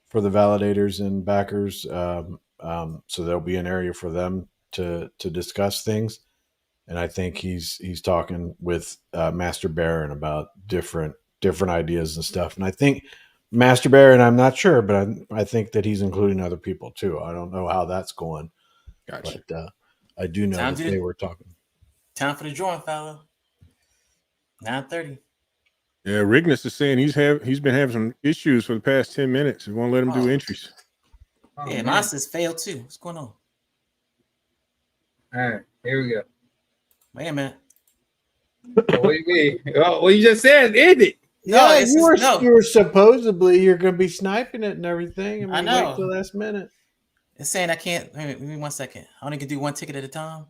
for the validators and backers, so there'll be an area for them to discuss things. and I think he's talking with Master Baron about different ideas and stuff. And I think Master Baron, I'm not sure, but I think that he's including other people too. I don't know how that's going, Gotcha. but I do know that they were talking. Time for the drawing, fella. 9:30. Yeah, Rignus is saying he's been having some issues for the past 10 minutes. He won't let him do entries. Oh, Yeah, man. Monsters failed too. What's going on? All right, here we go. Wait a minute. Oh, what do you mean? Oh, well, you just said end it. No, Yeah, it's you were no. you were supposedly you're going to be sniping it and everything. I Wait know. till last minute. It's saying I can't. Wait 1 second. I only can do one ticket at a time.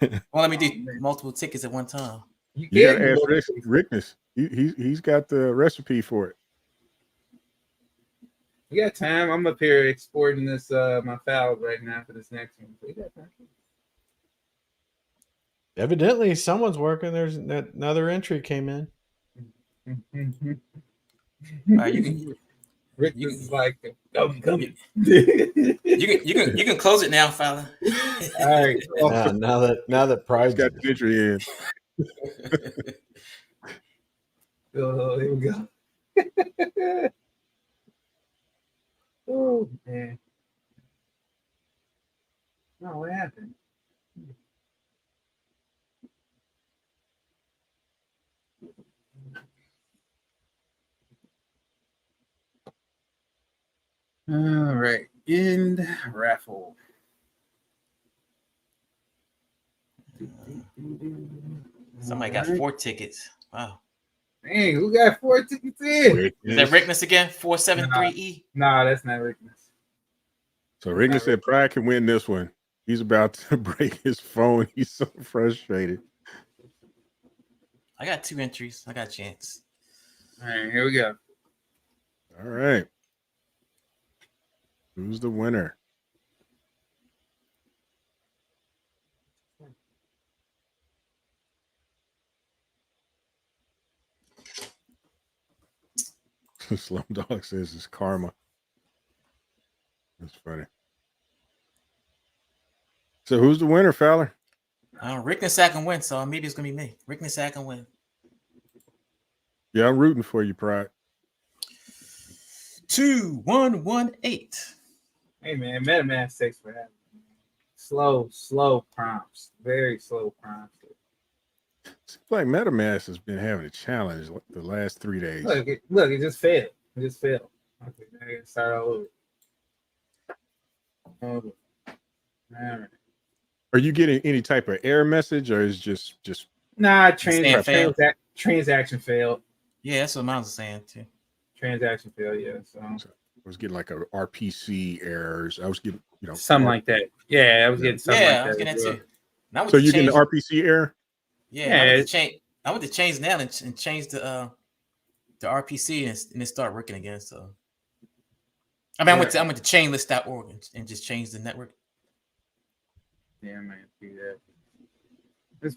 Well, let me do multiple tickets at one time. You You can't gotta do ask multiple. Rignus. He's got the recipe for it. We got time. I'm up here exporting this my files right now for this next one. We got time. Evidently, someone's working. There's another entry came in. Rick is like, come. You can close it now, fella. All right. Yeah, now that He's Pride's got the entry in. Oh, here we go. Oh man. No, what happened? All right. End raffle. Somebody got 4 tickets. Wow. Dang, who got 4 tickets in? Is that Rickness again? 473E. Nah, that's not Rickness. So Rignus said Pride can win this one. He's about to break his phone. He's so frustrated. I got 2 entries. I got a chance. All right, here we go. All right. Who's the winner? Slumdog says it's karma. That's funny. So who's the winner, Fowler? Rickness said I can win, so maybe it's gonna be me. Rickness said I can win. Yeah, I'm rooting for you, Pride. 2118. Hey man, MetaMask takes forever. Slow prompts. Very slow prompts. Seems like MetaMask has been having a challenge the last 3 days. Look, it just failed. It just failed. Okay, now I gotta start all over. All right. Are you getting any type of error message, or is just Nah, transaction failed. Yeah, that's what mine was saying too. Transaction failed, yeah. So I was getting like a RPC errors. I was getting, something like that. Yeah, I was getting something I was like getting that. that too. Now So you're getting the RPC error? Yeah, I went to change now and change the RPC and it started working again. So I mean, I went to chainlist.org and just changed the network. Yeah, I might do that.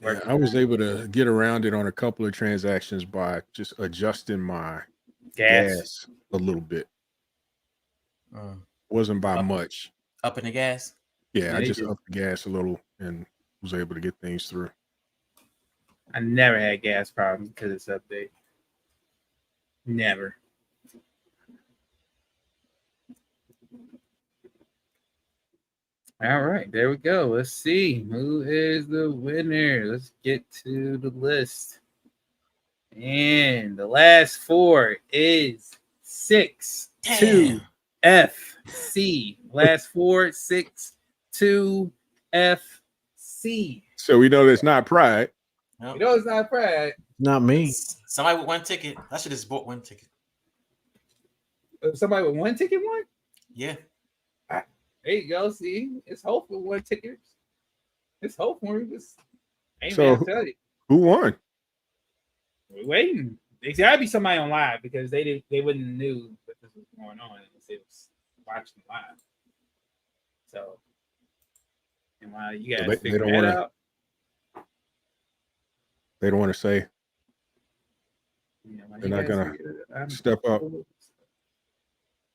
Yeah, I was able to get around it on a couple of transactions by just adjusting my gas a little bit. Wasn't by much. Up in the gas? Yeah, I just upped the gas a little and was able to get things through. I never had gas problems because it's update. Never. All right, there we go. Let's see who is the winner. Let's get to the list. And the last 4 is 6-2 FC. Last 4, 6-2 FC. So we know that's not Pride. You know it's not Pride. Not me. Somebody with 1 ticket. I should have just bought 1 ticket. Somebody with 1 ticket won? Yeah. There you go. See, it's hope for 1 ticket. It's hope for him. So who won? We're waiting. There's gotta be somebody on live because they wouldn't knew that this was going on unless they was watching live. So, and while you guys figure that out, they don't want to say. Yeah, they're not gonna step up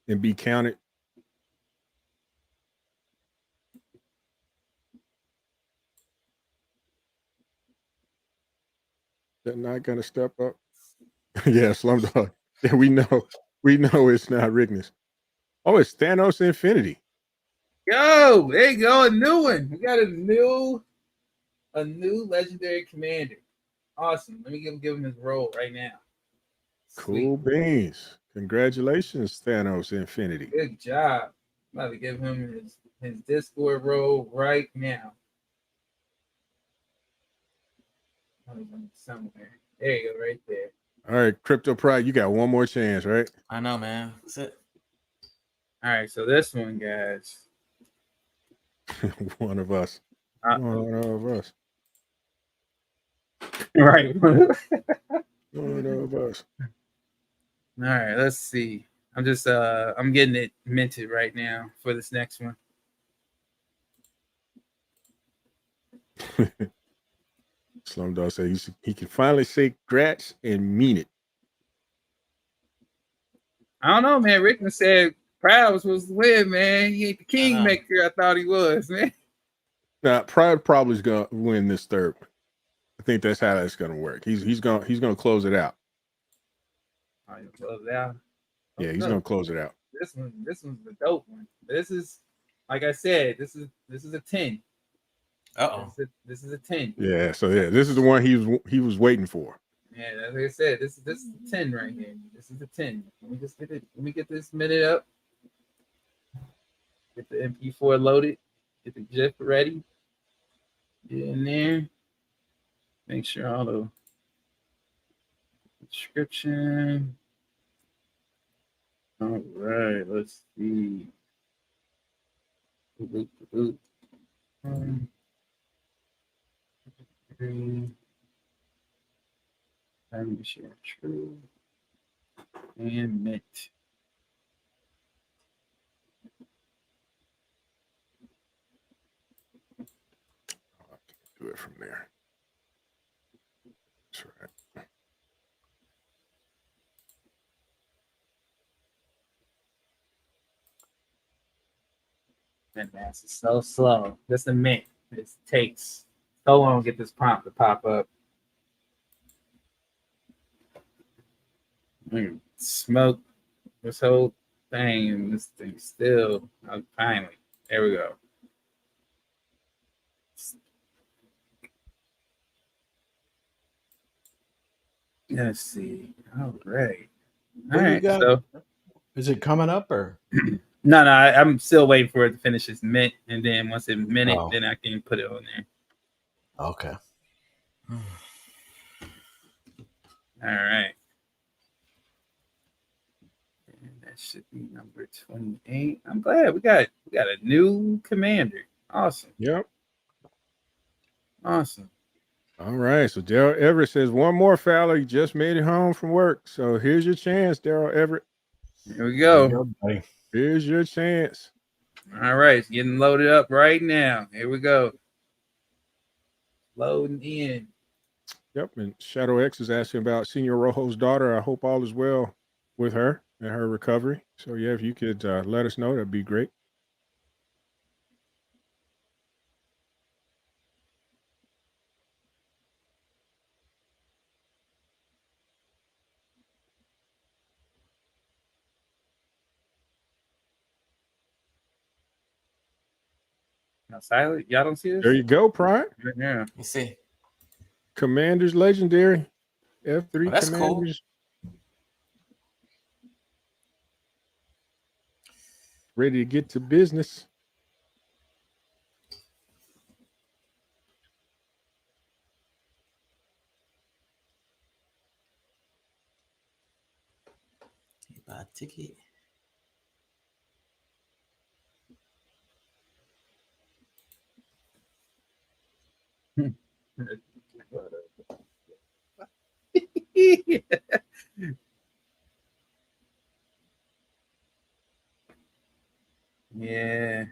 and be counted. They're not gonna step up. Yeah, Slumdog. Yeah, we know it's not Rickness. Oh, it's Thanos Infinity. Yo, there you go, a new one. We got a new legendary commander. Awesome. Let me give him his role right now. Cool beans. Congratulations, Thanos Infinity. Good job. I'm about to give him his Discord role right now. Somewhere. There you go, right there. All right, Crypto Pride, you got one more chance, right? I know, man. That's it. All right, so this one, guys. One of us. One of us. Right. One of us. All right, let's see. I'm getting it minted right now for this next one. Slumdog said he can finally say grats and mean it. I don't know, man. Rickman said Pride was supposed to win, man. He ain't the kingmaker I thought he was, man. Now, Pride probably is gonna win this third one. I think that's how that's gonna work. He's gonna close it out. Oh, you close it out. Yeah, he's gonna close it out. This one's the dope one. This is, like I said, this is a 10. This is a 10. Yeah, so yeah, this is the one he was waiting for. Yeah, like I said, this is a 10 right here. This is a 10. Let me just get it. Let me get this minute up. Get the MP4 loaded. Get the GIF ready. Get in there. Make sure all the description. All right, let's see. Time to share true and mint. Do it from there. That's right. And that's so slow. This is mint. It takes so long to get this prompt to pop up. Smoke this whole thing, and this thing still. Finally, there we go. Let's see. All right. All right. So, is it coming up or? No, I'm still waiting for it to finish its mint, and then once it's minted, then I can put it on there. Okay. All right. And that should be number 28. I'm glad we got a new commander. Awesome. Yep. Awesome. All right. So Daryl Everett says one more Fowler. You just made it home from work. So here's your chance, Daryl Everett. Here we go. Here's your chance. All right, it's getting loaded up right now. Here we go. Loading in. Yep. And Shadow X is asking about Senior Rojo's daughter. I hope all is well with her and her recovery. So yeah, if you could let us know, that'd be great. Now, silent. Y'all don't see this? There you go, Prime. Yeah. You see. Commanders Legendary. F3 that's Commanders. Cool. Ready to get to business. Buy a ticket. Yeah.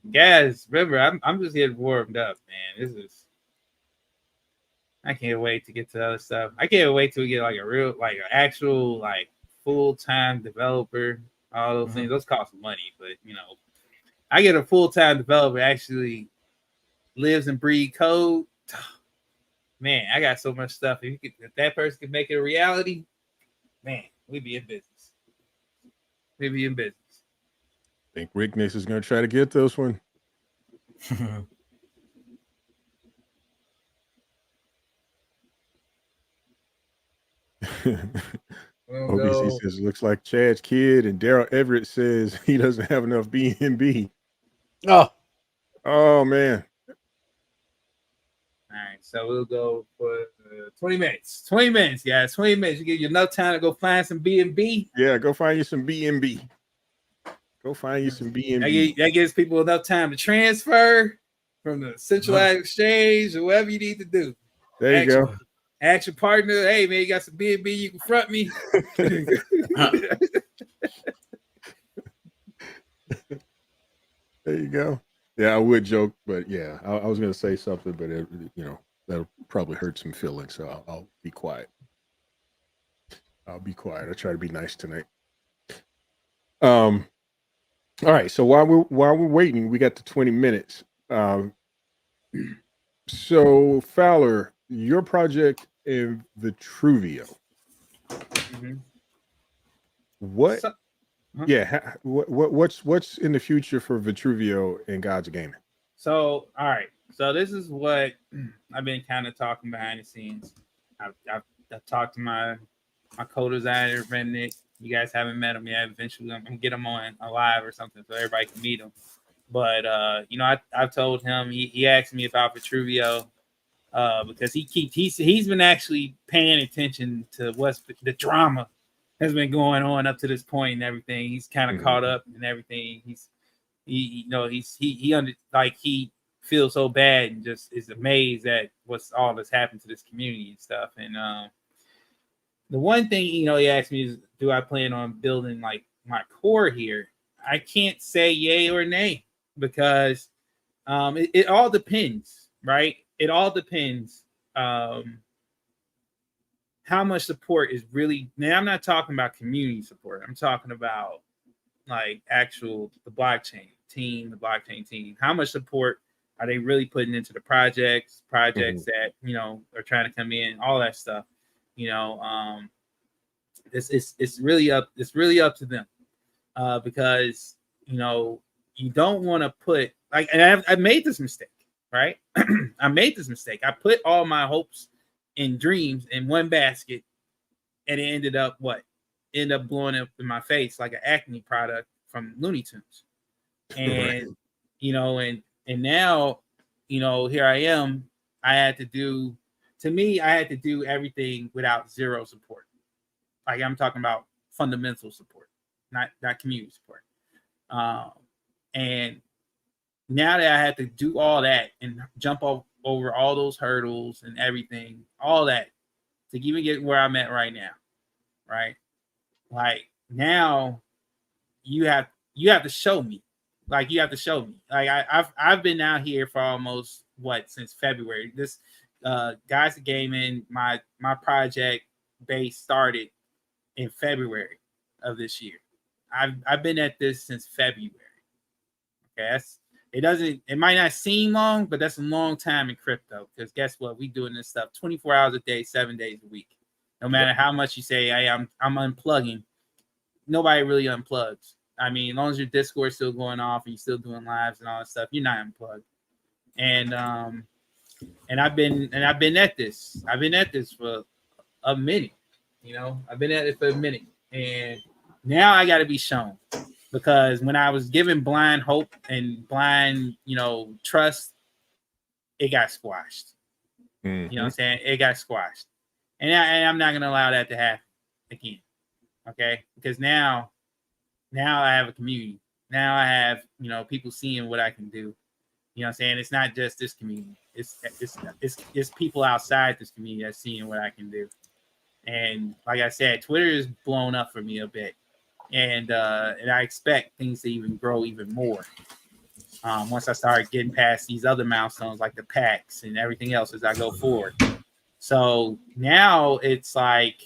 Guys, remember, I'm just getting warmed up, man. I can't wait to get to the other stuff. I can't wait till we get like an actual like full-time developer. All those things. Those cost money, but I get a full-time developer actually lives and breathe code. man, I got so much stuff. If that person could make it a reality, man, we'd be in business. We'd be in business. I think Rick Nix is going to try to get this one. OBC says, looks like Chad's kid, and Daryl Everett says he doesn't have enough B&B. Oh, man. All right, so we'll go for 20 minutes. 20 minutes, guys. 20 minutes. You give you enough time to go find some B&B. Yeah, go find you some B&B. Go find you some B&B. That gives people enough time to transfer from the centralized exchange or whatever you need to do. There you go. Ask your partner, hey, man, you got some B&B, you can front me. There you go. Yeah, I would joke, but yeah, I was going to say something, but that'll probably hurt some feelings, so I'll be quiet. I'll be quiet. I try to be nice tonight. All right. So while we're waiting, we got the 20 minutes. So Fowler, your project in Vitruvio. Mm-hmm. What? Yeah. What's in the future for Vitruvio and God's Gaming? So, all right. So this is what I've been kind of talking behind the scenes. I've talked to my co-designer, Nick. You guys haven't met him yet. Eventually, I'm gonna get him on a live or something so everybody can meet him. But I've told him. He asked me about Vitruvio because he's been actually paying attention to what's the drama has been going on up to this point and everything. He's kind of caught up and everything. He feels so bad and just is amazed at what's all that's happened to this community and stuff. And the one thing he asked me is, do I plan on building like my core here? I can't say yay or nay because it all depends, right? It all depends how much support is really. Now I'm not talking about community support. I'm talking about like the blockchain team. How much support are they really putting into the projects that are trying to come in, all that stuff. It's really up to them because you don't want to put and I made this mistake, right? I made this mistake. I put all my hopes and dreams in one basket, and it ended up blowing up in my face like an acne product from Looney Tunes. And and now here I am. I had to do everything without zero support. Like I'm talking about fundamental support, not community support. And now that I had to do all that and jump over all those hurdles and everything, all that to even get where I'm at right now, right? Like now you have to show me. Like you have to show me. Like I've been out here for almost since February. This Guys Gaming, my project base started in February of this year. I've been at this since February. Okay, it might not seem long, but that's a long time in crypto. Because guess what? We doing this stuff 24 hours a day, 7 days a week. No matter how much you say, hey, I'm unplugging, nobody really unplugs. I mean, as long as your Discord's still going off and you're still doing lives and all that stuff, you're not unplugged. And I've been at this. I've been at this for a minute. I've been at it for a minute, and now I got to be shown. Because when I was given blind hope and blind, trust, it got squashed. Mm-hmm. You know what I'm saying? It got squashed. And I'm not going to allow that to happen again. Okay? Because now I have a community. Now I have, people seeing what I can do. You know what I'm saying? It's not just this community. It's people outside this community that's seeing what I can do. And like I said, Twitter is blown up for me a bit. And I expect things to even grow even more once I start getting past these other milestones like the packs and everything else as I go forward. So now it's like,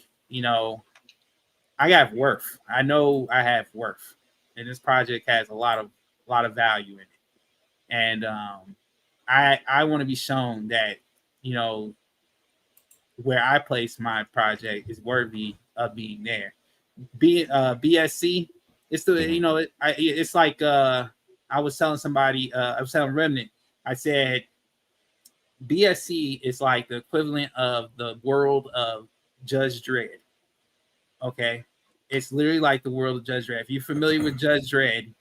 I got worth. I know I have worth, and this project has a lot of value in it. And I want to be shown that where I place my project is worthy of being there. BSC, it's the it's like I was telling somebody, I was telling Remnant, I said BSC is like the equivalent of the world of Judge Dredd. Okay, it's literally like the world of Judge Dredd. If you're familiar with Judge Dredd,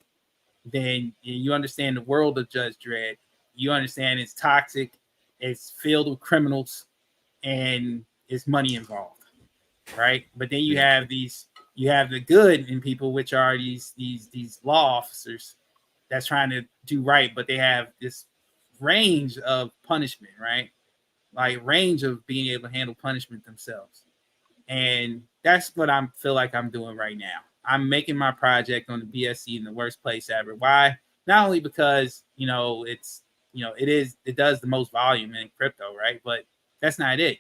then you understand the world of Judge Dredd. You understand it's toxic, it's filled with criminals, and it's money involved, right? But then you have the good in people, which are these law officers that's trying to do right, but they have this range of punishment, right? Like range of being able to handle punishment themselves. And that's what I feel like I'm doing right now. I'm making my project on the BSC in the worst place ever. Why? Not only because, it does the most volume in crypto, right? But that's not it.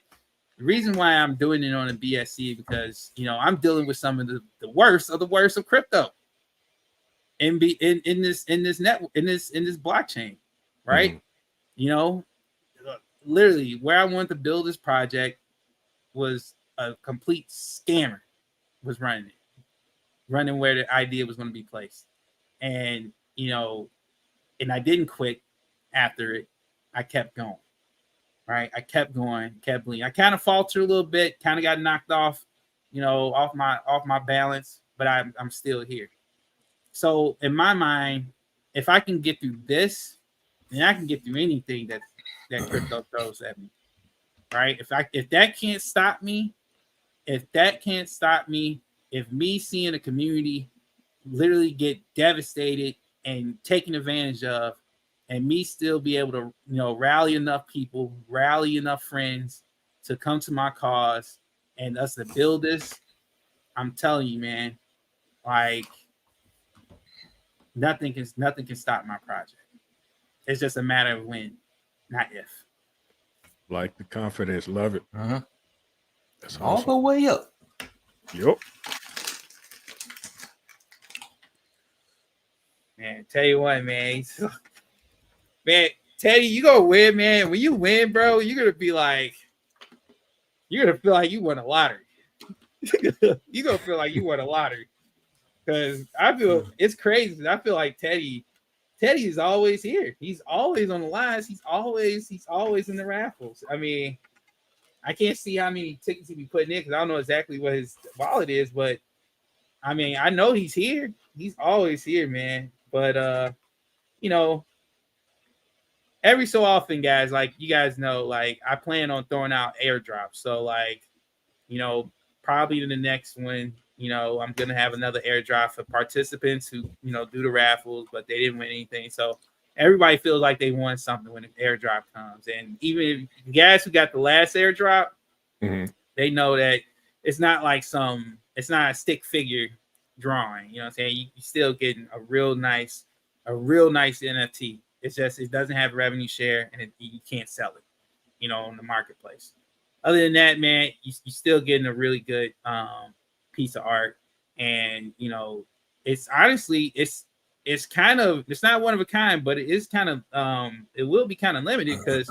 The reason why I'm doing it on the BSC because, I'm dealing with some of the worst of the worst of crypto in this blockchain, right? Literally where I wanted to build this project was a complete scammer was running where the idea was going to be placed. And, and I didn't quit after it. I kept going, right? I kept going, kept bleeding. I kind of faltered a little bit, kind of got knocked off, off my balance, but I'm still here. So in my mind, if I can get through this, then I can get through anything that crypto throws at me, right? If that can't stop me, if me seeing a community literally get devastated and taken advantage of, and me still be able to, rally enough people, rally enough friends to come to my cause and us to build this, I'm telling you, man, like nothing can stop my project. It's just a matter of when, not if. Like the confidence, love it. That's all awesome. The way up. Yep. Man, tell you what, man. Man, Teddy, you gonna win, man. When you win, bro, you're gonna feel like you won a lottery. You're gonna feel like you won a lottery. Because I feel it's crazy. I feel like Teddy is always here. He's always on the lines. He's always in the raffles. I mean, I can't see how many tickets he be putting in because I don't know exactly what his wallet is, but I mean, I know he's here. He's always here, man. But every so often, guys, like you guys know, like I plan on throwing out airdrops. So like, probably in the next one, I'm gonna have another airdrop for participants who, do the raffles, but they didn't win anything. So everybody feels like they won something when the airdrop comes. And even if the guys who got the last airdrop, they know that it's not like it's not a stick figure drawing. You know what I'm saying? You're still getting a real nice NFT. It's just it doesn't have revenue share and you can't sell it, in the marketplace. Other than that, man, you're still getting a really good piece of art, and it's honestly it's not one of a kind, but it is kind of it will be kind of limited because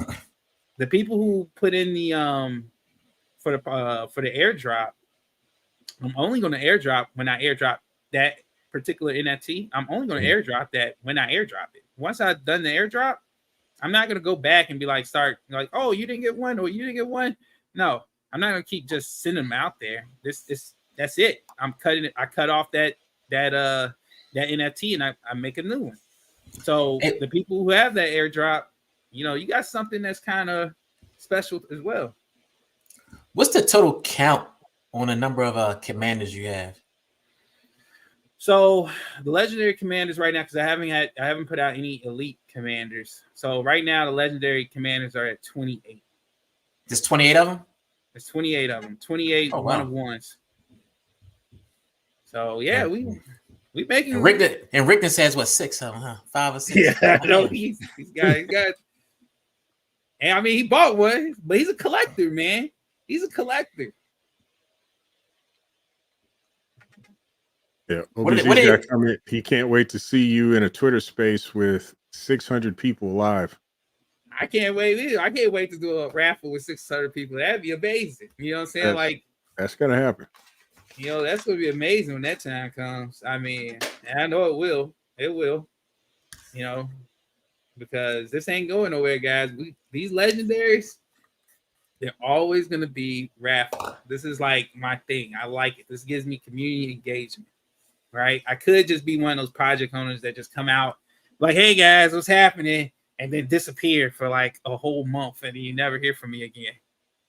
the people who put in the for the airdrop, I'm only going to airdrop when I airdrop that particular NFT. I'm only going to airdrop that when I airdrop it. Once I've done the airdrop, I'm not going to go back and be like, oh, you didn't get one or you didn't get one. No, I'm not going to keep just sending them out there. That's it. I'm cutting it. I cut off that NFT and I make a new one. So the people who have that airdrop, you got something that's kind of special as well. What's the total count on the number of commanders you have? So the legendary commanders right now, because I haven't put out any elite commanders. So right now the legendary commanders are at 28. There's 28 of them? There's 28 of them. 28 one of ones. So yeah, we making. And Rickton says what, 6 of them, huh? 5 or 6. Yeah, I know he's got. And I mean, he bought one, but he's a collector, man. He's a collector. Yeah, OBG's comment. He can't wait to see you in a Twitter space with 600 people live. I can't wait either. I can't wait to do a raffle with 600 people. That'd be amazing. You know what I'm saying? That's gonna happen. That's gonna be amazing when that time comes. I mean, and I know it will. It will. Because this ain't going nowhere, guys. These legendaries, they're always gonna be raffle. This is like my thing. I like it. This gives me community engagement. Right? I could just be one of those project owners that just come out like, hey guys, what's happening? And then disappear for like a whole month and you never hear from me again.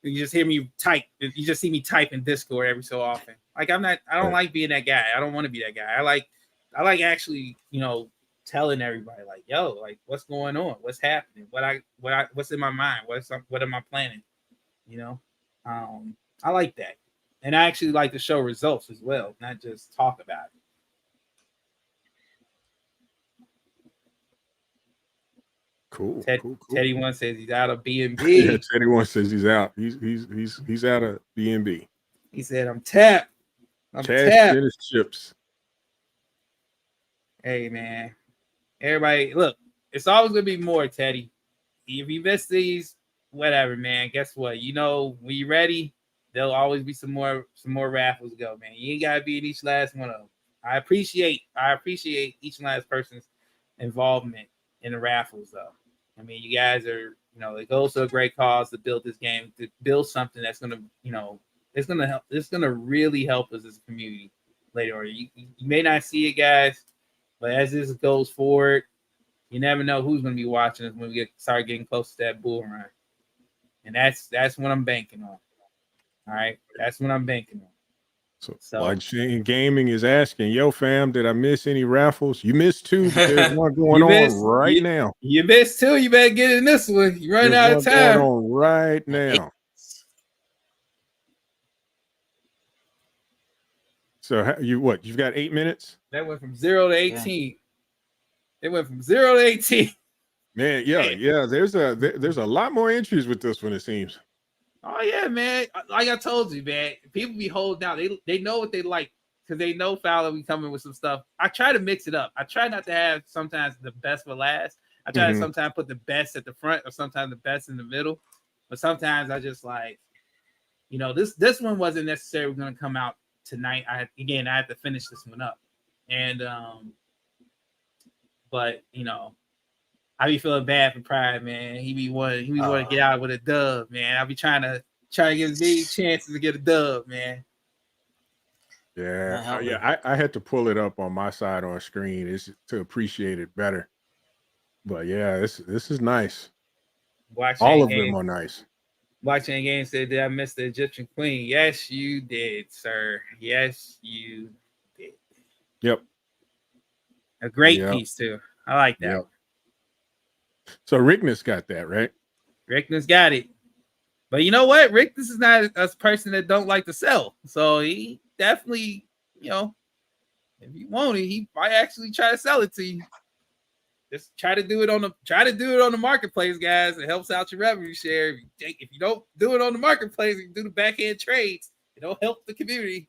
You just hear me type. You just see me type in Discord every so often. Like I don't like being that guy. I don't want to be that guy. I like actually, telling everybody like, yo, like what's going on? What's happening? What's in my mind? What am I planning? I like that. And I actually like to show results as well, not just talk about it. Cool. Teddy one says he's out of B&B. Yeah, Teddy one says he's out. He's out of B&B. He said, I'm tapped. Cash in his chips. Hey man. Everybody, look, it's always gonna be more, Teddy. If you miss these, whatever, man. Guess what? When you're ready, there'll always be some more raffles to go, man. You ain't gotta be in each last one of them. I appreciate each and last person's involvement in the raffles, though. I mean, you guys are, it goes to a great cause to build this game, to build something that's gonna, it's gonna help. It's gonna really help us as a community later on. You may not see it, guys, but as this goes forward, you never know who's gonna be watching us when we start getting close to that bull run. And that's what I'm banking on. All right, that's what I'm banking on. So like Shane Gaming is asking, yo, fam, did I miss any raffles? You missed two, but there's one going on right now. You missed two. You better get in this one. You're running out of time. Going on right now. So you've got 8 minutes? That went from 0 to 18. Yeah. It went from 0 to 18. Man, yeah. There's a lot more entries with this one, it seems. Oh yeah, man. Like I told you, man. People be holding out. They know what they like because they know Fowler be coming with some stuff. I try to mix it up. I try not to have sometimes the best for last. I try to sometimes put the best at the front or sometimes the best in the middle. But sometimes I just like, this one wasn't necessarily going to come out tonight. I had to finish this one up. And but I be feeling bad for Pride, man. He be wanting to get out with a dub, man. I be trying to get as many chances to get a dub, man. Yeah. I had to pull it up on my side on screen is to appreciate it better. But yeah, this is nice. All of them are nice. Blockchain Game said, "Did I miss the Egyptian Queen?" Yes, you did, sir. Yes, you did. Yep. A great piece too. I like that. Yep. So Rickness got that, right? Rickness got it. But you know what? Rickness is not a person that don't like to sell. So he definitely, if you want it, he might actually try to sell it to you. Just try to do it on the marketplace, guys. It helps out your revenue share. If you don't do it on the marketplace, you do the back-end trades. It'll help the community.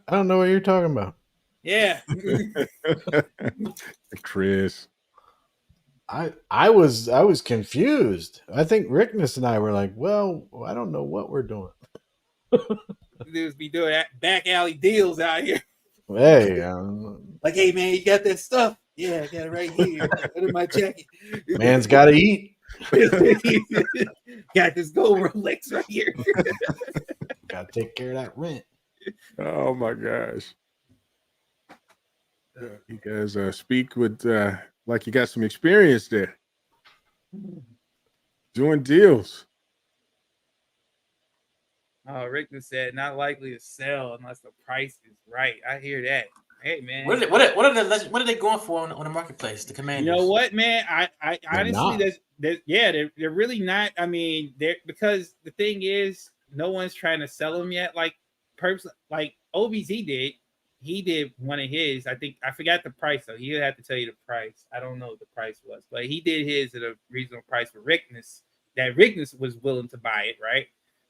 I don't know what you're talking about. Yeah. Chris. I was confused. I think Rickness and I were like, well, I don't know what we're doing. Dudes be doing back alley deals out here. Hey, like, hey man, you got that stuff? Yeah, I got it right here. Put in my jacket. Man's got to eat. Got this gold Rolex right here. Got to take care of that rent. Oh my gosh. You guys speak with like you got some experience there. Doing deals. Oh, Rickman said not likely to sell unless the price is right. I hear that. Hey man, what are they going for on the marketplace? The Commanders. You know what, man? I honestly, they're really not. I mean, because the thing is, no one's trying to sell them yet. Like OBZ did. He did one of his. I think I forgot the price though. He'll have to tell you the price. I don't know what the price was, but he did his at a reasonable price for Rickness. That Rickness was willing to buy it, right?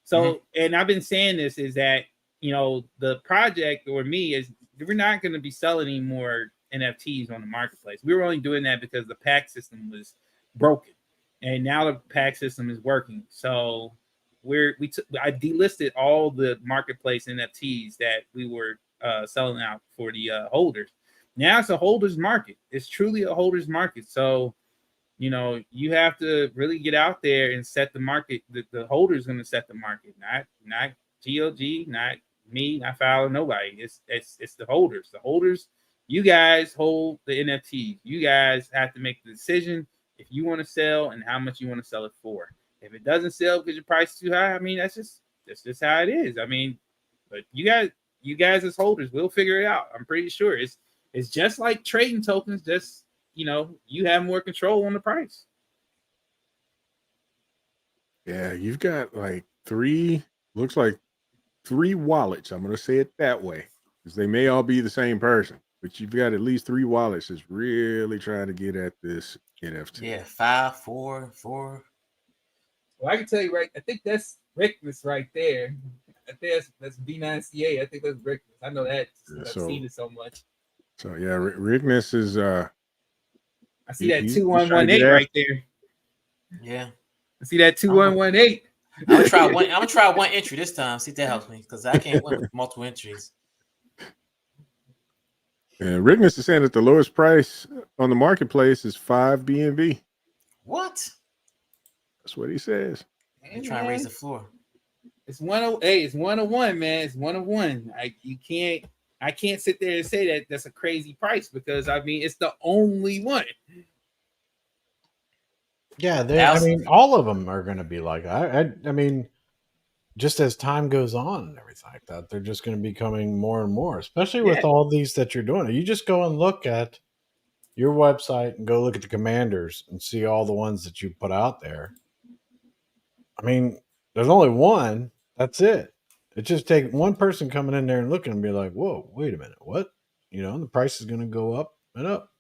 So, and I've been saying this is that the project or me is we're not going to be selling any more NFTs on the marketplace. We were only doing that because the pack system was broken, and now the pack system is working. So I delisted all the marketplace NFTs that we were selling out for the holders. Now it's a holders market. It's truly a holders market. So, you know, you have to really get out there and set the market. The holder's going to set the market, not GOG, not me, not Fowler, nobody. It's the holders. The holders, you guys hold the NFTs. You guys have to make the decision if you want to sell and how much you want to sell it for. If it doesn't sell because your price is too high, I mean, that's just how it is. I mean, but you guys as holders will figure it out. I'm pretty sure it's just like trading tokens. Just, you know, you have more control on the price. Yeah, you've got like looks like 3 wallets. I'm going to say it that way because they may all be the same person, but you've got at least 3 wallets that's really trying to get at this NFT. Yeah, 5, 4, 4. Well, I can tell you right. I think that's Rickness right there. I think that's B9CA. I think that's Rickness. I know that. I've seen it so much. So yeah, Rickness is. I see that 2118 right there. Yeah, I see that 2118. I'm gonna try one entry this time. See if that helps me because I can't win with multiple entries. And Rickness is saying that the lowest price on the marketplace is 5 BNB. What? That's what he says. You're trying to raise the floor. It's 101. Hey, it's 101, man. It's 101. I can't sit there and say that that's a crazy price because I mean it's the only one. Yeah, I mean, all of them are going to be like that. I mean, just as time goes on and everything like that, they're just going to be coming more and more, especially with all these that you're doing. You just go and look at your website and go look at the commanders and see all the ones that you put out there. I mean, there's only one. That's it. It just takes one person coming in there and looking and be like, whoa, wait a minute. What? You know, the price is going to go up and up.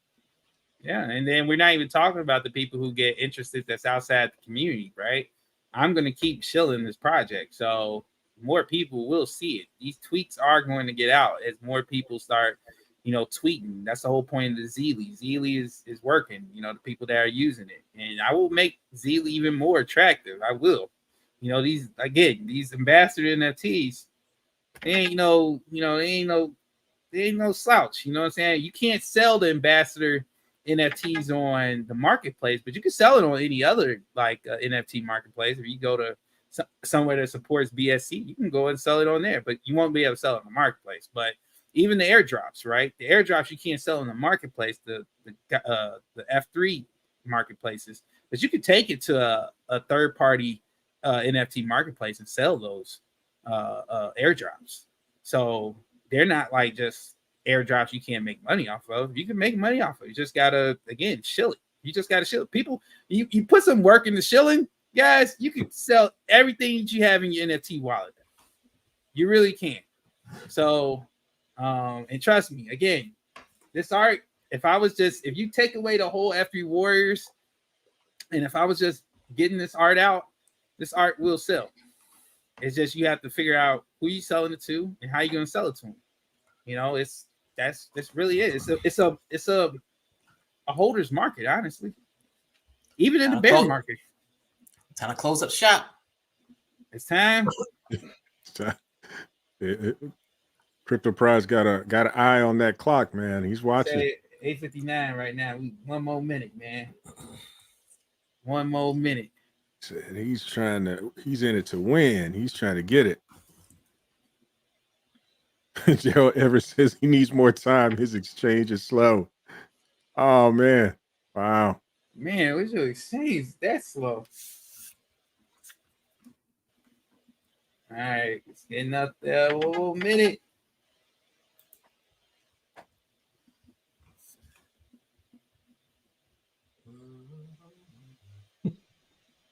Yeah, and then we're not even talking about the people who get interested that's outside the community, right? I'm going to keep shilling this project, so more people will see it. These tweets are going to get out as more people start, you know, tweeting. That's the whole point of the Zeely. Zeely is working, you know, the people that are using it. And I will make Zeely even more attractive. I will. You know, these ambassador NFTs, they ain't no slouch. You know what I'm saying? You can't sell the ambassador NFTs on the marketplace, but you can sell it on any other like NFT marketplace. If you go to somewhere that supports BSC, you can go and sell it on there, but you won't be able to sell it on the marketplace. But even the airdrops, right? The airdrops you can't sell in the marketplace, the F3 marketplaces, but you can take it to a third party NFT marketplace and sell those airdrops. So they're not like just airdrops you can't make money off of. You can make money off of it. You just gotta, again, shill it. You just gotta shill it. People, you put some work into shilling, guys, you can sell everything that you have in your NFT wallet. You really can. So and trust me, again, this art, if you take away the whole F3 Warriors, and if I was just getting this art out, this art will sell. It's just you have to figure out who you selling it to and how you're gonna sell it to them. You know, this really is. It's a holder's market, honestly. Even in the bear market. Time to close up shop. It's time. Crypto Prize got an eye on that clock, man. He's watching. 8:59 right now. One more minute, man. One more minute. He's in it to win. He's trying to get it. Joe Everett says he needs more time. His exchange is slow. Oh man. Wow. Man, what's your exchange that slow? All right, it's getting up there. One more minute.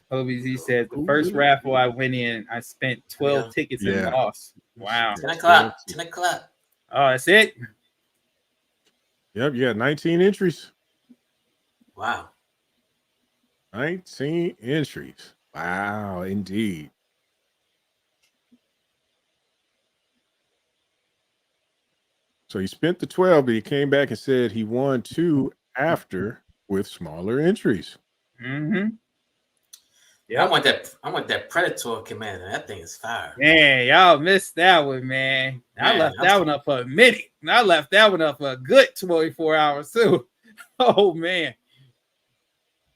OBZ says the first raffle I went in, I spent 12 tickets and lost. Wow. 10 o'clock. 10 o'clock. Oh, that's it? Yep, you got 19 entries. Wow. 19 entries. Wow, indeed. So he spent the 12, but he came back and said he won 2 after with smaller entries. Mm-hmm. I want that Predator Commander. That thing is fire. Man, y'all missed that one, man. I left that one up for a minute. And I left that one up for a good 24 hours too. Oh man.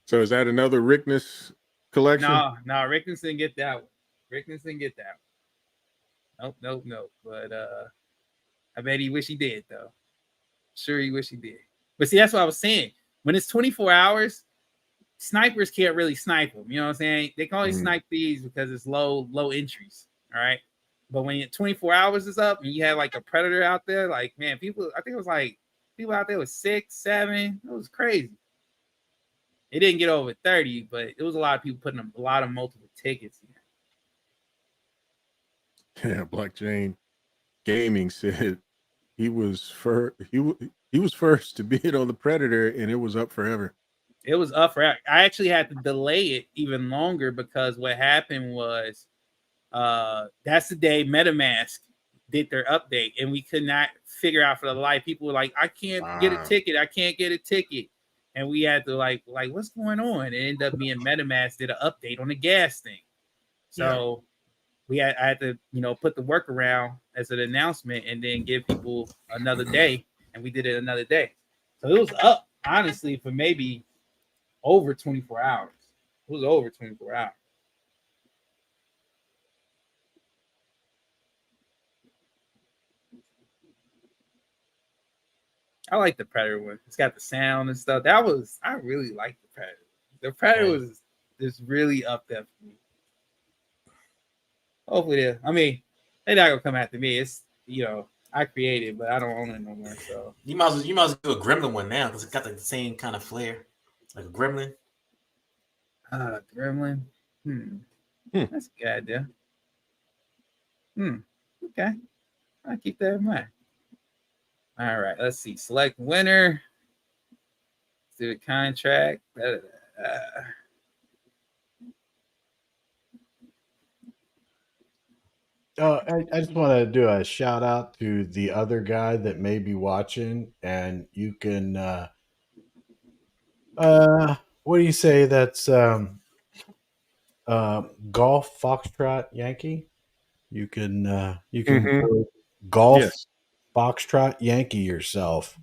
So is that another Rickness collection? No, Rickness didn't get that one. Rickness didn't get that one. Nope. But I bet he wish he did though. Sure, he wish he did. But see, that's what I was saying. When it's 24 hours, snipers can't really snipe them. You know what I'm saying? They can only snipe these because it's low entries. All right. But when 24 hours is up and you have like a predator out there, like, man, people, I think it was like people out there with 6, 7. It was crazy. It didn't get over 30, but it was a lot of people putting a lot of multiple tickets in. Yeah, Black Jane Gaming said he was first to bid on the Predator, and it was up forever. It was up for. I actually had to delay it even longer because what happened was, that's the day MetaMask did their update, and we could not figure out for the life. People were like, "I can't get a ticket. I can't get a ticket," and we had to like, what's going on? It ended up being MetaMask did an update on the gas thing, so I had to put the workaround as an announcement, and then give people another day, and we did it another day. So it was up honestly for maybe over 24 hours. It was over 24 hours. I like the Predator one. It's got the sound and stuff. I really like the Predator. The Predator was just really up there for me. Hopefully, they're not gonna come after me. It's I created, but I don't own it no more. So you might as well do a Gremlin one now because it got the same kind of flair, like a Gremlin. Gremlin. That's a good idea. Okay. I'll keep that in mind. All right, let's see. Select winner. Let's do a contract. I just want to do a shout out to the other guy that may be watching, and you can what do you say? That's Golf Foxtrot Yankee. You can Golf Foxtrot Yankee yourself.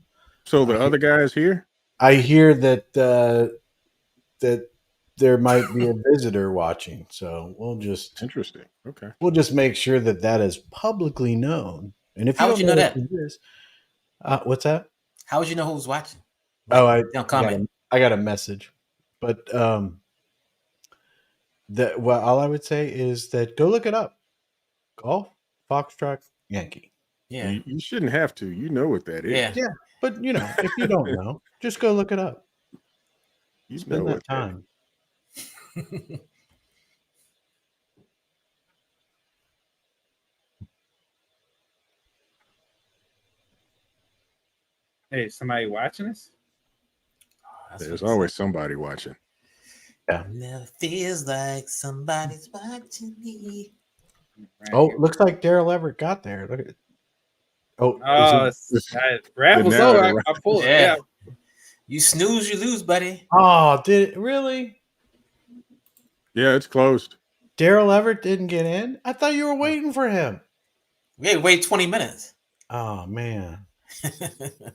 So the other guy is here? I hear that that there might be a visitor watching, so we'll just interesting. Okay, we'll just make sure that is publicly known. And if how would you know that? What's that? How would you know who's watching? I got a message, but all I would say is that go look it up. Golf Foxtrot Yankee. Yeah, you shouldn't have to. You know what that is. Yeah, but if you don't know, just go look it up. You spend know that time. Hey, somebody watching us? There's always somebody watching. Yeah. Never feels like somebody's watching me. Right, looks like Daryl Everett got there. Look at it. Raffle's over. I pulled it. Yeah. You snooze, you lose, buddy. Oh, did it really? Yeah, it's closed. Daryl Everett didn't get in? I thought you were waiting for him. We had to wait 20 minutes. Oh, man.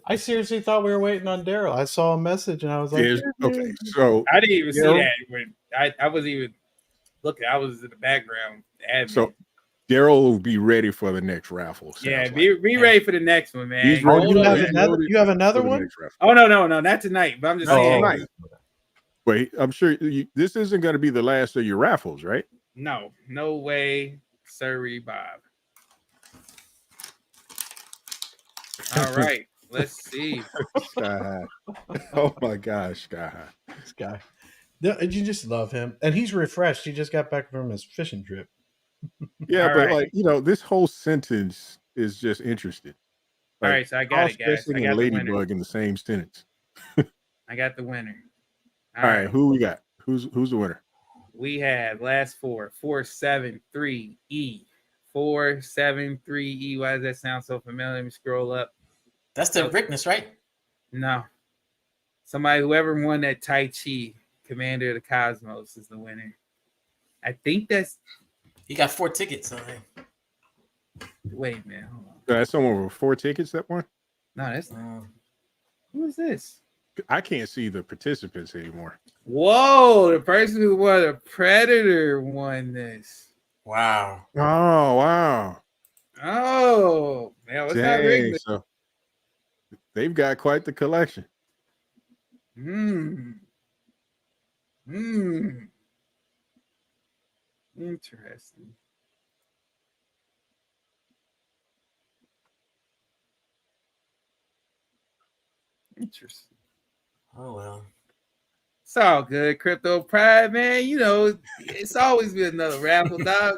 I seriously thought we were waiting on Daryl. I saw a message and I was like, okay, so I didn't even see that when I wasn't even looking. I was in the background. So Daryl will be ready for the next raffle. Yeah, be ready for the next one, man. You have another one? Oh no, not tonight. But I'm just saying. Wait, I'm sure this isn't going to be the last of your raffles, right? No way, sorry, Bob. All right, let's see. Sky High. Oh my gosh, Sky High. This guy. You just love him. And he's refreshed. He just got back from his fishing trip. Yeah, but right. This whole sentence is just interesting. All right, so I got it, guys. I got the ladybug in the same sentence. I got the winner. All right, who we got? Who's the winner? We have last 473E. 473E. Why does that sound so familiar? Let me scroll up. That's the Rickness, right? No. Somebody, whoever won that Tai Chi, Commander of the Cosmos, is the winner. I think that's. He got 4 tickets. So wait a minute. Hold on. That's someone with 4 tickets that won? No, that's who is this? I can't see the participants anymore. Whoa, the person who won a Predator won this. wow. Oh, wow. Oh, man, what's that ring? So they've got quite the collection. Interesting. Interesting. Oh well. It's all good, Crypto Pride, man. You know, it's always been another raffle, dog.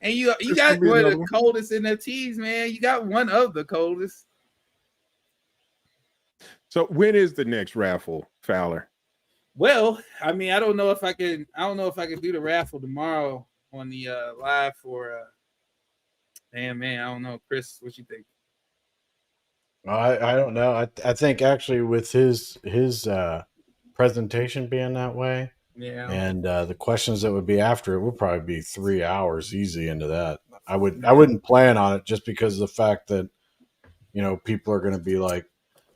And you got one of the coldest NFTs, man. You got one of the coldest. So when is the next raffle, Fowler? Well, I mean, I don't know if I can do the raffle tomorrow on the live for damn man, I don't know. Chris, what you think? I don't know. I think actually with his presentation being that way, Yeah, and the questions that would be after it would probably be 3 hours easy into that. I wouldn't plan on it just because of the fact that, you know, people are going to be like,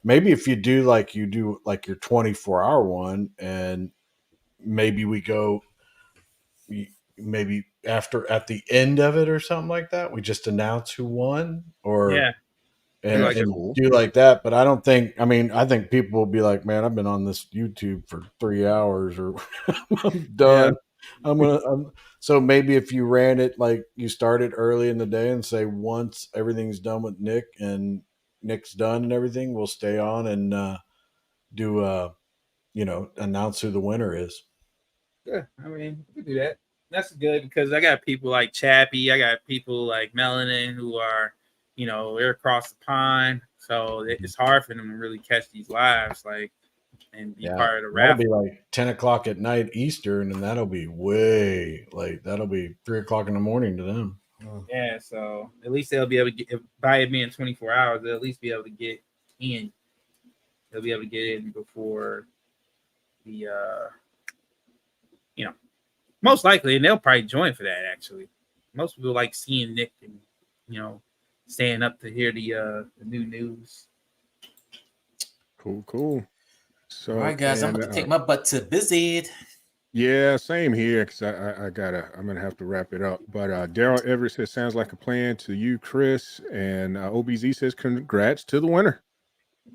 maybe if you do like your 24-hour one, and maybe we go maybe after at the end of it or something like that, we just announce who won, or yeah. and, Like and cool. do like that. But I don't think, I mean, I think people will be like, man, I've been on this YouTube for 3 hours, or I'm done. Yeah. So maybe if you ran it, like you started early in the day and say, once everything's done with Nick and Nick's done and everything, we'll stay on and do announce who the winner is. Yeah, I mean, we can do that. That's good because I got people like Chappie, I got people like Melanin who are, you know, they're across the pond, so it's hard for them to really catch these lives, like, and be part of the That'll raffle. be like 10 o'clock at night Eastern, and that'll be way late. That'll be 3 o'clock in the morning to them. Yeah, so at least they'll be able to get, by it being 24 hours, they'll at least be able to get in. They'll be able to get in before the most likely, and they'll probably join for that. Actually, most people like seeing Nick and, you know, staying up to hear the new news. Cool. So, all right, guys, I'm going to take my butt to busy. Yeah, same here, because I'm gonna have to wrap it up. But Daryl Everett says sounds like a plan to you, Chris, and OBZ says congrats to the winner.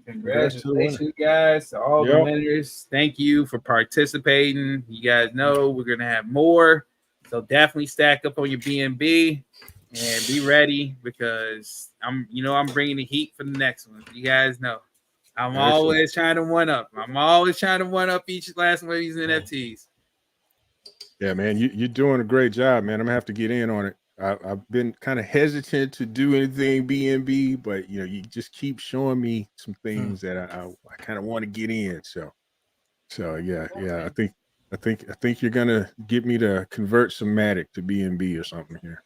Congratulations, guys, to all the winners. Thank you for participating. You guys know we're gonna have more, so definitely stack up on your BNB and be ready, because I'm bringing the heat for the next one. You guys know I'm always trying to one up. I'm always trying to one up each last one of these NFTs. Yeah, man, you're doing a great job, man. I'm gonna have to get in on it. I've been kind of hesitant to do anything BNB, but you just keep showing me some things that I kind of want to get in. So yeah. I think you're gonna get me to convert some Matic to BNB or something here.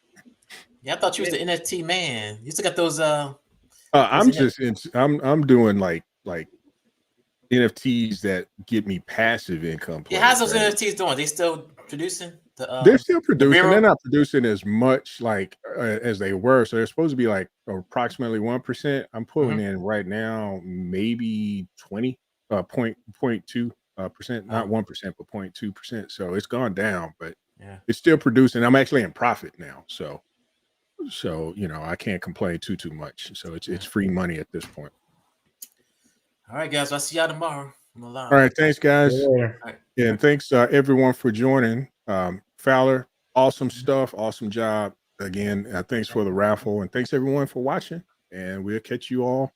Yeah, I thought you was the NFT man. You still got those. I'm doing like NFTs that get me passive income. Yeah, how's those NFTs doing? They still producing? They're still producing. They're not producing as much as they were. So they're supposed to be like approximately 1%. I'm pulling in right now maybe 0.2%, not 1%, but 0.2%. So it's gone down, but it's still producing. I'm actually in profit now. So I can't complain too much. So it's free money at this point. All right, guys. I'll see y'all tomorrow. All right, thanks, guys. Yeah, and thanks everyone for joining. Fowler, awesome stuff, awesome job again. Thanks for the raffle, and thanks everyone for watching. And we'll catch you all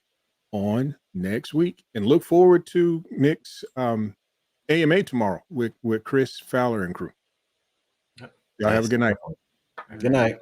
on next week. And look forward to Nick's AMA tomorrow with Chris, Fowler, and crew. Y'all have a good night. Good night.